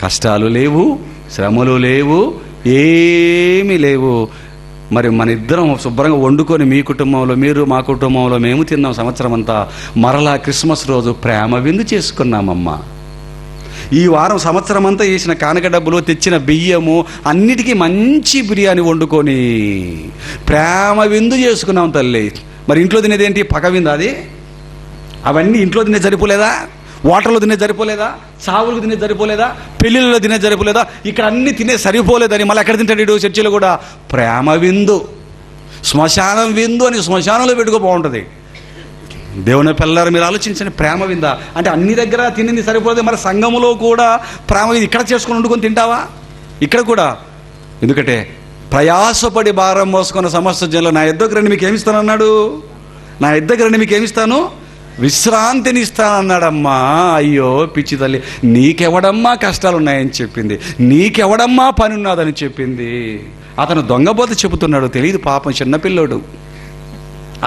కష్టాలు లేవు, శ్రమలు లేవు, ఏమీ లేవు. మరి మన ఇద్దరం శుభ్రంగా వండుకొని, మీ కుటుంబంలో మీరు, మా కుటుంబంలో మేము తిన్నాం సంవత్సరం అంతా. మరలా క్రిస్మస్ రోజు ప్రేమ విందు చేసుకున్నామమ్మా. ఈ వారం సంవత్సరం అంతా వేసిన కానుక డబ్బులు, తెచ్చిన బియ్యము అన్నిటికీ మంచి బిర్యానీ వండుకొని ప్రేమ విందు చేసుకున్నాం తల్లి. మరి ఇంట్లో తినేదేంటి? పగ విందు. అది అవన్నీ ఇంట్లో తినే సరిపోలేదా? వాటర్లో తినే సరిపోలేదా? సావులకు తినే సరిపోలేదా? పెళ్ళిళ్ళలో తినే సరిపోలేదా? ఇక్కడ అన్ని తినే సరిపోలేదని మళ్ళీ ఎక్కడ తింటాడు? చర్చిలో కూడా ప్రేమ విందు, శ్మశానం విందు అని శ్మశానంలో పెట్టుకో బాగుంటుంది. దేవుని పిల్లలు మీరు ఆలోచించండి, ప్రేమ విందా అంటే అన్ని దగ్గర తినింది సరిపోలేదు, మరి సంఘములో కూడా ప్రేమ విందు ఇక్కడ చేసుకుని వండుకొని తింటావా? ఇక్కడ కూడా. ఎందుకంటే ప్రయాసపడి భారం మోసుకున్న సమస్త జనులు నా యొద్దకు రండి, మీకు ఏమిస్తానన్నాడు? నా యొద్దకు రండి, మీకు ఏమిస్తాను? విశ్రాంతిని ఇస్తానన్నాడమ్మా. అయ్యో పిచ్చి తల్లి, నీకెవడమ్మా కష్టాలు ఉన్నాయని చెప్పింది, నీకెవడమ్మా పని ఉన్నదని చెప్పింది. అతను దొంగబోత చెబుతున్నాడు, తెలియదు పాపం, చిన్నపిల్లోడు,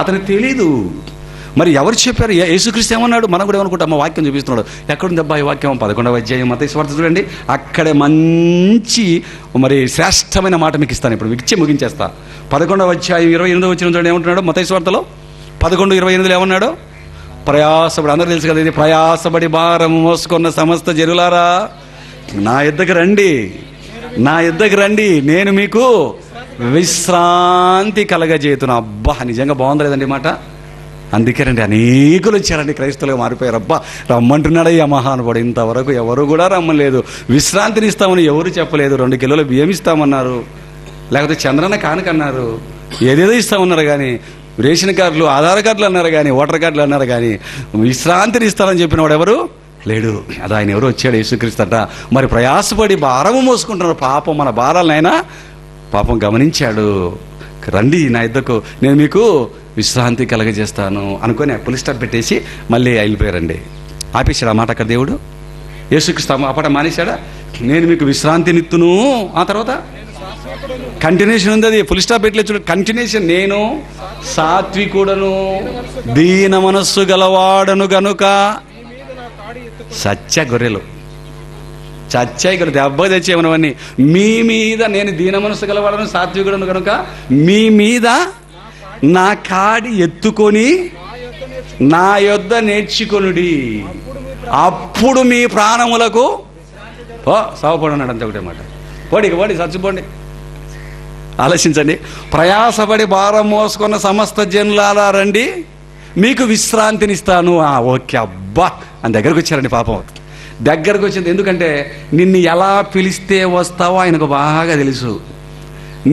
అతనికి తెలీదు. మరి ఎవరు చెప్పారు? యేసుక్రీస్తు ఏమన్నాడు? మనం కూడా ఏమనుకుంటాం? వాక్యం చూపిస్తున్నాడు. ఎక్కడుంది అబ్బా ఈ వాక్యం? 11వ అధ్యాయం మత్తయి సువార్త చూడండి. అక్కడే మంచి మరి శ్రేష్టమైన మాట మీకు ఇస్తాను, ఇప్పుడు ఇచ్చి ముగించేస్తా. 11వ అధ్యాయం 28వ వచనం చూడండి ఏమంటున్నాడు? మత్తయి సువార్తలో 11:28 ఏమన్నాడు? ప్రయాసపడి, అందరూ తెలుసు కదా ఇది, ప్రయాసపడి భారం మోసుకున్న సమస్త జనులారా నా యొద్దకు రండి, నేను మీకు విశ్రాంతి కలగజేతున్నా. అబ్బా నిజంగా బాగుంది లేదండి మాట. అందుకేనండి అనేకులు వచ్చారండి, క్రైస్తవులుగా మారిపోయారు. అబ్బా రమ్మంటున్నాడు ఈ మహానుభావుడు. ఇంతవరకు ఎవరు కూడా రమ్మలేదు. విశ్రాంతిని ఇస్తామని ఎవరు చెప్పలేదు. 2 కిలోల బియ్యం ఇస్తామన్నారు, లేకపోతే చంద్రన్న కానుకన్నారు, ఏదేదో ఇస్తామన్నారు. కానీ రేషన్ కార్డులు, ఆధార్ కార్డులు అన్నారు కానీ, ఓటర్ కార్డులు అన్నారు కానీ విశ్రాంతిని ఇస్తానని చెప్పిన వాడు ఎవరు లేడు. అది ఆయన ఎవరు వచ్చాడు? యేసుక్రీస్తట. మరి ప్రయాసపడి భారము మోసుకుంటున్నారు. పాపం మన భారాలనైనా పాపం గమనించాడు. రండి నా యుద్ధకు, నేను మీకు విశ్రాంతి కలగజేస్తాను అనుకొని పులి స్టాప్ పెట్టేసి మళ్ళీ వెళ్ళిపోయారండి. ఆపేశాడు ఆ మాట అక్కడ దేవుడు? యేసుక్రీస్తు అప్పట మానేశాడా? నేను మీకు విశ్రాంతినిత్తును. ఆ తర్వాత కంటిన్యూషన్ ఉంది, అది పులి స్టాప్ పెట్టలేదు చూడు, కంటిన్యూషన్. నేను సాత్వికుడను దీన మనస్సు గలవాడను గనుక. సత్య గొర్రెలు చచ్చాయి ఇక్కడ దెబ్బ తెచ్చేమనవన్నీ. మీ మీద నేను దీన మనస్సు గలవాడను సాత్వికుడను కనుక మీ మీద నా కాడి ఎత్తుకొని నా యొద్ద నేర్చుకొనుడి, అప్పుడు మీ ప్రాణములకు సావపడు అన్నాడు. అంతే ఒకటే మాట. పోడి చచ్చిపోండి. ఆలోచించండి. ప్రయాసపడి భారం మోసుకున్న సమస్త జనులారా రండి, మీకు విశ్రాంతినిస్తాను. ఓకే అబ్బా అని దగ్గరకు వచ్చారండి. పాపం దగ్గరకు వచ్చింది. ఎందుకంటే నిన్ను ఎలా పిలిస్తే వస్తావో ఆయనకు బాగా తెలుసు.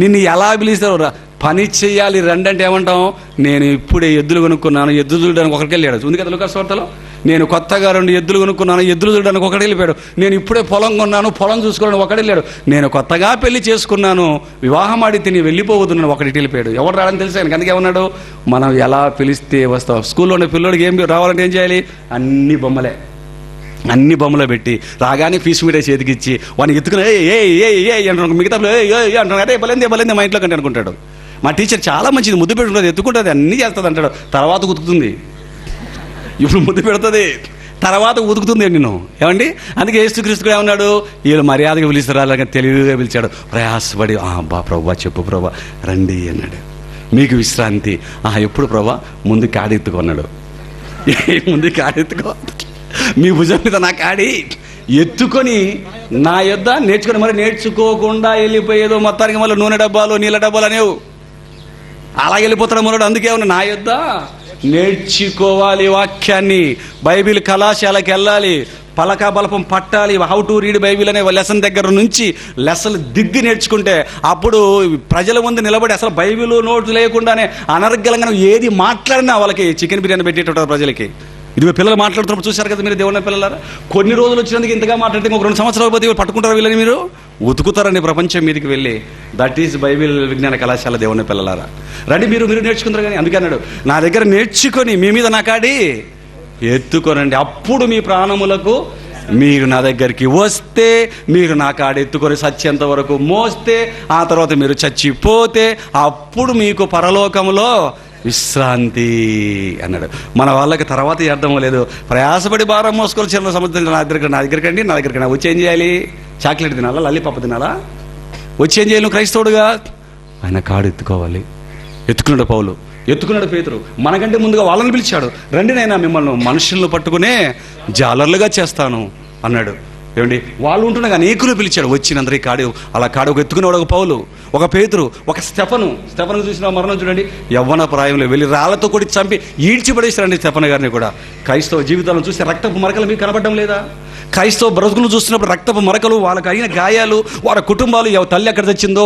నిన్ను ఎలా పిలిస్తావు, పని చెయ్యాలి రండి అంటే ఏమంటాం? నేను ఇప్పుడే ఎద్దులు కొనుక్కున్నాను, ఎద్దులు చూడడానికి ఒకరికి వెళ్ళాడు. ఉంది కదా లూకాసు వార్తలో, నేను కొత్తగా 2 ఎద్దులు కొనుక్కున్నాను, ఎద్దులు చూడడానికి ఒకటి వెళ్ళిపోయాడు. నేను ఇప్పుడే పొలం కొన్నాను, పొలం చూసుకోవడానికి ఒకటి వెళ్ళాడు. నేను కొత్తగా పెళ్లి చేసుకున్నాను, వివాహం ఆడి తిని వెళ్ళిపోతున్నాను, ఒకటి వెళ్ళిపోయాడు. ఎవరు రావడం తెలుసు ఆయనకి. అందుకే ఏమన్నాడు? మనం ఎలా పిలిస్తే వస్తాం. స్కూల్లో ఉండే పిల్లోడికి ఏం రావాలంటే ఏం చేయాలి? అన్ని బొమ్మలు పెట్టి రాగానే ఫీజు మీడియా చేతికిచ్చి వాడిని ఎత్తుకుని ఏ అంటారు. మిగతా అంటారు, అదే బలందే మా ఇంట్లో కంటే అనుకుంటాడు. మా టీచర్ చాలా మంచిది, ముద్దు పెట్టుకుంటుంది, ఎత్తుకుంటుంది, అన్నీ చేస్తుంది అంటాడు. తర్వాత ఉతుకుతుంది. ఇప్పుడు ముద్దు పెడుతుంది, తర్వాత ఉతుకుతుంది నేను. ఏమండి? అందుకే యేసుక్రీస్తు ఏమన్నాడు? వీళ్ళు మర్యాదగా పిలుస్తారు, అలాగే తెలివిగా పిలిచాడు. ప్రయాసపడి బా ప్రభా చెప్పు ప్రభా రండి అన్నాడు, మీకు విశ్రాంతి. ఎప్పుడు ప్రభా? ముందు కాడెత్తుకో అన్నాడు. ముందు కాడెత్తుకో, మీ భుజం మీద నా కాడి ఎత్తుకొని నా యొద్ద నేర్చుకొని. మరి నేర్చుకోకుండా వెళ్ళిపోయేదో మొత్తానికి మళ్ళీ నూనె డబ్బాలు నీళ్ళ డబ్బాలు అనేవు అలా వెళ్ళిపోతాడు మనోడు. అందుకే ఉన్న నా యొద్ద నేర్చుకోవాలి వాక్యాన్ని. బైబిల్ కళాశాలకు వెళ్ళాలి, పలక బలపం పట్టాలి. హౌ టు రీడ్ బైబిల్ అనే లెసన్ దగ్గర నుంచి లెసన్ దిద్ది నేర్చుకుంటే అప్పుడు ప్రజల ముందు నిలబడి అసలు బైబిల్ నోట్స్ లేకుండానే అనర్గళంగా ఏది మాట్లాడినా వాళ్ళకి చికెన్ బిర్యానీ పెట్టేటప్పుడు ప్రజలకి. ఇది పిల్లలు మాట్లాడుతున్నప్పుడు చూశారు కదా మీరు, దేవుని పిల్లలారా. కొన్ని రోజులు వచ్చినందుకు ఇంతగా మాట్లాడితే ఒక 2 సంవత్సరాల పోతే పట్టుకుంటారు వీళ్ళని, మీరు ఉతుకుతారండి ప్రపంచం మీదకి వెళ్ళి. దట్ ఈస్ బైబిల్ విజ్ఞాన కళాశాల. దేవుని పిల్లలారా రండి, మీరు నేర్చుకుంటారు. కానీ అందుకే అన్నాడు, నా దగ్గర నేర్చుకొని మీ మీద నా కాడి ఎత్తుకోనండి, అప్పుడు మీ ప్రాణములకు. మీరు నా దగ్గరికి వస్తే, మీరు నా కాడ ఎత్తుకొని సత్యంత వరకు మోస్తే, ఆ తర్వాత మీరు చచ్చిపోతే అప్పుడు మీకు పరలోకములో విశ్రాంతి అన్నాడు. మన వాళ్ళకి తర్వాత అర్థం లేదు. ప్రయాసపడి భారం మోసుకొని చిన్న సముద్రం నా దగ్గరికి వచ్చి ఏం చేయాలి? చాక్లెట్ తినాలా, లల్లిపాప తినాలా? వచ్చి ఏం చేయాలి? నువ్వు క్రైస్తవుడుగా ఆయన కాడు ఎత్తుకోవాలి. ఎత్తుకున్నాడు పౌలు, ఎత్తుకున్నాడు పేతురు. మనకంటే ముందుగా వాళ్ళని పిలిచాడు, రండి నైనా మిమ్మల్ని మనుషులను పట్టుకునే జాలర్లుగా చేస్తాను అన్నాడు. ఏమండి? వాళ్ళు ఉంటుండగా అనేకులు పిలిచాడు, వచ్చినందరి కాడు. అలా కాడు ఒక ఎత్తుకునేవాడు ఒక పౌలు, ఒక పేతురు, ఒక స్టెఫను చూసిన మరణం చూడండి. యవ్వన ప్రాయంలో వెళ్ళి రాళ్లతో కొట్టి చంపి ఈడ్చిపడేశారండి స్టెఫన్ గారిని కూడా. క్రైస్తవ జీవితాలను చూస్తే రక్తపు మరకలు మీకు కనపడడం లేదా? క్రైస్తవ బ్రతుకులు చూస్తున్నప్పుడు రక్తపు మరకలు, వాళ్ళకి అయిన గాయాలు, వాళ్ళ కుటుంబాలు, తల్లి ఎక్కడ తెచ్చిందో,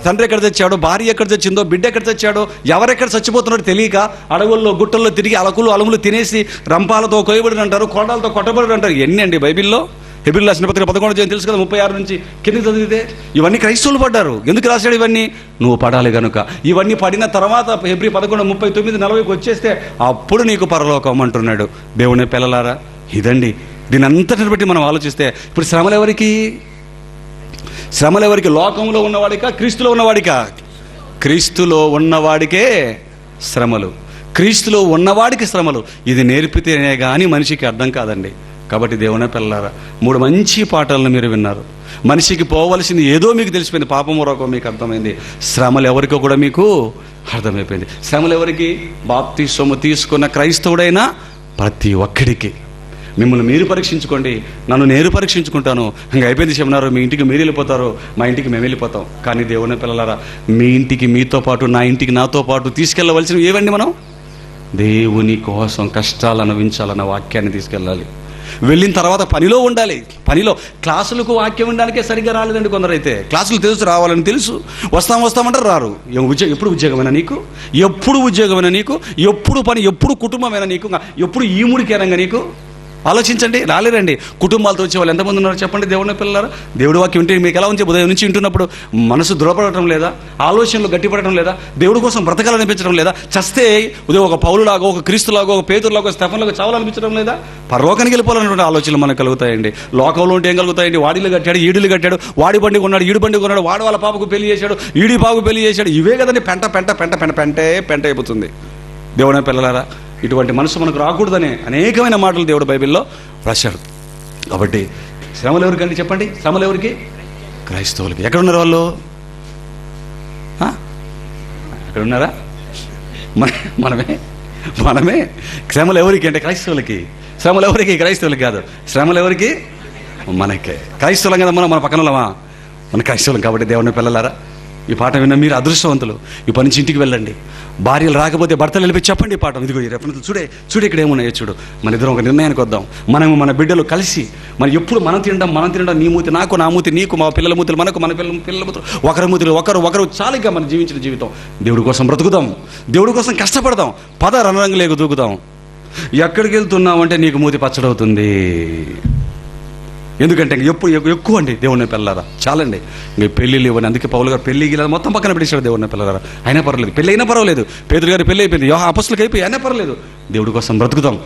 తండ్రి ఎక్కడ తెచ్చాడో, భార్య ఎక్కడ తెచ్చిందో, బిడ్డ ఎక్కడ తెచ్చాడో, ఎవరెక్కడ చచ్చిపోతున్నాడో తెలియక అడవుల్లో గుట్టల్లో తిరిగి అలములు తినేసి రంపాలతో కోయబడి అంటారు, కొండలతో కొట్టబడి అంటారు. ఎన్ని అండి బైబిల్లో? హెబ్రీయుల రాసిన పత్రిక 11 తెలుసు కదా, 36 నుంచి కింద చదివితే ఇవన్నీ క్రైస్తవులు పడ్డారు. ఎందుకు రాశాడు ఇవన్నీ? నువ్వు పడాలి కనుక. ఇవన్నీ పడిన తర్వాత హెబ్రీ 11:39-40 వచ్చేస్తే అప్పుడు నీకు పరలోకం అంటున్నాడు. దేవుని పిల్లలారా, ఇదండి. దీని అంతటిని బట్టి మనం ఆలోచిస్తే ఇప్పుడు శ్రమలు ఎవరికి? లోకంలో ఉన్నవాడికా, క్రీస్తులో ఉన్నవాడికా? క్రీస్తులో ఉన్నవాడికే శ్రమలు. క్రీస్తులో ఉన్నవాడికి శ్రమలు. ఇది నేర్పితేనే కానీ మనిషికి అర్థం కాదండి. కాబట్టి దేవుని పిల్లలారా, 3 మంచి పాఠాలను మీరు విన్నారు. మనిషికి పోవలసింది ఏదో మీకు తెలిసిపోయింది, పాపం రోగం మీకు అర్థమైంది. శ్రమలు ఎవరికో కూడా మీకు అర్థమైపోయింది. శ్రమలు ఎవరికి? బాప్తిస్మము తీసుకున్న క్రైస్తవుడైనా ప్రతి ఒక్కడికి. మిమ్మల్ని మీరు పరీక్షించుకోండి, నన్ను నేను పరీక్షించుకుంటాను. ఇంకా అయిపోయింది సెమినారు, మీ ఇంటికి మీరు వెళ్ళిపోతారు, మా ఇంటికి మేము వెళ్ళిపోతాం. కానీ దేవుని పిల్లలారా, మీ ఇంటికి మీతో పాటు, నా ఇంటికి నాతో పాటు తీసుకెళ్ళవలసినవి ఏవండి? మనం దేవుని కోసం కష్టాలు అనుభవించాలన్న వాక్యాన్ని తీసుకెళ్ళాలి. వెళ్ళిన తర్వాత పనిలో ఉండాలి. పనిలో క్లాసులకు వాక్యం ఉండడానికే సరిగ్గా రాలేదండి కొందరైతే. క్లాసులు తెలుసు, రావాలని తెలుసు, వస్తామంటారు, రారు. ఎప్పుడు ఉద్యోగమైనా నీకు? ఎప్పుడు ఉద్యోగమైనా నీకు? ఎప్పుడు పని? ఎప్పుడు కుటుంబమైనా నీకు? ఎప్పుడు ఈ ముడికేనంగా నీకు? ఆలోచించండి, రాలేరండి. కుటుంబాలతో వచ్చే వాళ్ళు ఎంతమంది ఉన్నారు చెప్పండి దేవుని పిల్లలారా. దేవుడి వాక్యం వింటే మీకు ఎలా ఉంది? ఉదయం నుంచి వింటున్నప్పుడు మనసు దృఢపడటం లేదా? ఆలోచనలు గట్టిపడటం లేదా? దేవుడి కోసం బ్రతకాలనిపించడం లేదా? చస్తే ఉదయం ఒక పౌలులాగా, ఒక క్రీస్తులాగా, ఒక పేతురులాగా, స్టెఫన్లాగా చావాలనిపించడం లేదా? పరలోకానికి వెళ్ళిపోవాలన్నటువంటి ఆలోచనలు మనకు కలుగుతాయండి. లోకంలో ఉంటే ఏం కలుగుతాయండి? వాడిలు కట్టాడు, ఈడులు కట్టాడు, వాడి బండి కొన్నాడు, ఈడు బండి కొన్నాడు, వాడు వాళ్ళ పాపకు పెళ్లి చేశాడు, ఈడి పాపకు పెళ్లి చేశాడు. ఇవే కదండి పెంట పెంట పెంట పెంట పెంట అయిపోతుంది. దేవుని పిల్లలారా, ఇటువంటి మనసు మనకు రాకూడదనే అనేకమైన మాటలు దేవుడు బైబిల్లో రాశాడు. కాబట్టి శ్రమలు ఎవరికండి చెప్పండి? శ్రమలు ఎవరికి? క్రైస్తవులకి. ఎక్కడున్నారు వాళ్ళు? ఎక్కడున్నారా? మనమే. శ్రమలు ఎవరికి అంటే క్రైస్తవులకి. శ్రమలు ఎవరికి? క్రైస్తవులకి కాదు. శ్రమలు ఎవరికి? మనకే. క్రైస్తవులం కదా మన పక్కనలమా? మన క్రైస్తవులం. కాబట్టి దేవుని పిల్లలారా, ఈ పాట విన్న మీరు అదృష్టవంతులు. ఈ పని నుంచి ఇంటికి వెళ్ళండి. భార్యలు రాకపోతే భర్తలు వెళ్ళి చెప్పండి ఈ పాఠం. ఇదిగో ఈ రెఫరెన్స్ చూడు ఇక్కడ ఏమున్నాయో చూడు. మన ఇద్దరం ఒక నిర్ణయానికి వద్దాం. మనము మన బిడ్డలు కలిసి మనం ఎప్పుడు మనం తినడం నీ మూతి నాకు, నా మూతి నీకు, మా పిల్లల మూతులు మనకు, మన పిల్లల మూతులు ఒకరి మూతులు ఒకరు చాలుగా మనం జీవించిన జీవితం. దేవుడి కోసం బ్రతుకుదాం, దేవుడి కోసం కష్టపడదాం, పద రణరంగులేకు దూకుదాం. ఎక్కడికి వెళ్తున్నామంటే నీకు మూతి పచ్చడవుతుంది. ఎందుకంటే ఎప్పుడు ఎక్కువ అండి దేవుని పిల్లలారా, చాలండి. ఇంక పెళ్ళిళ్ళు ఇవ్వండి. అందుకే పౌలు గారు పెళ్లి గిలా మొత్తం పక్కన పెట్టేశాడు దేవుని పిల్లలారా. అయినా పర్వాలేదు, పెళ్ళి అయినా పర్వాలేదు. పేదరు గారి పెళ్ళి అయిపోయింది, అపస్తులకు అయిపోయి, అయినా పర్వాలేదు. దేవుడి కోసం బ్రతుకుతాం.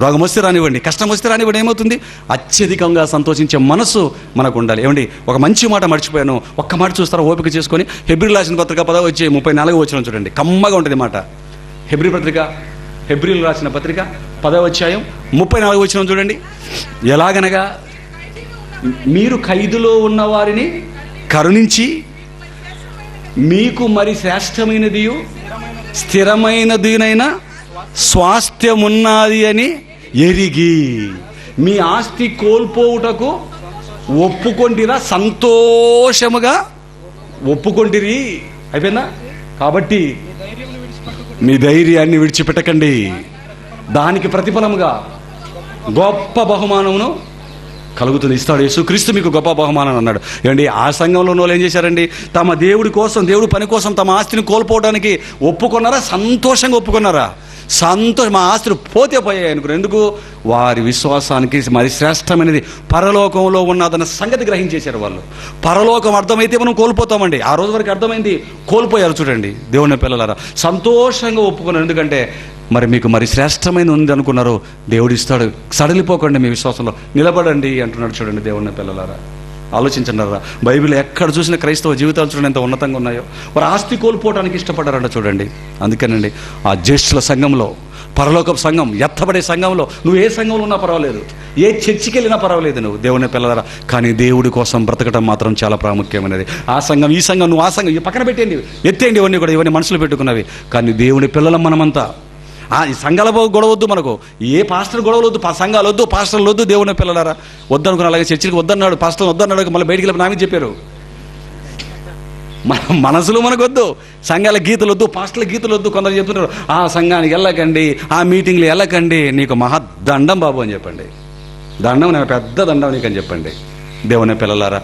రోగం వస్తే రానివ్వండి, కష్టం వస్తే రానివ్వండి. ఏమవుతుంది? అత్యధికంగా సంతోషించే మనసు మనకు ఉండాలి. ఏమండి, ఒక మంచి మాట మర్చిపోయాను, ఒక్క మాట చూస్తారా ఓపిక చేసుకొని. హెబ్రీయులకు రాసిన పత్రిక 10వ వచనం చూడండి, కమ్మగా ఉంటుంది మాట. హెబ్రీయులకు రాసిన పత్రిక 10వ అధ్యాయం 34వ వచనం చూడండి. ఎలాగనగా మీరు ఖైదులో ఉన్న వారిని కరుణించి మీకు మరి శ్రేష్టమైనది స్థిరమైనదినైనా స్వాస్థ్యమున్నది అని ఎరిగి మీ ఆస్తి కోల్పోవుటకు ఒప్పుకొంటిరా, సంతోషముగా ఒప్పుకొంటిరి. అయిపోయిందా? కాబట్టి మీ ధైర్యాన్ని విడిచిపెట్టకండి. దానికి ప్రతిఫలముగా గొప్ప బహుమానమును కలుగుతుంది, ఇస్తాడు యేసుక్రీస్తు మీకు గొప్ప బహుమానం అన్నాడు. ఏమండి, ఆ సంఘంలో ఉన్న వాళ్ళు ఏం చేశారండి? తమ దేవుడి కోసం, దేవుడి పని కోసం తమ ఆస్తిని కోల్పోవడానికి ఒప్పుకున్నారా? సంతోషంగా ఒప్పుకున్నారా? మా ఆస్తులు పోతే పోయాయి అనుకున్నారు. ఎందుకు? వారి విశ్వాసానికి మరి శ్రేష్టమైనది పరలోకంలో ఉన్నదన్న సంగతి గ్రహించేశారు వాళ్ళు. పరలోకం అర్థమైతే మనం కోల్పోతామండి. ఆ రోజు వరకు అర్థమైంది, కోల్పోయారు. చూడండి దేవుని పిల్లలారా, సంతోషంగా ఒప్పుకున్నారు. ఎందుకంటే మరి మీకు మరి శ్రేష్టమైన ఉంది అనుకున్నారు, దేవుడు ఇస్తాడు. సడలిపోకండి, మీ విశ్వాసంలో నిలబడండి అంటున్నాడు. చూడండి దేవుని పిల్లలారా, ఆలోచించండి. బైబిల్ ఎక్కడ చూసిన క్రైస్తవ జీవితాలు చూడండి ఎంత ఉన్నతంగా ఉన్నాయో. వారు ఆస్తి కోల్పోవడానికి ఇష్టపడ్డారంట. చూడండి, అందుకేనండి ఆ జ్యేష్ఠుల సంఘంలో, పరలోకపు సంఘం, ఎత్తబడే సంఘంలో, నువ్వు ఏ సంఘంలో ఉన్నా పర్వాలేదు, ఏ చర్చికి వెళ్ళినా పర్వాలేదు, నువ్వు దేవుని పిల్లలారా, కానీ దేవుడి కోసం బ్రతకడం మాత్రం చాలా ప్రాముఖ్యమైనది. ఆ సంఘం, ఈ సంఘం, నువ్వు ఆ సంఘం పక్కన పెట్టేయండి, ఎత్తేయండి, ఇవన్నీ కూడా, ఇవన్నీ మనసులో పెట్టుకున్నవి. కానీ దేవుని పిల్లలం మనమంతా. ఈ సంఘాల గొడవద్దు మనకు, ఏ పాస్టర్ గొడవలు వద్దు, సంఘాలు వద్దు, పాస్టర్లు వద్దు. దేవుని పిల్లలారా, వద్దనుకున్న, అలాగే చర్చికి వద్దన్నాడు, పాస్టర్లు వద్దన్నాడు, మళ్ళీ బయటికి వెళ్ళి నామే చెప్పారు. మన మనసులో మనకు వద్దు, సంఘాల గీతలు వద్దు, పాస్టర్ల గీతలు వద్దు. కొందరు చెప్తున్నారు, ఆ సంఘానికి వెళ్ళకండి, ఆ మీటింగ్లు వెళ్ళకండి, నీకు మహాదండం బాబు అని చెప్పండి. దండం, నేను పెద్ద దండం నీకు అని చెప్పండి. దేవుని పిల్లలారా,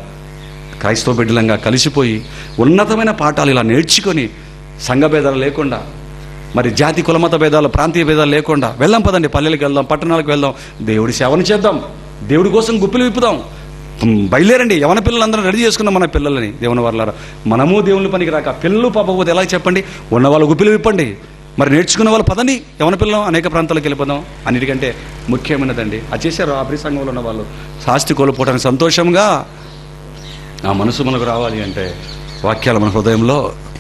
క్రైస్తవ బిడ్డలంగా కలిసిపోయి ఉన్నతమైన పాఠాలు ఇలా నేర్చుకొని, సంఘ భేదాలు లేకుండా, మరి జాతి కులమత భేదాలు, ప్రాంతీయ భేదాలు లేకుండా వెళ్దాం. పదండి, పల్లెలకు వెళ్దాం, పట్టణాలకు వెళ్దాం, దేవుడి సేవను చేద్దాం, దేవుడి కోసం గుప్పిలు విప్పుదాం. బయలుదేరండి. యవన పిల్లలందరూ రెడీ చేసుకున్నాం మన పిల్లలని. దేవుని వర్లారా, మనము దేవుని పనికి రాక పిల్లలు పాపకపోతే ఎలా చెప్పండి? ఉన్నవాళ్ళు గుప్పిలు విప్పండి, మరి నేర్చుకున్న వాళ్ళు పదండి, యవన పిల్లలు అనేక ప్రాంతాలకు వెళ్ళిపోదాం. అన్నిటికంటే ముఖ్యమైనదండి, అది చేశారు అబ్రీ సంఘంలో ఉన్న వాళ్ళు. ఆస్తి కోల్పోవడానికి సంతోషంగా ఆ మనసు మనకు రావాలి అంటే వాక్యాలు మన హృదయంలో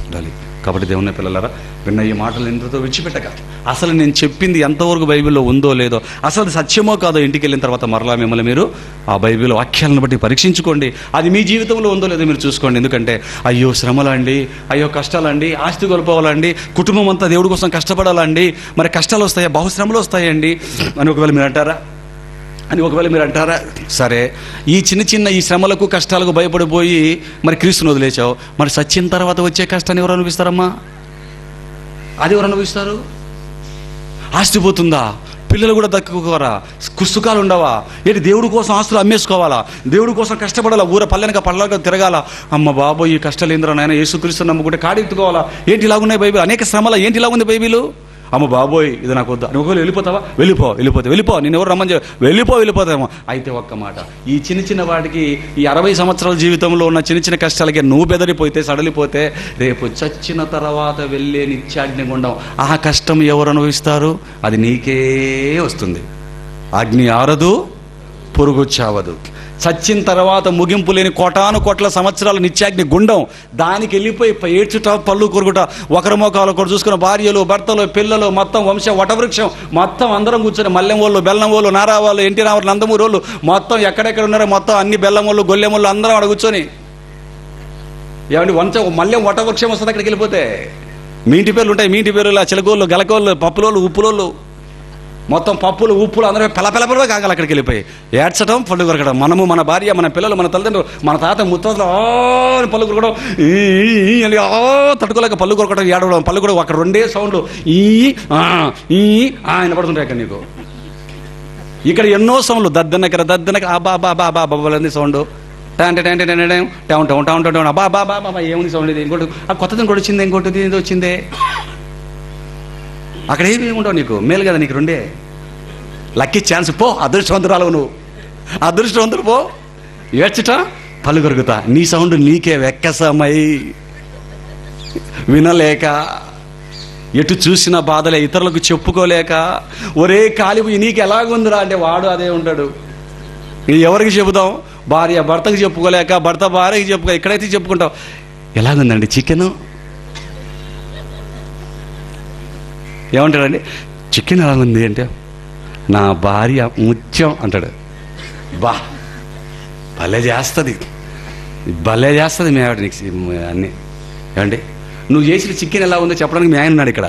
ఉండాలి. కాబట్టి దేవుని పిల్లలారా, విన్న ఈ మాటలు ఎంతతో విడిచిపెట్టక, అసలు నేను చెప్పింది ఎంతవరకు బైబిల్లో ఉందో లేదో, అసలు అది సత్యమో కాదో ఇంటికి వెళ్ళిన తర్వాత మరలా మిమ్మల్ని మీరు ఆ బైబిల్ వాక్యాలను బట్టి పరీక్షించుకోండి. అది మీ జీవితంలో ఉందో లేదో మీరు చూసుకోండి. ఎందుకంటే అయ్యో శ్రమలండి, అయ్యో కష్టాలండి, ఆస్తి కోల్పోవాలండి, కుటుంబం అంతా దేవుడి కోసం కష్టపడాలండి, మరి కష్టాలు వస్తాయా, బహుశ్రమలు వస్తాయండి అని ఒకవేళ మీరు అంటారా? సరే, ఈ చిన్న ఈ శ్రమలకు కష్టాలకు భయపడిపోయి మరి క్రీస్తుని వదిలేచావు. మరి సచ్చిన తర్వాత వచ్చే కష్టాన్ని ఎవరు అనుభవిస్తారమ్మా? అది ఎవరు అనుభవిస్తారు? ఆస్తి పోతుందా? పిల్లలు కూడా దక్కుకోరా? సుఖాలు ఉండవా? ఏంటి దేవుడి కోసం ఆస్తులు అమ్మేసుకోవాలా? దేవుడి కోసం కష్టపడాలా? పల్లెనక పళ్ళగా తిరగాల? అమ్మ బాబో, ఈ కష్టాలు ఏంద్రా నాయన, యేసుక్రీస్తు నమ్ముకుంటే కాడెత్తుకోవాలా? ఏంటి ఇలాగున్నాయి బైబిల్? అనేక శ్రమల ఏంటి ఇలా ఉంది బైబిల్? అమ్మ బాబోయ్ ఇది నాకు వద్దా, నువ్వు వెళ్ళిపోతావా, వెళ్ళిపో నేను ఎవరు రమ్మని వెళ్ళిపోతామో. అయితే ఒక్క మాట, ఈ చిన్న చిన్న వాటికి, ఈ 60 సంవత్సరాల జీవితంలో ఉన్న చిన్న చిన్న కష్టాలకి నువ్వు బెదరిపోతే, సడలిపోతే, రేపు చచ్చిన తర్వాత వెళ్ళే నిత్యాగ్ని గుండం, ఆ కష్టం ఎవరు అనుభవిస్తారు? అది నీకే వస్తుంది. అగ్ని ఆరదు, పురుగు చావదు. చచ్చిన తర్వాత ముగింపు లేని కోటాను కోట్ల సంవత్సరాల నిత్యాగ్ని గుండం, దానికి వెళ్ళిపోయి ఏడ్చుట, పళ్ళు కొరుకుట, ఒకరి మోకాలు ఒకరు చూసుకున్న భార్యలు, భర్తలు, పిల్లలు, మొత్తం వంశ వటవృక్షం మొత్తం అందరం కూర్చొని, మల్లెం వాళ్ళు, బెల్లం వాళ్ళు, నారా వాళ్ళు, ఎన్టీ రామారావు, నందమూరి వాళ్ళు మొత్తం ఎక్కడెక్కడ ఉన్నారో మొత్తం అన్ని బెల్లం వాళ్ళు, గొల్లెం వాళ్ళు అందరం అక్కడ కూర్చొని, ఏమండి మల్లెం వటవృక్షం వస్తుంది అక్కడికి వెళ్ళిపోతే. మీ ఇంటి పేర్లు ఉంటాయి, మీ ఇంటి పేర్లు చిలకోళ్ళు, గలకోళ్ళు, పప్పులోళ్ళు, ఉప్పులోళ్ళు, మొత్తం పప్పులు ఉప్పులు అందరూ పిల్లపిల్లగా కాగాలి అక్కడికి వెళ్ళిపోయి ఏడ్చడం, పళ్ళు కొరకడం. మనము, మన భార్య, మన పిల్లలు, మన తల్లిదండ్రులు, మన తాత ముత్తాతలు పళ్ళు కొరకడం, తట్టుకోలేక పళ్ళు కొరకడం, ఏడవడం, పళ్ళు కూడా అక్కడ 2 సౌండ్లు వినపడుతుంటాయి అక్కడ నీకు. ఇక్కడ ఎన్నో సౌండ్లు, దద్దనకర బాబాబాబాబాబాబా సౌండ్, బాబా ఏముంది సౌండ్ ఇది, ఇంకోటి కొత్తది ఇంకోటి వచ్చింది, ఇంకోటి ఏదో వచ్చిందే. అక్కడ ఏమి ఉండవు నీకు, మేలు కదా నీకు 2 లక్కీ ఛాన్స్. పో, అదృష్టవంతురాలు నువ్వు, అదృష్టవంతుడు పో. ఏడ్చుట, పళ్ళు కొరుకుతా, నీ సౌండ్ నీకే వెక్కసమై వినలేక, ఎటు చూసిన బాధలే, ఇతరులకు చెప్పుకోలేక, ఒరే కాలిపోయి నీకు ఎలాగుందిరా అంటే వాడు అదే ఉంటాడు. ఎవరికి చెబుతాం? భార్య భర్తకు చెప్పుకోలేక, భర్త భార్యకి చెప్పుకో, ఎక్కడైతే చెప్పుకుంటావు, ఎలాగుందండి చికెను, ఏమంటాడండి, చికెన్ ఎలా ఉంది అంటే, నా భార్య ముత్యం అంటాడు. భలే చేస్తుంది మీ ఆవిడ నీకు అన్నీ. ఏమండి, నువ్వు చేసిన చికెన్ ఎలా ఉందో చెప్పడానికి మీ ఆయన ఉన్నాడు ఇక్కడ.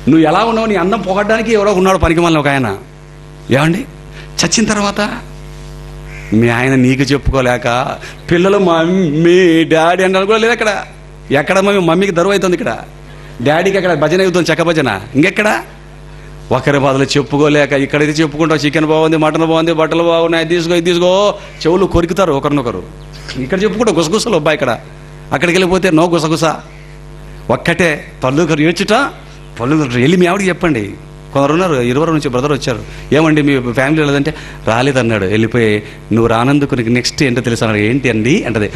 నువ్వు ఎలా ఉన్నావు, నీ అందం పొగడ్డానికి ఎవరో ఉన్నాడు పనికి మళ్ళీ ఒక ఆయన. ఏమండి, చచ్చిన తర్వాత మీ ఆయన నీకు చెప్పుకోలేక, పిల్లలు మమ్మీ డాడీ అంటారు కూడా లేదు అక్కడ. ఎక్కడ మమ్మీకి దరువు అవుతుంది ఇక్కడ, డాడీకి అక్కడ భజన అవుతుంది, చెక్క భజన. ఇంకెక్కడ ఒకరి బాధలు చెప్పుకోలేక, ఇక్కడైతే చెప్పుకుంటావు, చికెన్ బాగుంది, మటన్ బాగుంది, బట్టలు బాగున్నాయి, తీసుకో, చెవులు కొరుకుతారు ఒకరినొకరు. ఇక్కడ చెప్పుకుంటావు గుసగుసలు అబ్బాయి, ఇక్కడ అక్కడికి వెళ్ళిపోతే నో గుసగుస, ఒక్కటే పళ్ళు ఏడ్చుట, పళ్ళు వెళ్ళి మీ ఆవిడకి చెప్పండి. కొందరు ఉన్నారు, 20 నుంచి బ్రదర్ వచ్చారు, ఏమండి మీ ఫ్యామిలీ లేదంటే రాలేదన్నాడు. వెళ్ళిపోయి, నువ్వు రానందుకు నీకు నెక్స్ట్ ఏంటో తెలుసు అన్నాడు. ఏంటి అండి అంటది.